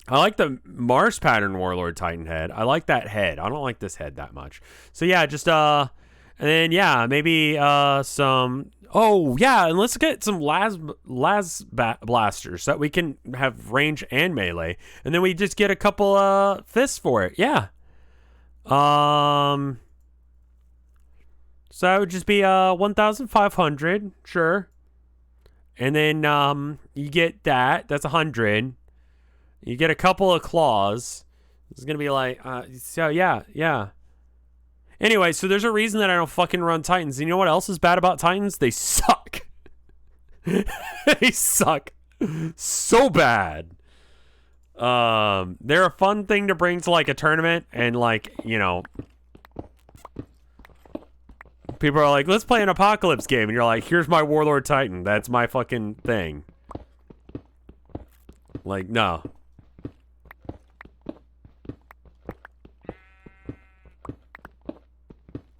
like the Mars pattern Warlord Titan head. I like that head. I don't like this head that much. So yeah, just and then yeah, maybe some. Oh yeah, and let's get some las blasters so that we can have range and melee, and then we just get a couple fists for it. Yeah. So that would just be 1,500, sure. And then you get that. That's 100. You get a couple of claws. It's gonna be like so yeah. Anyway, so there's a reason that I don't fucking run Titans. You know what else is bad about Titans? They suck. They suck so bad. They're a fun thing to bring to like a tournament, and like, you know, people are like, let's play an apocalypse game, and you're like, here's my Warlord Titan. That's my fucking thing. Like, no.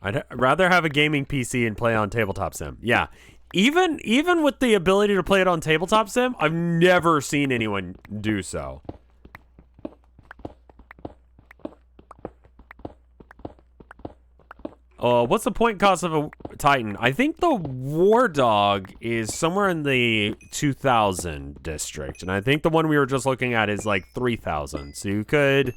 I'd rather have a gaming PC and play on Tabletop Sim. Yeah. Even with the ability to play it on Tabletop Sim, I've never seen anyone do so. What's the point cost of a Titan? I think the War Dog is somewhere in the 2,000 district, and I think the one we were just looking at is like 3,000. So you could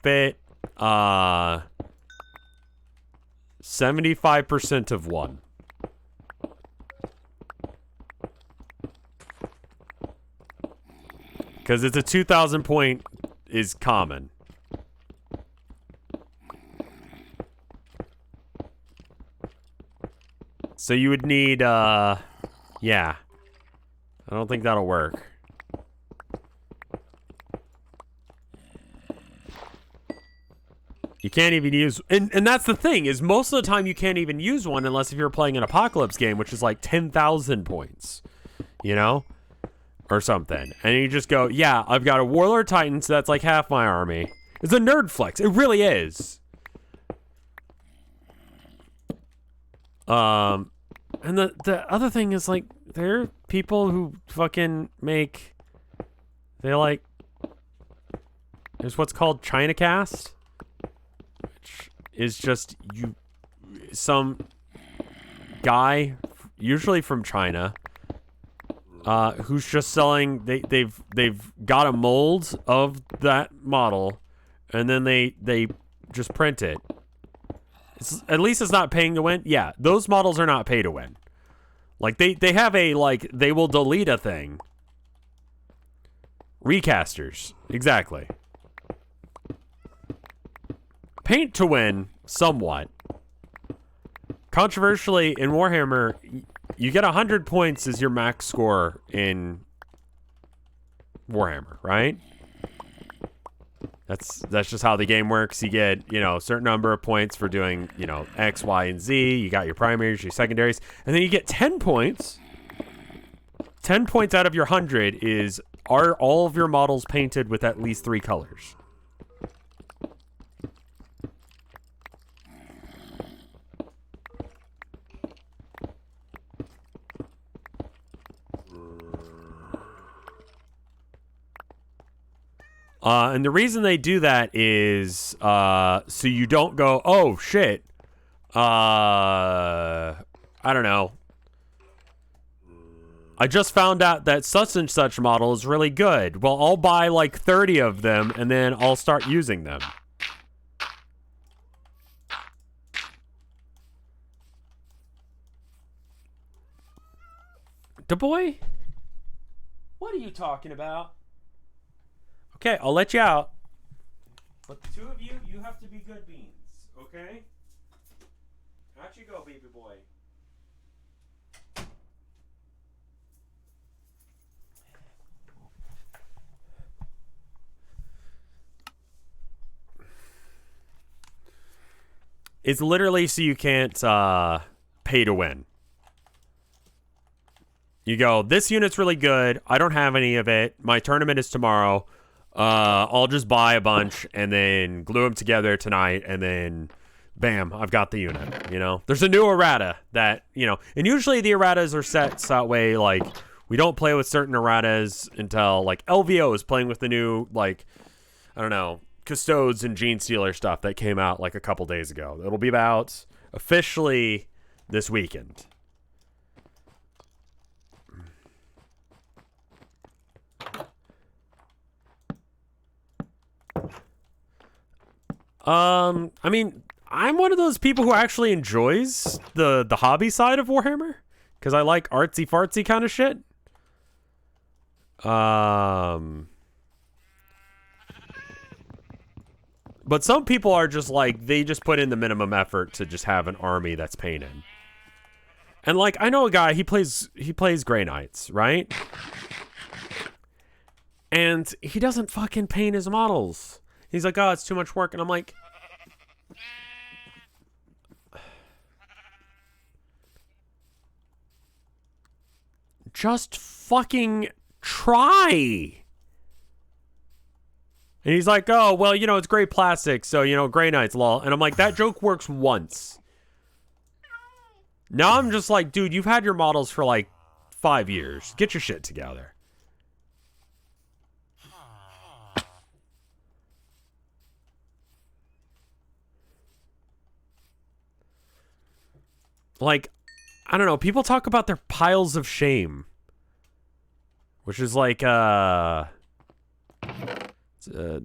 fit 75% of one. Because it's a 2,000 point is common. So you would need, yeah. I don't think that'll work. You can't even use, and that's the thing, is most of the time you can't even use one unless if you're playing an apocalypse game, which is like 10,000 points, you know? Or something. And you just go, yeah, I've got a Warlord Titan, so that's like half my army. It's a nerd flex. It really is. And the other thing is, like, there are people who fucking make, they like, there's what's called China Cast, which is just some guy, usually from China, who's just selling, they've got a mold of that model, and then they just print it. At least it's not paying to win. Yeah, those models are not pay to win. Like, they have a, like, they will delete a thing. Recasters. Exactly. Paint to win, somewhat. controversially, in Warhammer, you get 100 points as your max score in Warhammer, right? That's just how the game works. You get, you know, a certain number of points for doing, you know, X, Y, and Z. You got your primaries, your secondaries, and then you get 10 points. 10 points out of your 100 are all of your models painted with at least 3 colors. And the reason they do that is so you don't go, oh, shit. I don't know. I just found out that such and such model is really good. Well, I'll buy like 30 of them, and then I'll start using them. Da boy? What are you talking about? Okay, I'll let you out. But the two of you, you have to be good beans, okay? Out you go, baby boy. It's literally so you can't pay to win. You go, this unit's really good. I don't have any of it. My tournament is tomorrow. I'll just buy a bunch and then glue them together tonight, and then bam, I've got the unit, you know? There's a new errata that, you know, and usually the erratas are set so that way, like, we don't play with certain erratas until, like, LVO is playing with the new, like, I don't know, Custodes and Gene Stealer stuff that came out, like, a couple days ago. It'll be about officially this weekend. I mean, I'm one of those people who actually enjoys the hobby side of Warhammer, because I like artsy fartsy kind of shit. But some people are just like, they just put in the minimum effort to just have an army that's painted. And like, I know a guy, he plays Grey Knights, right? And he doesn't fucking paint his models. He's like, oh, it's too much work. And I'm like, just fucking try. And he's like, oh, well, you know, it's gray plastic, so, you know, Grey Knights, lol. And I'm like, that joke works once. Now I'm just like, dude, you've had your models for like 5 years. Get your shit together. Like, I don't know, people talk about their piles of shame, which is like it's a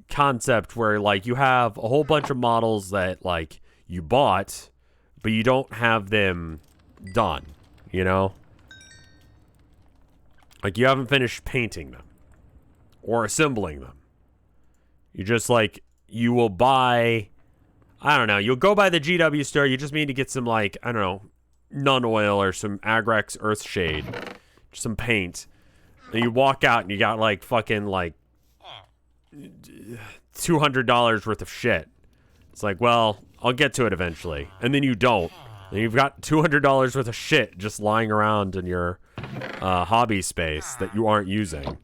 concept where, like, you have a whole bunch of models that, like, you bought, but you don't have them done, you know? Like, you haven't finished painting them or assembling them. You just, like, you will buy, I don't know, you'll go by the GW store, you just need to get some, like, I don't know, Nun Oil or some Agrax Earthshade, some paint. And you walk out and you got, like, fucking, like, $200 worth of shit. It's like, well, I'll get to it eventually. And then you don't. And you've got $200 worth of shit just lying around in your hobby space that you aren't using.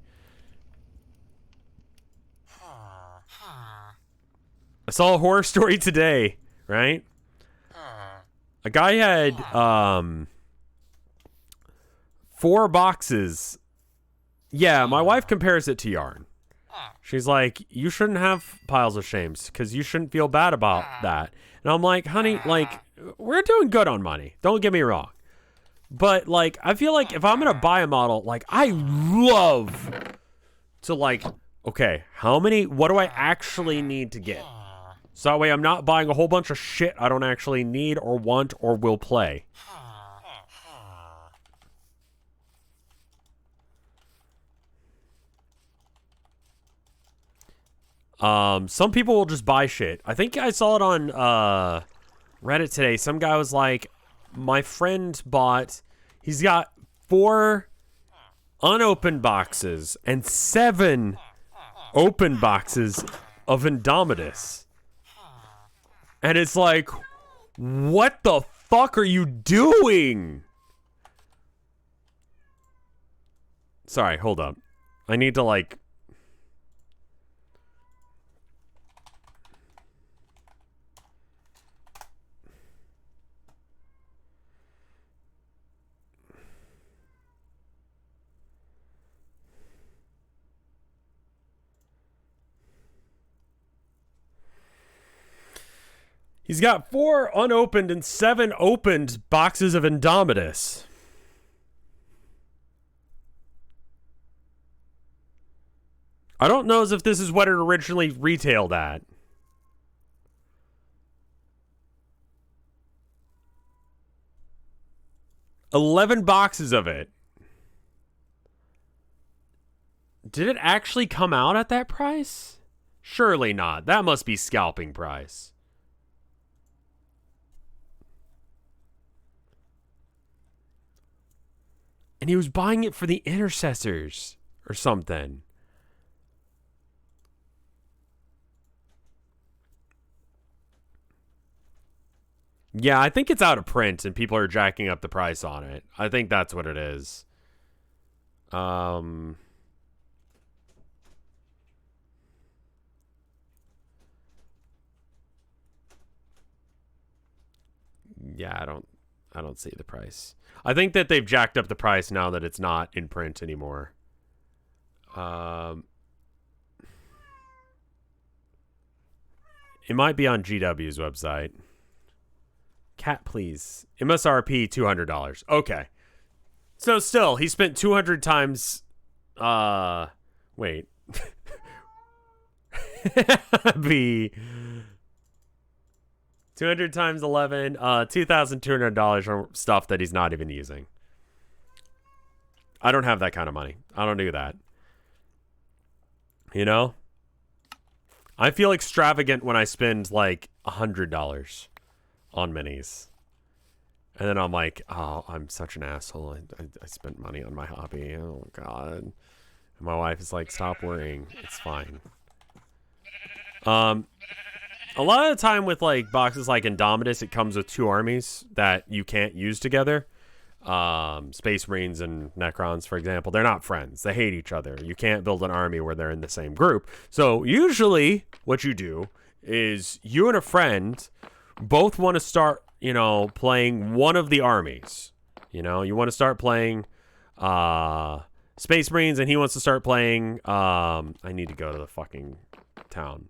I saw a horror story today, right? A guy had 4 boxes. Yeah, my wife compares it to yarn. She's like, you shouldn't have piles of shames because you shouldn't feel bad about that. And I'm like, honey, like, we're doing good on money. Don't get me wrong. But, like, I feel like if I'm going to buy a model, like, I love to, like, okay, what do I actually need to get? So that way I'm not buying a whole bunch of shit I don't actually need or want or will play. Some people will just buy shit. I think I saw it on read it today. Some guy was like, my friend bought, he's got 4 unopened boxes and 7 open boxes of Indomitus. And it's like, what the fuck are you doing? Sorry, hold up. I need to like... He's got 4 unopened and 7 opened boxes of Indomitus. I don't know as if this is what it originally retailed at. $11 boxes of it. Did it actually come out at that price? Surely not. That must be scalping price. And he was buying it for the intercessors or something. Yeah, I think it's out of print and people are jacking up the price on it. I think that's what it is. Yeah, I don't see the price. I think that they've jacked up the price now that it's not in print anymore. It might be on GW's website. Cat, please. MSRP $200. Okay. So still, he spent 200 times... Wait. Be... 200 times 11, $2,200 for stuff that he's not even using. I don't have that kind of money. I don't do that. You know? I feel extravagant when I spend like $100 on minis. And then I'm like, oh, I'm such an asshole. I spent money on my hobby. Oh, God. And my wife is like, stop worrying. It's fine. A lot of the time with like boxes like Indomitus, it comes with 2 armies that you can't use together. Space Marines and Necrons, for example, they're not friends. They hate each other. You can't build an army where they're in the same group. So usually what you do is you and a friend both want to start, you know, playing one of the armies. You know, you want to start playing Space Marines and he wants to start playing I need to go to the fucking town.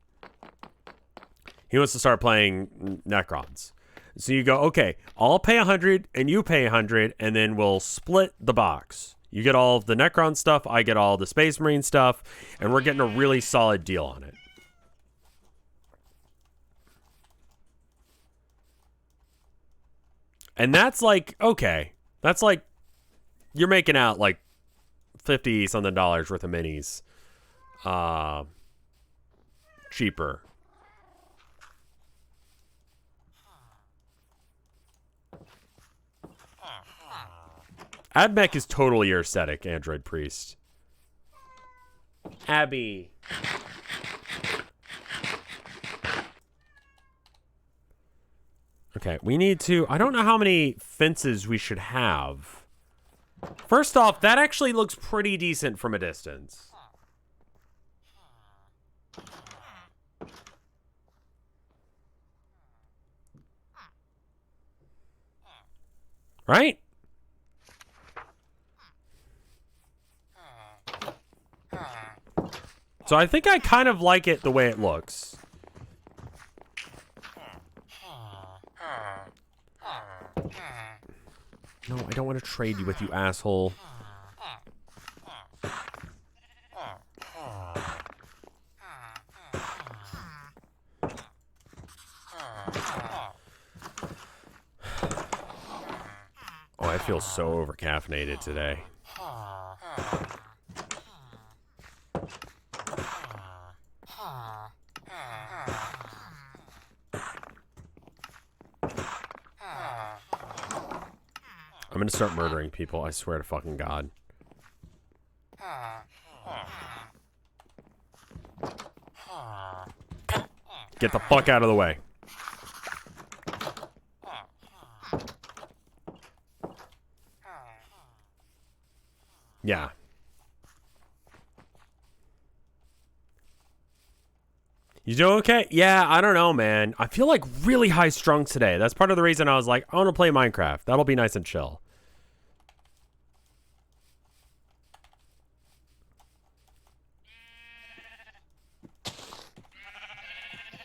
He wants to start playing Necrons. So you go, okay, I'll pay 100 and you pay 100 and then we'll split the box. You get all of the Necron stuff, I get all the Space Marine stuff, and we're getting a really solid deal on it. And that's like, okay, that's like, you're making out like 50 something dollars worth of minis. Cheaper. Admech is totally your aesthetic, Android Priest. Abby. Okay, we need to... I don't know how many fences we should have. First off, that actually looks pretty decent from a distance. Right? So I think I kind of like it the way it looks. No, I don't want to trade you with you, asshole. Oh, I feel so over-caffeinated today. I'm gonna start murdering people, I swear to fucking God. Get the fuck out of the way. Yeah. You doing okay? Yeah, I don't know, man. I feel like really high strung today. That's part of the reason I was like, I want to play Minecraft. That'll be nice and chill.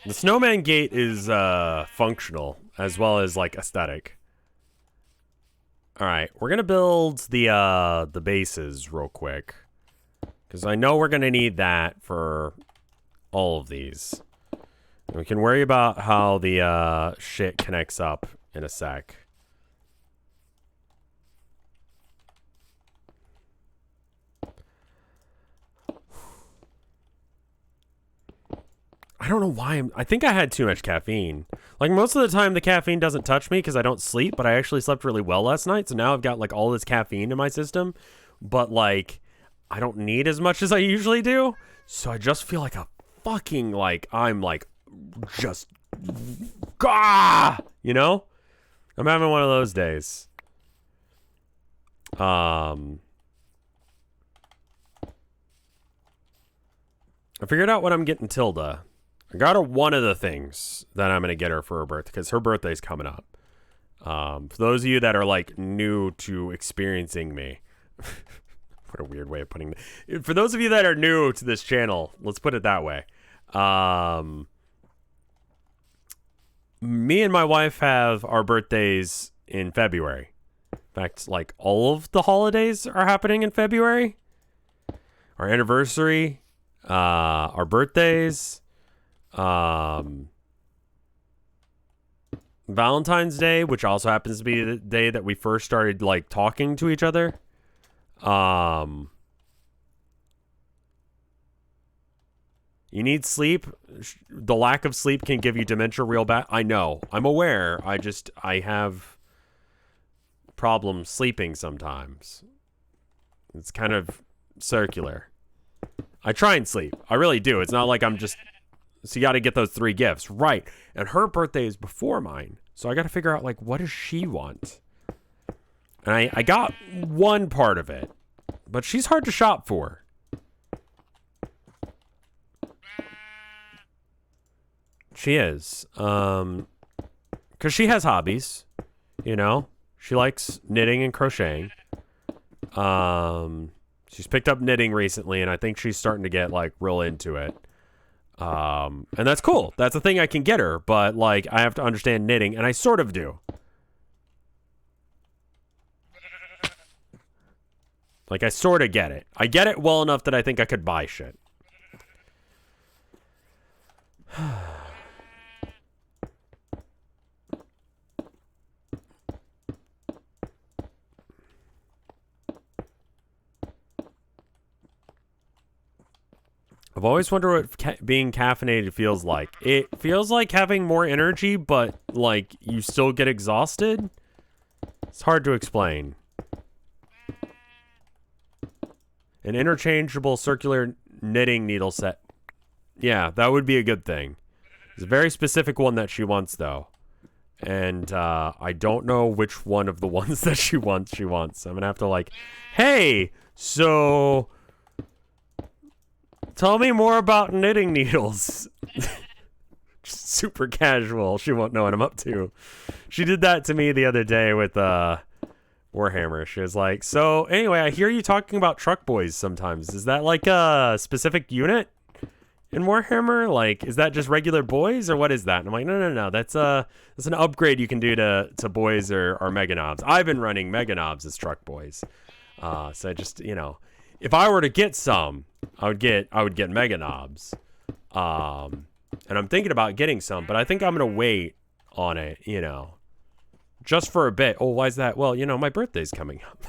The snowman gate is functional as well as like aesthetic. All right, we're gonna build the bases real quick because I know we're gonna need that for all of these. We can worry about how the shit connects up in a sec. I don't know why I think I had too much caffeine. Like most of the time the caffeine doesn't touch me because I don't sleep, but I actually slept really well last night. So now I've got like all this caffeine in my system, but like I don't need as much as I usually do. So I just feel like a fucking like I'm like just you know? I'm having one of those days. I figured out what I'm getting Tilda. I got her one of the things that I'm going to get her for her birthday, because her birthday's coming up. For those of you that are, like, new to experiencing me. What a weird way of putting it. For those of you that are new to this channel, let's put it that way. Me and my wife have our birthdays in February. In fact, like, all of the holidays are happening in February. Our anniversary, our birthdays, Valentine's Day, which also happens to be the day that we first started like talking to each other. You need sleep. The lack of sleep can give you dementia real bad. I know. I'm aware. I have problems sleeping sometimes. It's kind of circular. I try and sleep. I really do. It's not like I'm just... So you got to get those 3 gifts. Right. And her birthday is before mine. So I got to figure out, like, what does she want? And I got one part of it. But she's hard to shop for. She is. Because she has hobbies. You know? She likes knitting and crocheting. She's picked up knitting recently, and I think she's starting to get, like, real into it. And that's cool. That's a thing I can get her, but, like, I have to understand knitting, and I sort of do. Like, I sort of get it. I get it well enough that I think I could buy shit. I've always wondered what being caffeinated feels like. It feels like having more energy, but, like, you still get exhausted. It's hard to explain. An interchangeable circular knitting needle set. Yeah, that would be a good thing. It's a very specific one that she wants, though. And I don't know which one of the ones that she wants. So I'm going to have to, like, hey, so... Tell me more about knitting needles. Just super casual. She won't know what I'm up to. She did that to me the other day with Warhammer. She was like, so anyway, I hear you talking about truck boys sometimes. Is that like a specific unit in Warhammer? Like, is that just regular boys or what is that? And I'm like, no. That's an upgrade you can do to boys or mega knobs. I've been running mega knobs as truck boys. So I just, you know, if I were to get some, I would get mega knobs. And I'm thinking about getting some, but I think I'm going to wait on it, you know, just for a bit. Oh, why is that? Well, you know, my birthday's coming up.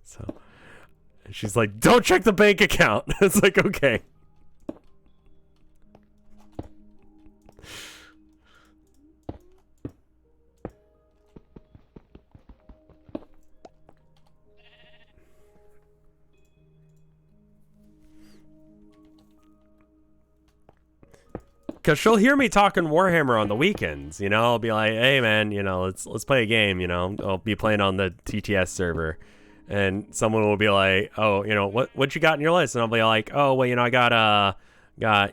So she's like, don't check the bank account. It's like, okay. Cause she'll hear me talking Warhammer on the weekends, you know. I'll be like, "Hey, man, you know, let's play a game." You know, I'll be playing on the TTS server, and someone will be like, "Oh, you know, what you got in your list?" And I'll be like, "Oh, well, you know, I got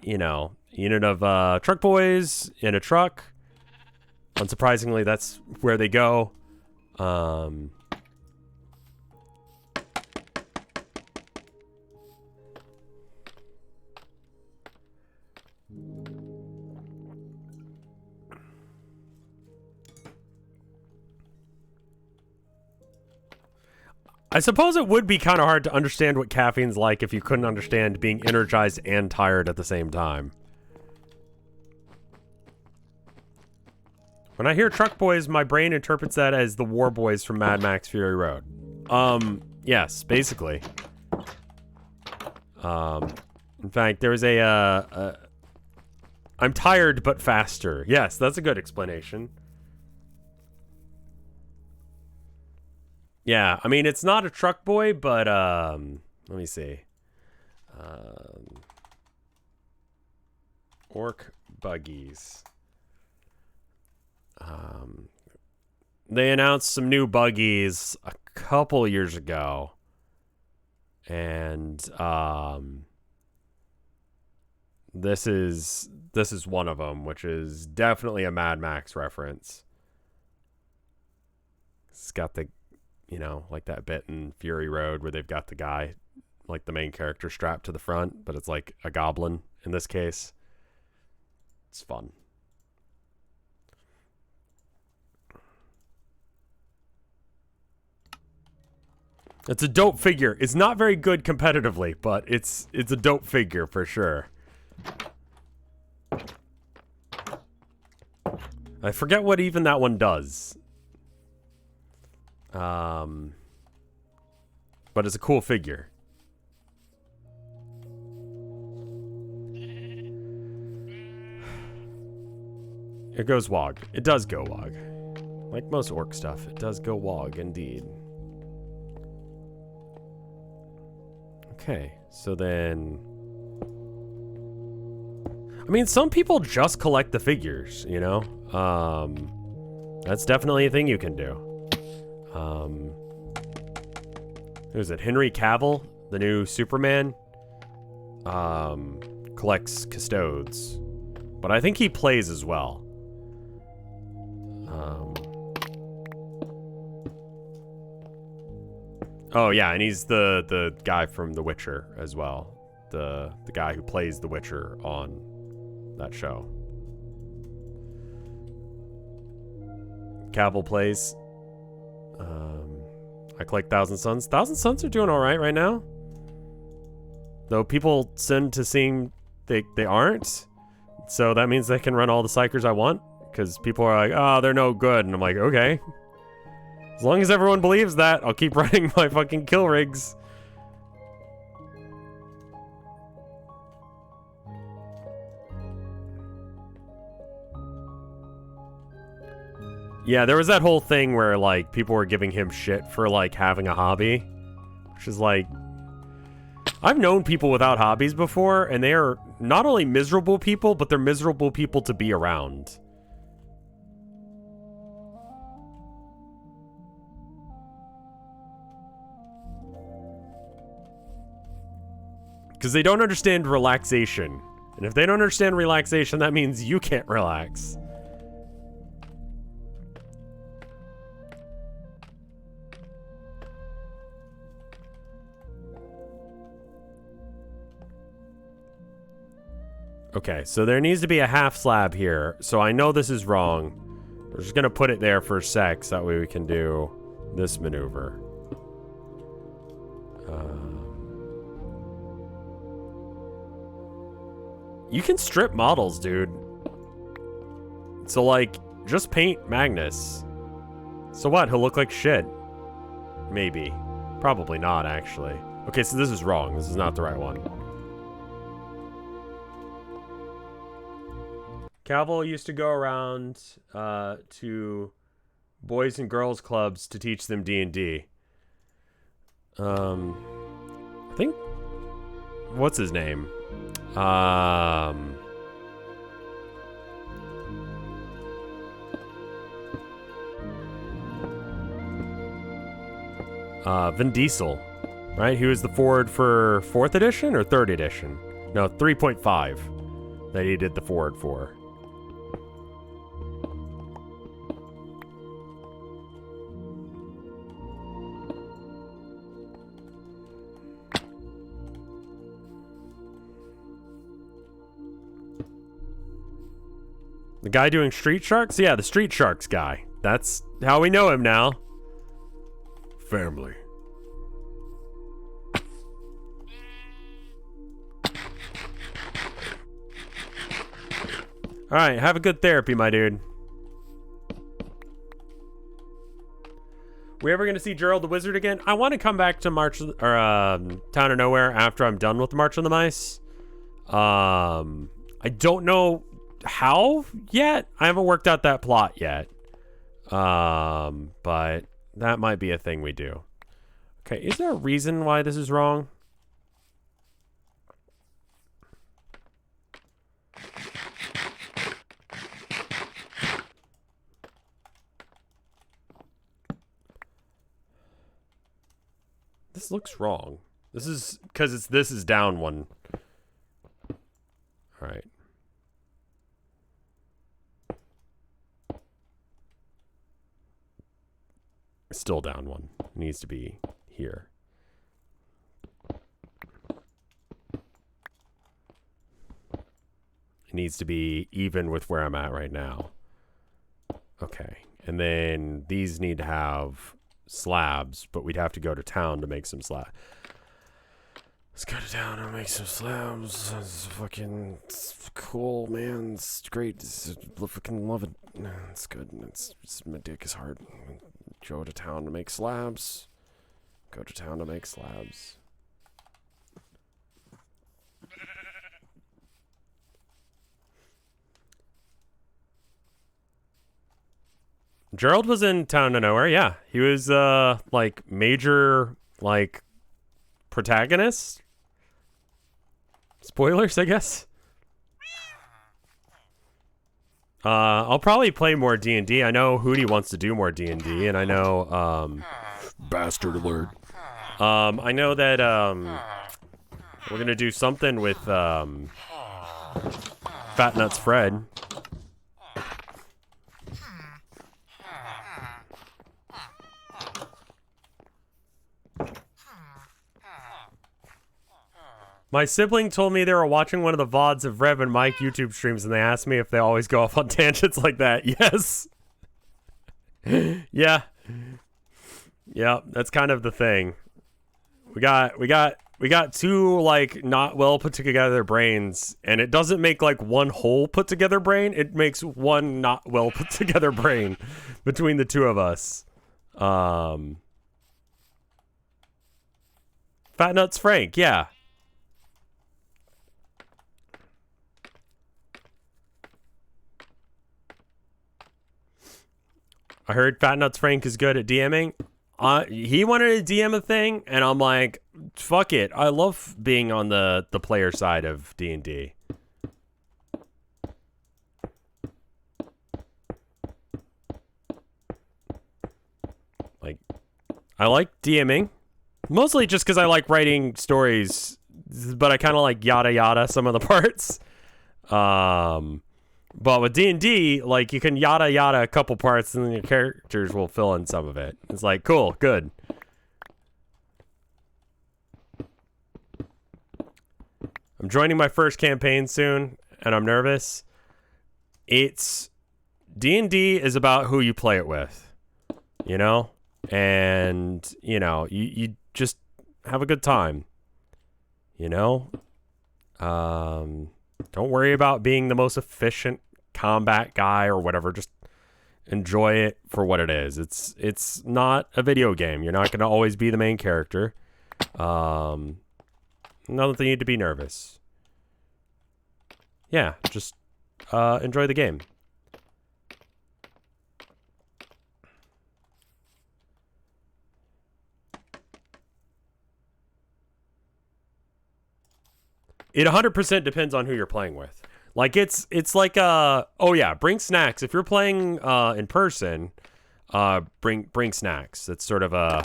you know, a unit of truck boys in a truck." Unsurprisingly, that's where they go. I suppose it would be kind of hard to understand what caffeine's like if you couldn't understand being energized and tired at the same time. When I hear truck boys, my brain interprets that as the war boys from Mad Max Fury Road. Yes, basically. In fact, there was I'm tired but faster. Yes, that's a good explanation. Yeah, I mean, it's not a truck boy, but, let me see. Orc buggies. They announced some new buggies a couple years ago. And, this is one of them, which is definitely a Mad Max reference. It's got the, you know, like that bit in Fury Road where they've got the guy, like the main character, strapped to the front, but it's like a goblin in this case. It's fun. It's a dope figure. It's not very good competitively, but it's a dope figure for sure. I forget what even that one does. But it's a cool figure. It goes Wog. It does go Wog. Like most orc stuff, it does go Wog indeed. Okay, so then... I mean, some people just collect the figures, you know? That's definitely a thing you can do. Who is it? Henry Cavill, the new Superman, collects custodes. But I think he plays as well. Oh yeah, and he's the guy from The Witcher as well. The guy who plays The Witcher on that show. Cavill plays. I collect Thousand Suns. Thousand Suns are doing alright right now. Though people tend to seem they aren't. So that means they can run all the psychers I want. Because people are like, oh, they're no good. And I'm like, okay. As long as everyone believes that, I'll keep running my fucking kill rigs. Yeah, there was that whole thing where, like, people were giving him shit for, like, having a hobby. Which is, like... I've known people without hobbies before, and they are not only miserable people, but they're miserable people to be around. Because they don't understand relaxation. And if they don't understand relaxation, that means you can't relax. Okay, so there needs to be a half slab here. So I know this is wrong. We're just going to put it there for a sec, so that way we can do this maneuver. You can strip models, dude. So, like, just paint Magnus. So what? He'll look like shit. Maybe. Probably not, actually. Okay, so this is wrong. This is not the right one. Cavill used to go around to boys and girls clubs to teach them D&D. I think... What's his name? Vin Diesel, right? He was the Ford for 4th edition or 3rd edition? No, 3.5 that he did the Ford for. The guy doing Street Sharks? Yeah, the Street Sharks guy. That's how we know him now. Family. Alright, have a good therapy, my dude. We ever gonna see Gerald the Wizard again? I want to come back to Town of Nowhere after I'm done with the March of the Mice. I don't know how yet. I haven't worked out that plot yet. But that might be a thing we do. Okay, is there a reason why this is wrong? This looks wrong. This is because this is down one. All right. Still down one. It needs to be here. It needs to be even with where I'm at right now. Okay. And then these need to have slabs, but we'd have to go to town to make some slabs. Let's go to town and make some slabs. It's fucking cool, man. It's great. I fucking love it. It's good. My dick is hard. Go to town to make slabs. Go to town to make slabs. Gerald was in Town of Nowhere, yeah. He was, like, major, like, protagonist? Spoilers, I guess? I'll probably play more D&D. I know Hootie wants to do more D&D, and I know, bastard alert. I know that, we're gonna do something with, Fat Nuts Fred. My sibling told me they were watching one of the VODs of Rev and Mike YouTube streams, and they asked me if they always go off on tangents like that. Yes. Yeah. Yeah, that's kind of the thing. We got two, like, not well put together brains, and it doesn't make, like, one whole put together brain. It makes one not well put together brain between the two of us. Fat Nuts Frank, yeah. I heard Fat Nuts Frank is good at DMing. He wanted to DM a thing, and I'm like, fuck it. I love being on the player side of D&D. Like, I like DMing. Mostly just because I like writing stories, but I kind of like yada yada some of the parts. But with D&D, like, you can yada yada a couple parts and then your characters will fill in some of it. It's like, cool, good. I'm joining my first campaign soon, and I'm nervous. D&D is about who you play it with, you know? And, you know, you just have a good time, you know? Don't worry about being the most efficient combat guy or whatever. Just enjoy it for what it is. It's not a video game. You're not going to always be the main character. Not that you need to be nervous. Yeah, just enjoy the game. It 100% depends on who you're playing with. Like, it's like, oh yeah, bring snacks. If you're playing in person, bring snacks. It's sort of a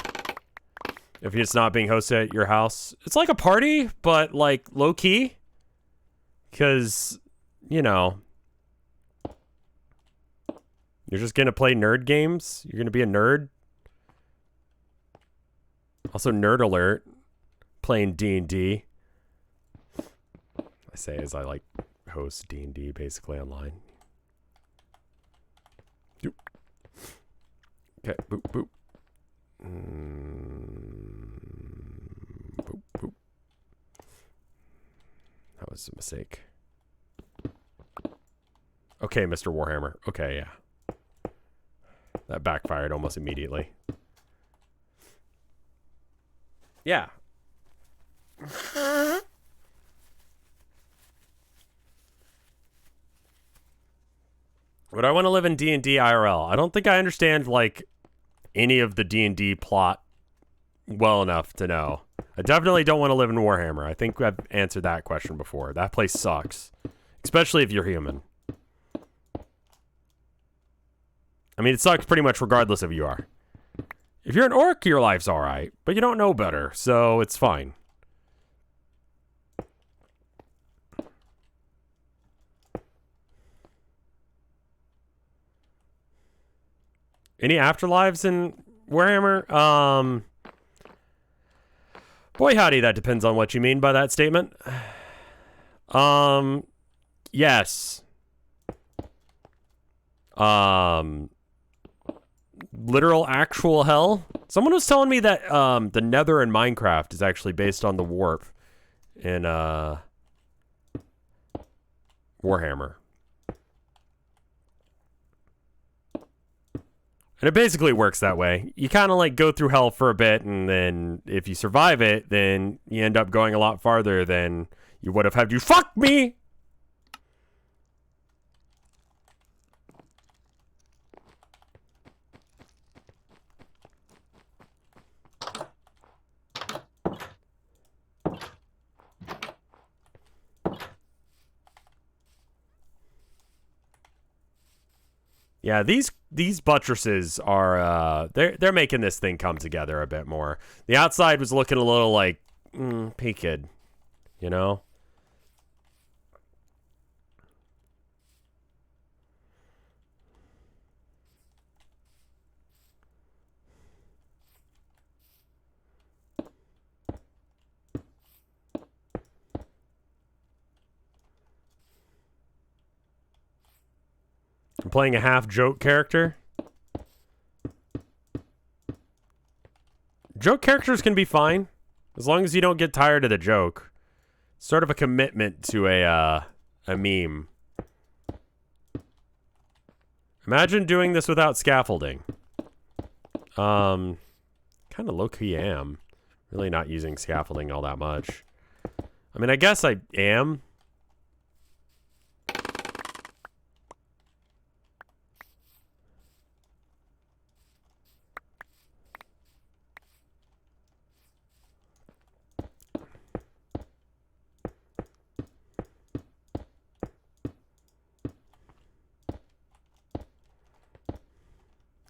if it's not being hosted at your house. It's like a party, but like low key. Because, you know, you're just going to play nerd games. You're going to be a nerd. Also, nerd alert. Playing D&D. I say as I like host D&D basically online. Doop. Okay, boop, boop. Boop, boop. That was a mistake. Okay, Mr. Warhammer. Okay, yeah. That backfired almost immediately. Yeah. Would I want to live in D&D IRL? I don't think I understand, like, any of the D&D plot well enough to know. I definitely don't want to live in Warhammer. I think I've answered that question before. That place sucks. Especially if you're human. I mean, it sucks pretty much regardless of who you are. If you're an orc, your life's alright. But you don't know better, so it's fine. Any afterlives in Warhammer? Boy howdy, that depends on what you mean by that statement. Yes. Literal actual hell? Someone was telling me that the Nether in Minecraft is actually based on the warp in Warhammer. And it basically works that way. You kind of like go through hell for a bit, and then if you survive it, then you end up going a lot farther than you would have had you fuck me! Yeah, these buttresses are they're making this thing come together a bit more. The outside was looking a little like peaked, you know? I'm playing a half-joke character. Joke characters can be fine, as long as you don't get tired of the joke. Sort of a commitment to a meme. Imagine doing this without scaffolding. Kind of low-key am. Really not using scaffolding all that much. I mean, I guess I am.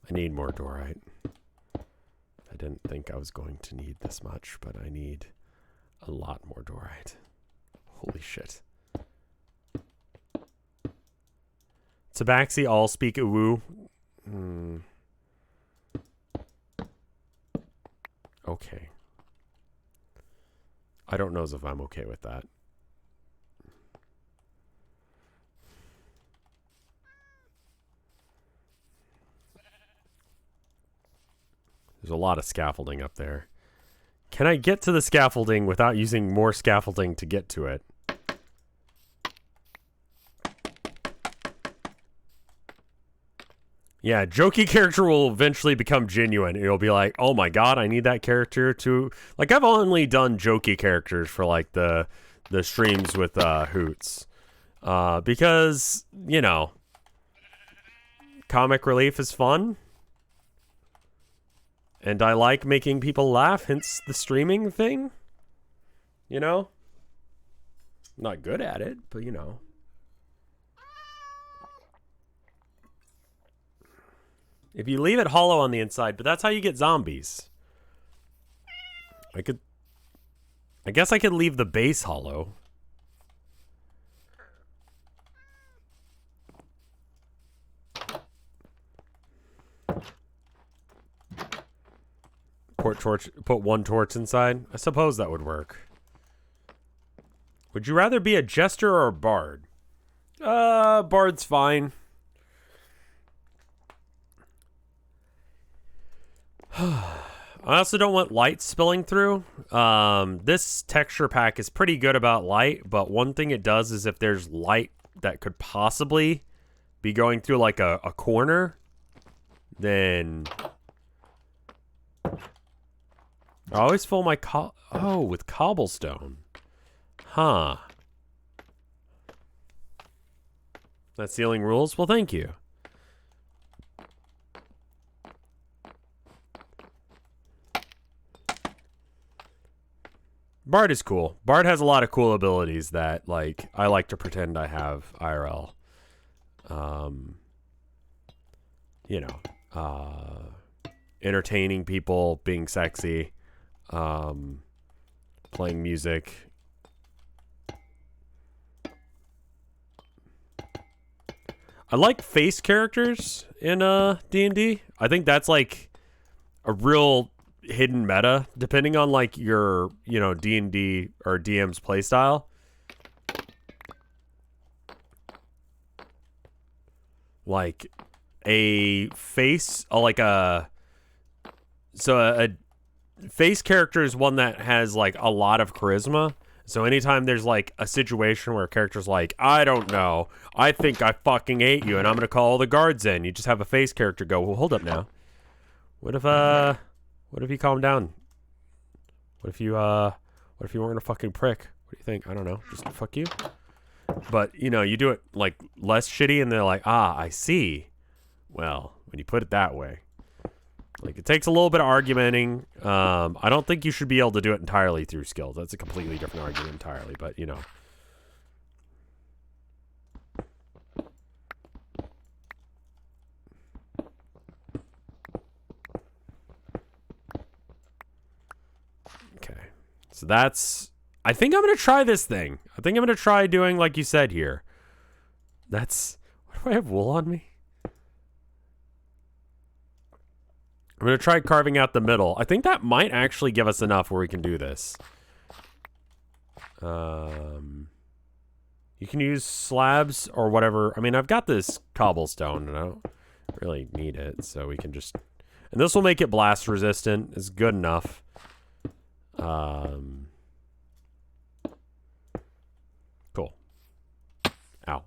I need more dorite. I didn't think I was going to need this much, but I need a lot more dorite. Holy shit. Tabaxi all speak Uwu. Okay. I don't know if I'm okay with that. There's a lot of scaffolding up there. Can I get to the scaffolding without using more scaffolding to get to it? Yeah, jokey character will eventually become genuine. It'll be like, oh my god, I need that character to... Like, I've only done jokey characters for, like, the streams with Hoots. Because, you know, comic relief is fun. And I like making people laugh, hence the streaming thing. You know? I'm not good at it, but you know. If you leave it hollow on the inside, but that's how you get zombies. I guess I could leave the base hollow. Put one torch inside. I suppose that would work. Would you rather be a jester or a bard? Bard's fine. I also don't want light spilling through. This texture pack is pretty good about light, but one thing it does is if there's light that could possibly be going through like a corner, then I always fill my with cobblestone. Huh. That ceiling rules? Well, thank you. Bard is cool. Bard has a lot of cool abilities that, like, I like to pretend I have IRL. You know, entertaining people, being sexy, playing music. I like face characters in D&D. I think that's like a real hidden meta, depending on like your, you know, D&D or DM's playstyle. Like a face, a face character is one that has like a lot of charisma. So anytime there's like a situation where a character's like, I don't know, I think I fucking hate you and I'm gonna call all the guards in, you just have a face character go, well, hold up now. What if you calm down? What if you weren't a fucking prick? What do you think? I don't know. Just fuck you. But, you know, you do it like less shitty and they're like, ah, I see. Well, when you put it that way. Like, it takes a little bit of argumenting. I don't think you should be able to do it entirely through skills. That's a completely different argument entirely, but, you know. Okay. So that's... I think I'm going to try this thing. I think I'm going to try doing like you said here. That's... What do I have wool on me? I'm going to try carving out the middle. I think that might actually give us enough where we can do this. You can use slabs or whatever. I mean, I've got this cobblestone and I don't really need it. So we can just... And this will make it blast resistant. It's good enough. Cool. Ow.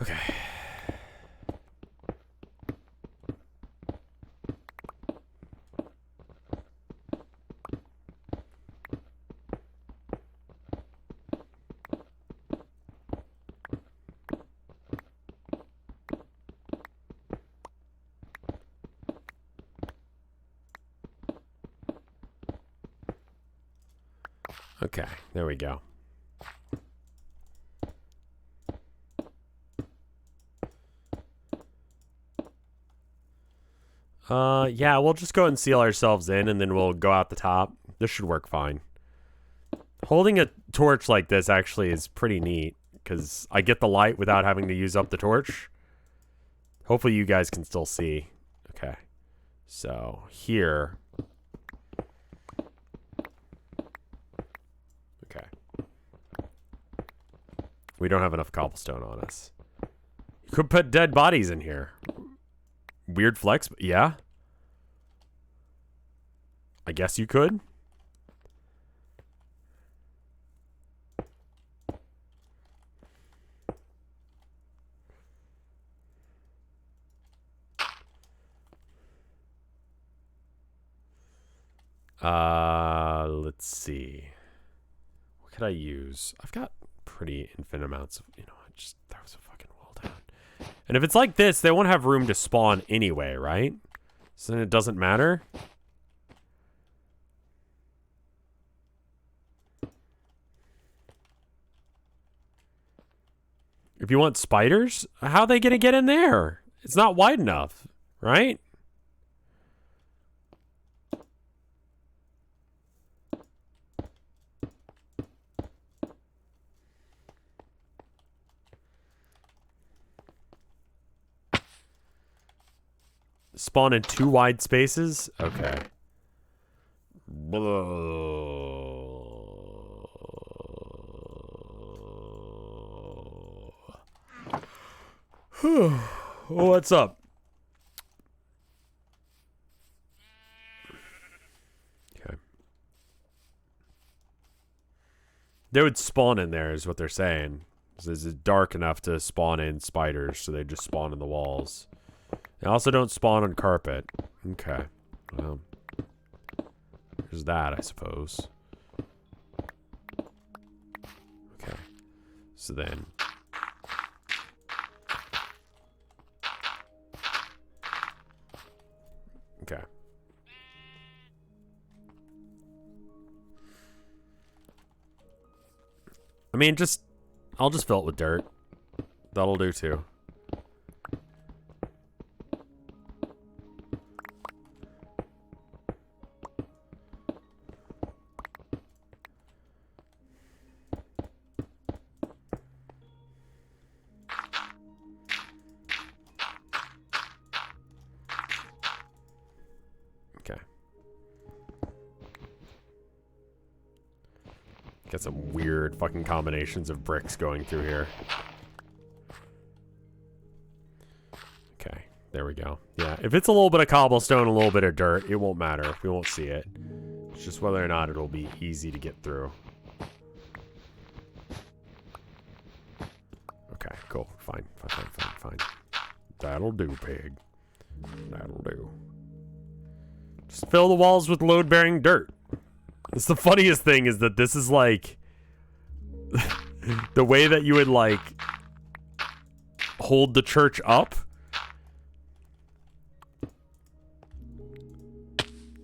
Okay. Okay, there we go. Yeah, we'll just go and seal ourselves in and then we'll go out the top. This should work fine. Holding a torch like this actually is pretty neat because I get the light without having to use up the torch. Hopefully you guys can still see. Okay. So, here. Okay. We don't have enough cobblestone on us. You could put dead bodies in here. Weird flex, but yeah. I guess you could. Let's see. What could I use? I've got pretty infinite amounts of, you know, just throw some fucking wool down. And if it's like this, they won't have room to spawn anyway, right? So then it doesn't matter. If you want spiders, how are they going to get in there? It's not wide enough, right? Spawn in 2 wide spaces? Okay. What's up? Okay. They would spawn in there is what they're saying. Is it dark enough to spawn in spiders, so they just spawn in the walls. They also don't spawn on carpet. Okay. Well, there's that, I suppose. Okay. So then... Okay. I mean, I'll just fill it with dirt. That'll do too. Get some weird fucking combinations of bricks going through here. Okay, there we go. Yeah, if it's a little bit of cobblestone, a little bit of dirt, it won't matter. We won't see it. It's just whether or not it'll be easy to get through. Okay, cool. Fine. That'll do, pig. That'll do. Just fill the walls with load-bearing dirt. It's the funniest thing is that this is like the way that you would like hold the church up.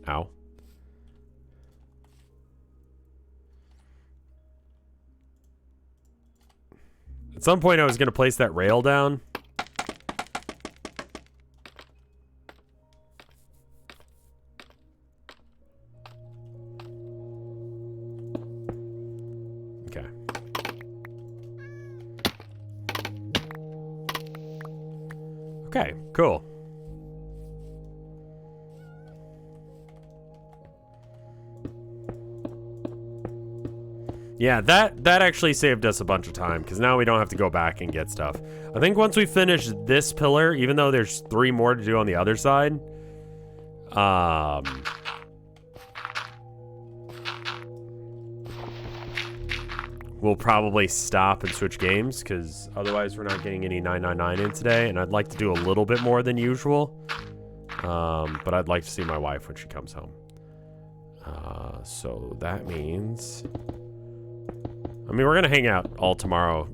Ow. At some point I was going to place that rail down. Okay, cool. Yeah, that actually saved us a bunch of time, because now we don't have to go back and get stuff. I think once we finish this pillar, even though there's 3 more to do on the other side, we'll probably stop and switch games, because otherwise we're not getting any 999 in today, and I'd like to do a little bit more than usual. But I'd like to see my wife when she comes home. So that means... I mean, we're going to hang out all tomorrow,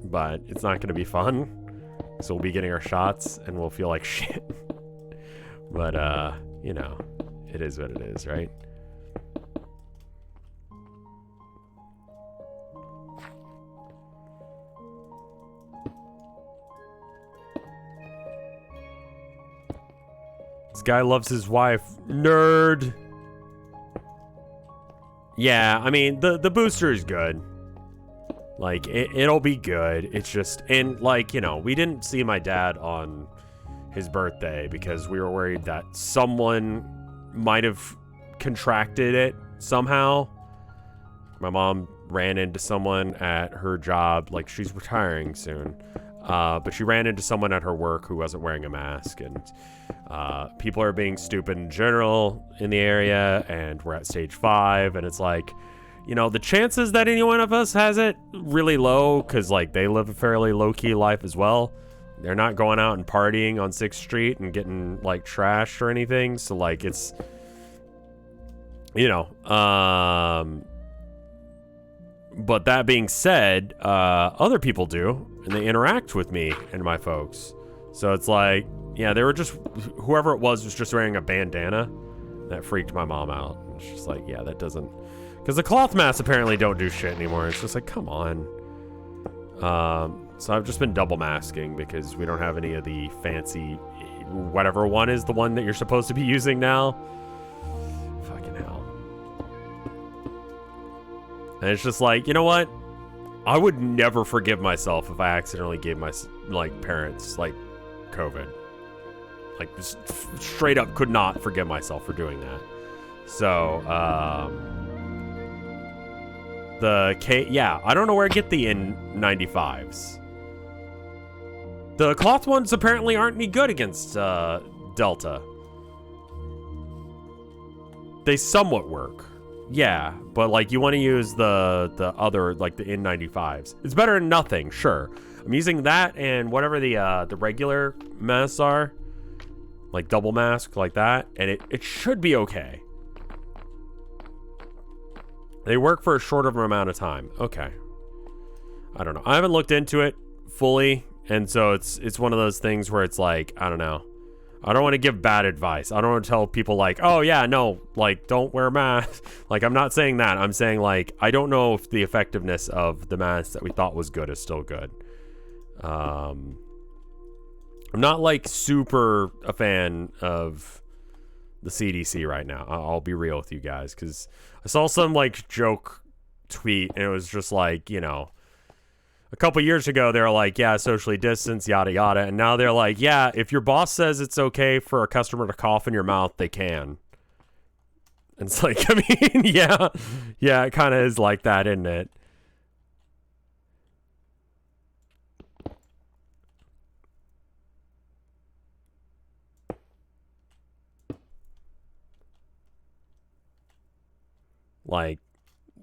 but it's not going to be fun. So we'll be getting our shots, and we'll feel like shit. But, you know, it is what it is, right? This guy loves his wife. Nerd. Yeah, I mean, the booster is good. Like, it'll be good. It's just, and like, you know, we didn't see my dad on his birthday because we were worried that someone might have contracted it somehow. My mom ran into someone at her job, like she's retiring soon. But she ran into someone at her work who wasn't wearing a mask, and people are being stupid in general in the area, and we're at stage 5, and it's like, you know, the chances that any one of us has it really low, because like they live a fairly low-key life as well. They're not going out and partying on 6th Street and getting like trashed or anything, so like it's, you know, but that being said, other people do, and they interact with me and my folks. So it's like, yeah, they were just, whoever it was just wearing a bandana. That freaked my mom out. It's just like, yeah, that doesn't, because the cloth masks apparently don't do shit anymore. It's just like, come on. So I've just been double masking because we don't have any of the fancy, whatever one is the one that you're supposed to be using now. Fucking hell. And it's just like, you know what? I would never forgive myself if I accidentally gave my, like, parents, like, COVID. Like, just straight up could not forgive myself for doing that. So, yeah, I don't know where to get the N95s. The cloth ones apparently aren't any good against, Delta. They somewhat work. Yeah, but like you want to use the other, like the N95s. It's better than nothing, sure. I'm using that and whatever the regular masks are, like double mask like that, and it should be okay. They work for a shorter amount of time. Okay. I don't know. I haven't looked into it fully, and so it's one of those things where it's like, I don't know. I don't want to give bad advice. I don't want to tell people like, oh yeah, no, like don't wear a mask. Like I'm not saying that. I'm saying like, I don't know if the effectiveness of the mask that we thought was good is still good. I'm not like super a fan of the CDC right now. I'll be real with you guys, because I saw some like joke tweet and it was just like, you know, a couple years ago, they were like, yeah, socially distance, yada, yada. And now they're like, yeah, if your boss says it's okay for a customer to cough in your mouth, they can. And it's like, I mean, yeah, it kind of is like that, isn't it? Like,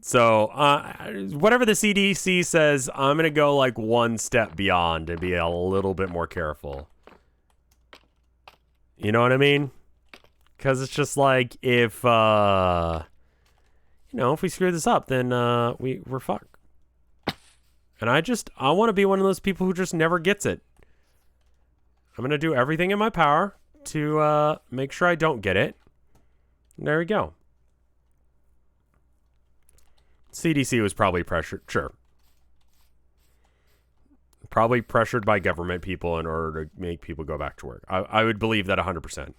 so, whatever the CDC says, I'm going to go like one step beyond and be a little bit more careful. You know what I mean? Because it's just like, if, you know, if we screw this up, then we're fucked. And I want to be one of those people who just never gets it. I'm going to do everything in my power to make sure I don't get it. And there we go. CDC was probably pressured, sure. Probably pressured by government people in order to make people go back to work. I would believe that 100%.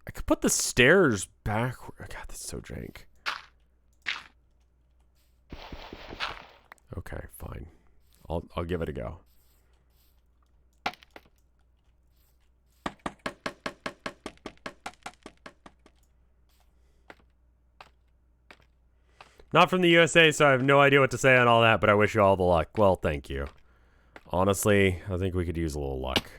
I could put the stairs back. God, that's so jank. Okay, fine. I'll give it a go. Not from the USA, so I have no idea what to say on all that, but I wish you all the luck. Well, thank you. Honestly, I think we could use a little luck.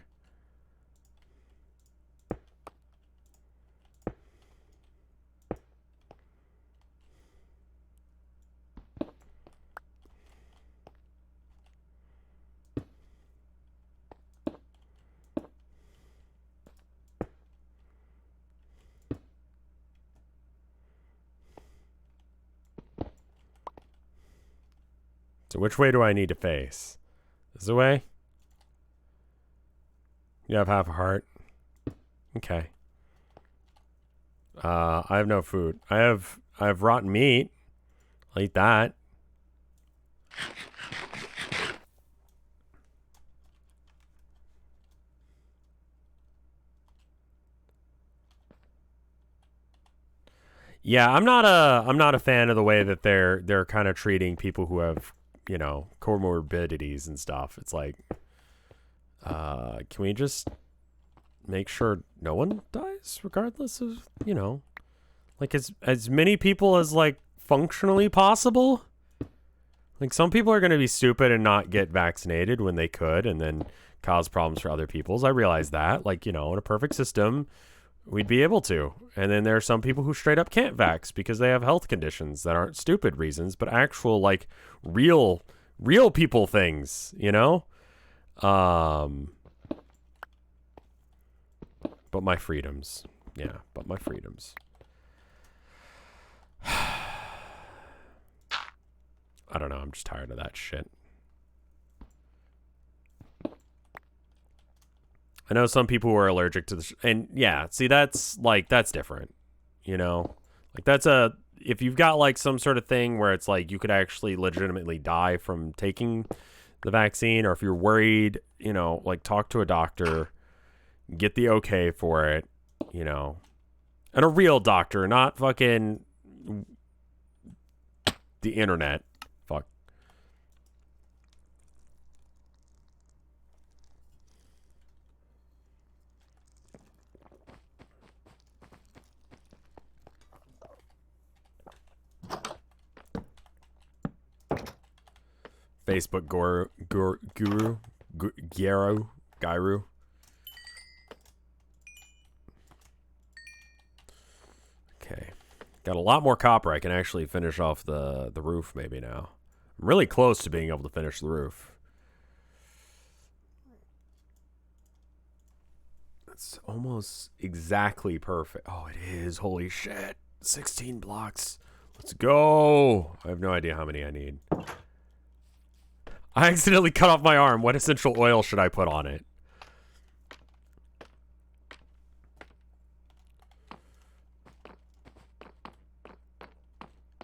So which way do I need to face? This the way? You have half a heart. Okay. I have no food. I have rotten meat. I'll eat that. Yeah, I'm not a fan of the way that they're kind of treating people who have, you know, comorbidities and stuff. It's like, can we just make sure no one dies regardless of, you know, like as many people as like functionally possible? Like some people are going to be stupid and not get vaccinated when they could and then cause problems for other people's. I realize that, like, you know, in a perfect system, we'd be able to. And then there are some people who straight up can't vax because they have health conditions that aren't stupid reasons, but actual, like, real people things, you know? But my freedoms. Yeah, but my freedoms. I don't know. I'm just tired of that shit. I know some people who are allergic to this, and yeah, see, that's like, that's different, you know? Like, that's if you've got like some sort of thing where it's like you could actually legitimately die from taking the vaccine, or if you're worried, you know, like talk to a doctor, get the okay for it, you know, and a real doctor, not fucking the internet. Fuck. Facebook guru. Okay. Got a lot more copper. I can actually finish off the roof maybe now. I'm really close to being able to finish the roof. It's almost exactly perfect. Oh, it is. Holy shit. 16 blocks. Let's go. I have no idea how many I need. I accidentally cut off my arm. What essential oil should I put on it?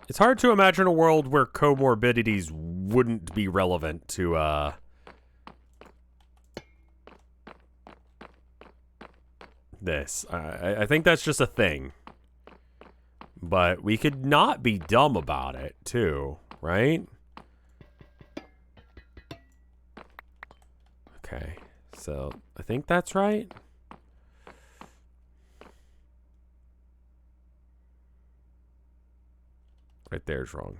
It's hard to imagine a world where comorbidities wouldn't be relevant to, this. I think that's just a thing. But we could not be dumb about it, too, right? Okay, so I think that's right. Right there's wrong.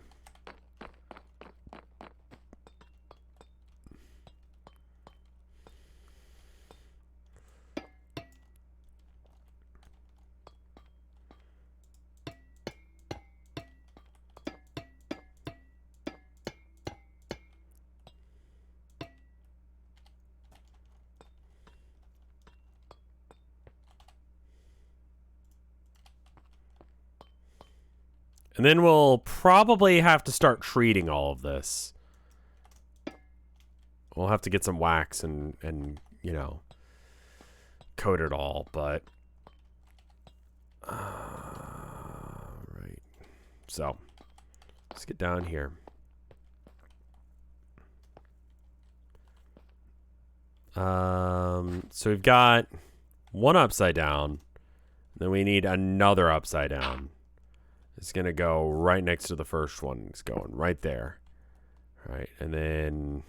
And then we'll probably have to start treating all of this. We'll have to get some wax and you know, coat it all, but... right. So, let's get down here. So we've got one upside down. Then we need another upside down. It's going to go right next to the first one. It's going right there. All right, and then...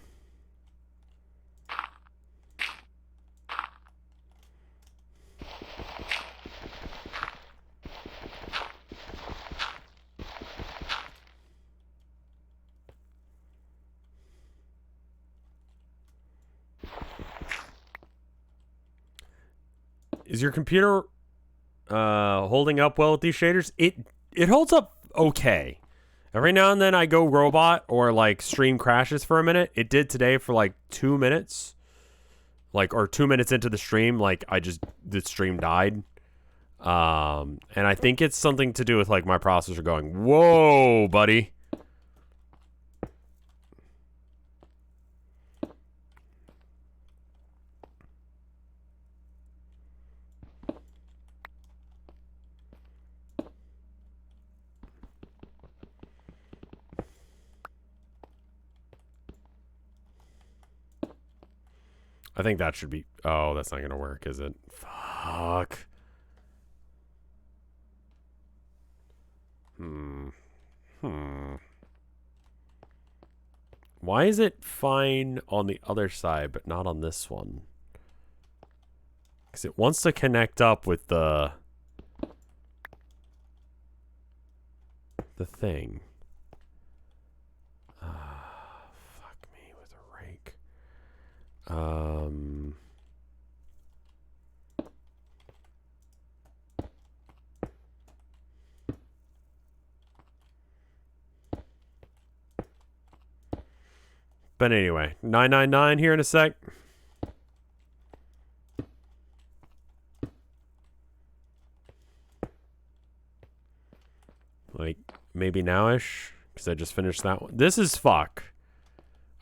Is your computer holding up well with these shaders? It holds up okay. Every now and then I go robot or like stream crashes for a minute. It did today for like 2 minutes. Like, or 2 minutes into the stream, like the stream died. And I think it's something to do with like my processor going, whoa, buddy. I think that should be... Oh, that's not going to work, is it? Fuck. Why is it fine on the other side, but not on this one? Because it wants to connect up with the thing. Fuck me with a rake. But anyway, 999 here in a sec. Like, maybe nowish. Because I just finished that one. This is fuck.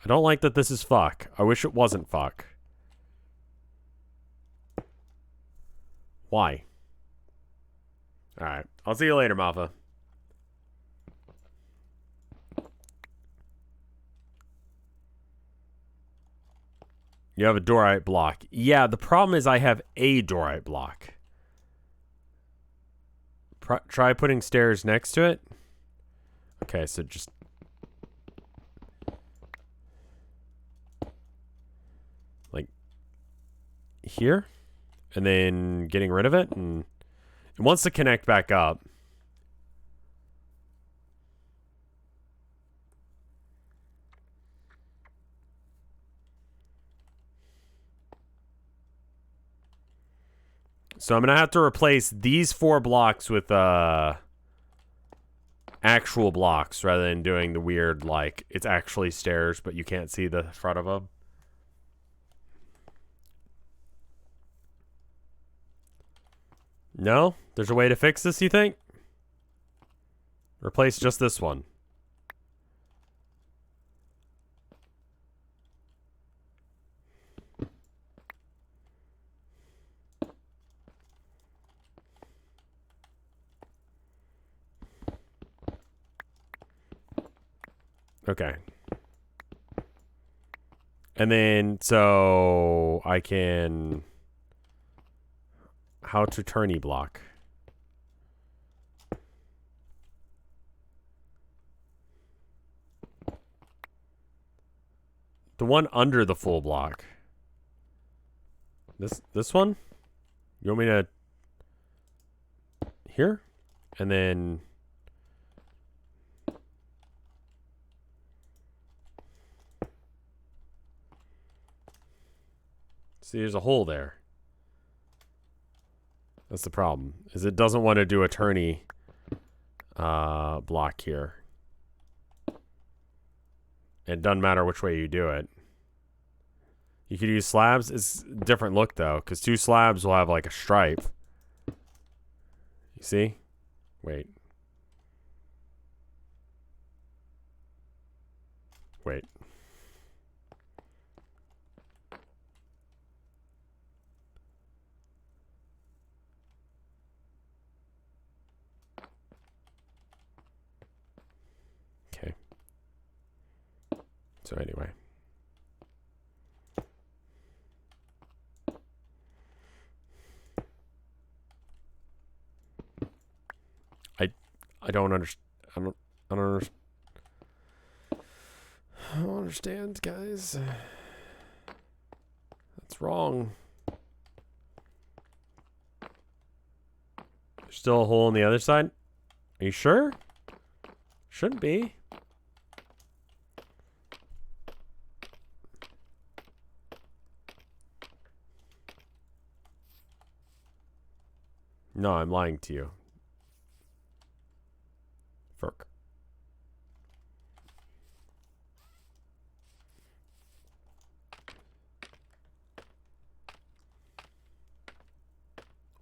I don't like that this is fuck. I wish it wasn't fuck. Why? Alright. I'll see you later, Malfa. You have a dorite block. Yeah, the problem is I have a dorite block. Try putting stairs next to it. Okay, so just... like... here? And then getting rid of it, and... it wants to connect back up. So I'm going to have to replace these 4 blocks with actual blocks rather than doing the weird, like, it's actually stairs, but you can't see the front of them. No? There's a way to fix this, you think? Replace just this one. Okay. And then, so I can... how to turny block. The one under the full block. This one? You want me to... here? And then... see, there's a hole there. That's the problem. Is it doesn't want to do a turny block here. It doesn't matter which way you do it. You could use slabs. It's a different look though, because 2 slabs will have like a stripe. You see? Wait. Wait. Okay. So anyway. I don't understand. I don't understand, guys. That's wrong. There's still a hole on the other side? Are you sure? Shouldn't be. No, I'm lying to you. Ferk.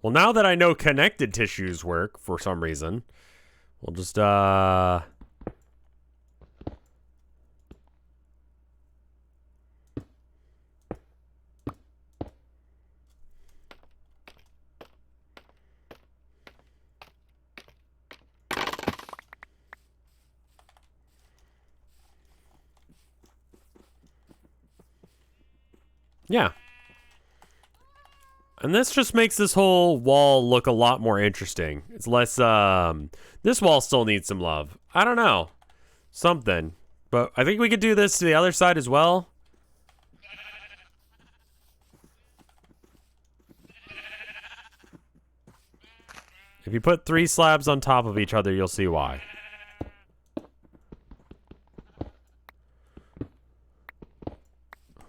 Well, now that I know connected tissues work for some reason, we'll just, yeah. And this just makes this whole wall look a lot more interesting. It's less, this wall still needs some love. I don't know. Something. But I think we could do this to the other side as well. If you put 3 slabs on top of each other, you'll see why.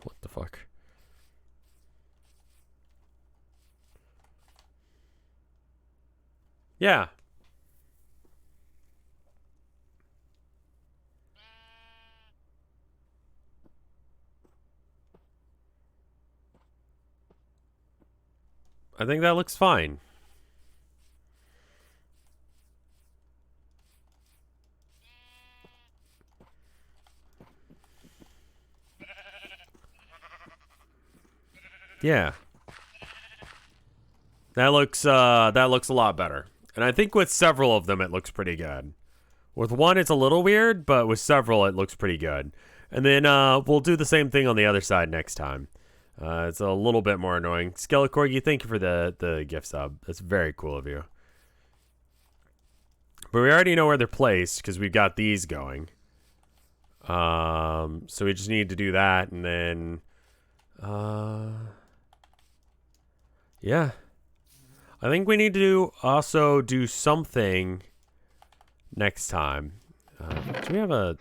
What the fuck? Yeah. I think that looks fine. Yeah. That looks a lot better. And I think with several of them, it looks pretty good. With one, it's a little weird, but with several, it looks pretty good. And then we'll do the same thing on the other side next time. It's a little bit more annoying. Skelecorgi, thank you for the gift sub. That's very cool of you. But we already know where they're placed because we've got these going. So we just need to do that, and then yeah. I think we need to also do something next time. Do we have a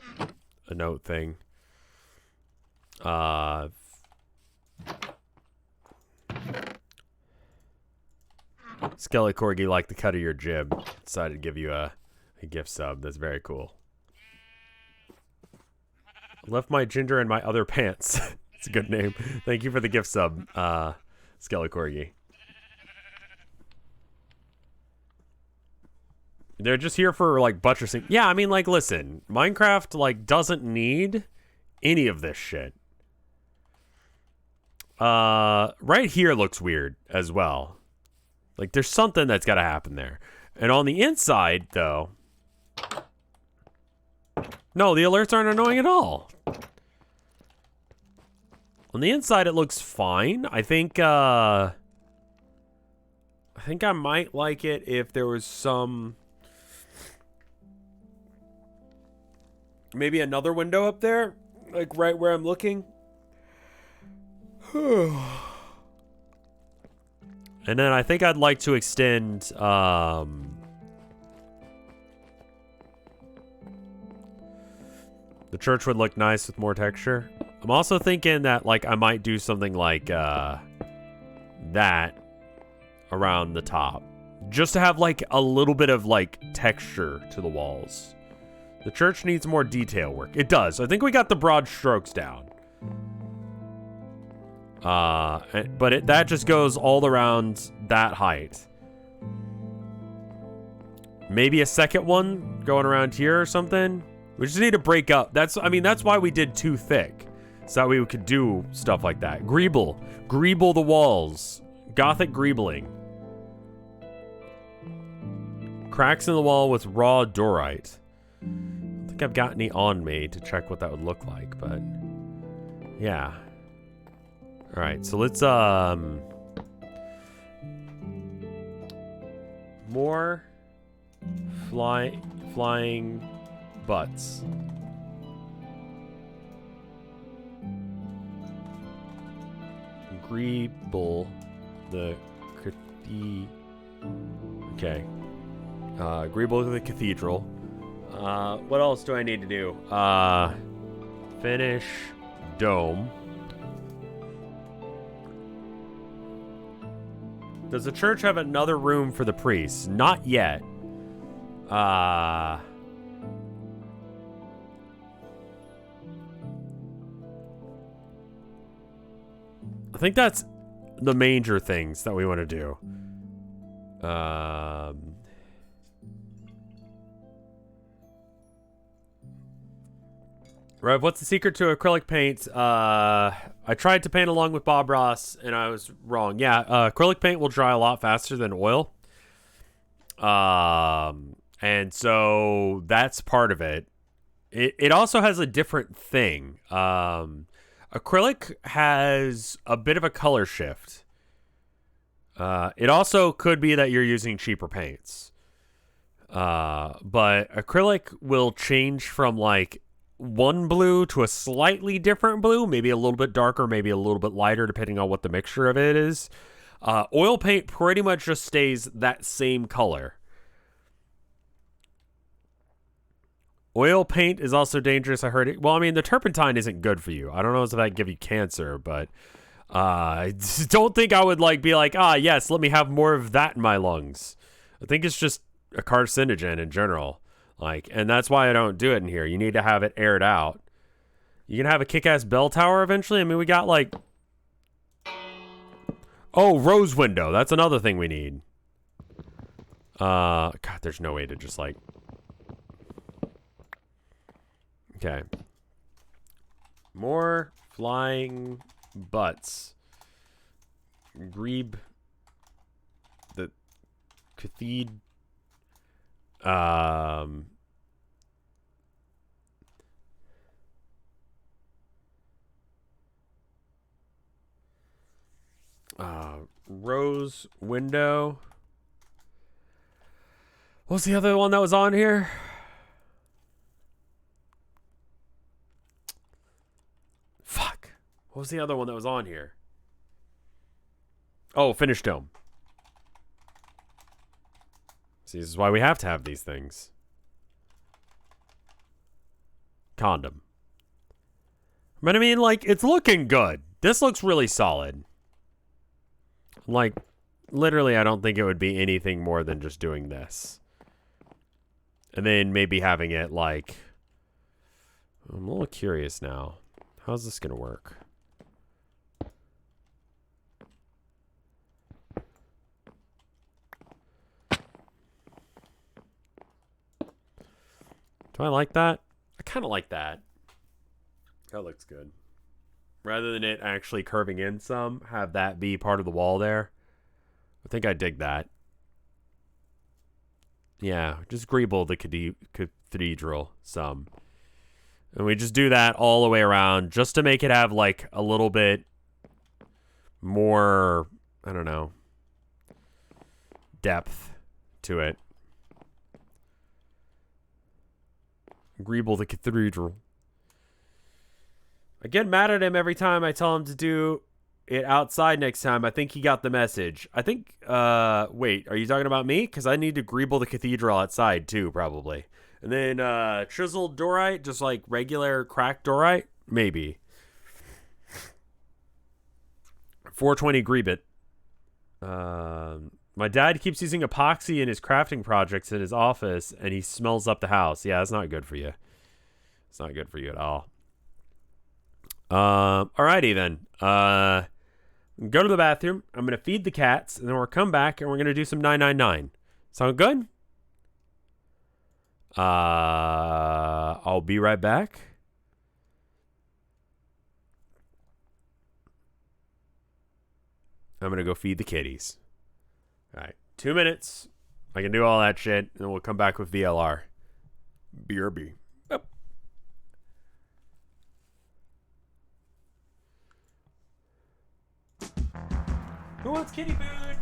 note thing? Skelecorgi, like the cut of your jib, decided to give you a gift sub. That's very cool. Left my ginger in my other pants. It's a good name. Thank you for the gift sub, Skelecorgi. They're just here for, like, buttressing. Yeah, I mean, like, listen. Minecraft, like, doesn't need any of this shit. Right here looks weird as well. Like, there's something that's got to happen there. And on the inside, though... No, the alerts aren't annoying at all. On the inside, it looks fine. I think I might like it if there was some... Maybe another window up there, like right where I'm looking. And then I think I'd like to extend the church would look nice with more texture. I'm also thinking that, like, I might do something like that around the top, just to have like a little bit of like texture to the walls. The church needs more detail work. It does. I think we got the broad strokes down. But that just goes all around that height. Maybe a second one going around here or something. We just need to break up. That's why we did too thick. So that we could do stuff like that. Greeble the walls. Gothic greebling. Cracks in the wall with raw dorite. I don't think I've got any on me to check what that would look like, but yeah. All right, so let's more flying butts. Greeble the okay. Greeble the Cathedral. What else do I need to do? Finish dome. Does the church have another room for the priests? Not yet. I think that's the major things that we want to do. Rev, what's the secret to acrylic paint? I tried to paint along with Bob Ross, and I was wrong. Yeah, acrylic paint will dry a lot faster than oil. And so that's part of it. It also has a different thing. Acrylic has a bit of a color shift. It also could be that you're using cheaper paints. But acrylic will change from like one blue to a slightly different blue, maybe a little bit darker, maybe a little bit lighter, depending on what the mixture of it is. Oil paint pretty much just stays that same color. Oil paint is also dangerous, I heard it. Well, I mean, the turpentine isn't good for you. I don't know if that give you cancer, but I don't think I would be like, yes, let me have more of that in my lungs. I think it's just a carcinogen in general. And that's why I don't do it in here. You need to have it aired out. You can have a kick-ass bell tower eventually. I mean, we got oh, rose window. That's another thing we need. God, there's no way to just okay. More flying butts. Grebe the Cathedral. Rose window. What's the other one that was on here? Fuck. What was the other one that was on here? Oh, finished dome. See, this is why we have to have these things. Condom. But I mean, like, it's looking good. This looks really solid. Like, literally, I don't think it would be anything more than just doing this. And then maybe having it, like... I'm a little curious now. How's this going to work? Do I like that? I kind of like that. That looks good. Rather than it actually curving in some, have that be part of the wall there. I think I dig that. Yeah, just greeble the cathedral some. And we just do that all the way around just to make it have like a little bit more, I don't know, depth to it. Greeble the cathedral. I get mad at him every time I tell him to do it outside next time. I think he got the message. I think, wait, are you talking about me? Because I need to greeble the cathedral outside too, probably. And then chiseled dorite, just like regular cracked dorite? Maybe. 420 greeb it. My dad keeps using epoxy in his crafting projects in his office, and he smells up the house. Yeah, that's not good for you. It's not good for you at all. Alrighty then. Go to the bathroom. I'm going to feed the cats, and then we'll come back, and we're going to do some 999. Sound good? I'll be right back. I'm going to go feed the kitties. All right. 2 minutes. I can do all that shit, and then we'll come back with VLR. BRB. Yep. Who wants kitty food?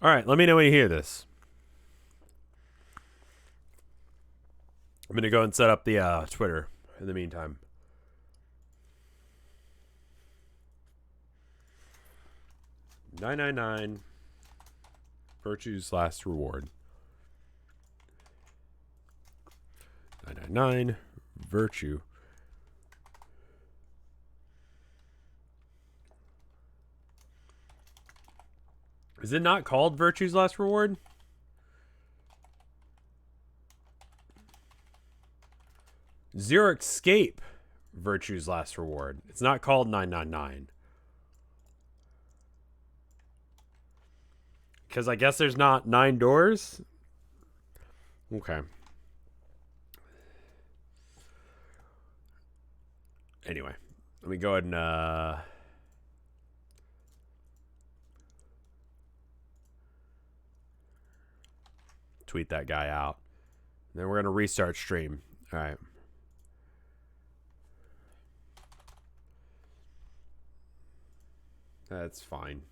All right, let me know when you hear this. I'm gonna go and set up the Twitter in the meantime. $9.99 virtues last reward. $9.99 virtue. Is it not called Virtue's Last Reward? Zero Escape Virtue's Last Reward. It's not called 999. Because I guess there's not 9 doors? Okay. Anyway, let me go ahead and tweet that guy out. Then we're going to restart stream. All right. That's fine.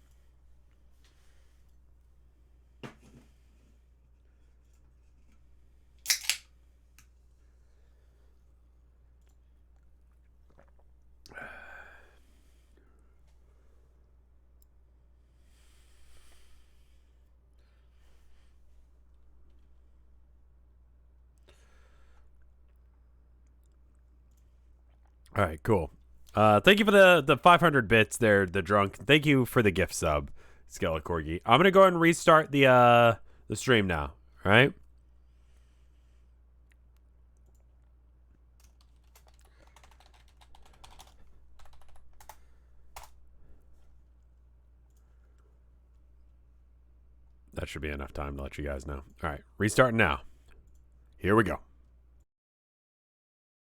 All right, cool. Thank you for the 500 bits there, the drunk. Thank you for the gift sub, Skeletor Corgi. I'm gonna go ahead and restart the stream now. All right. That should be enough time to let you guys know. All right, restarting now. Here we go.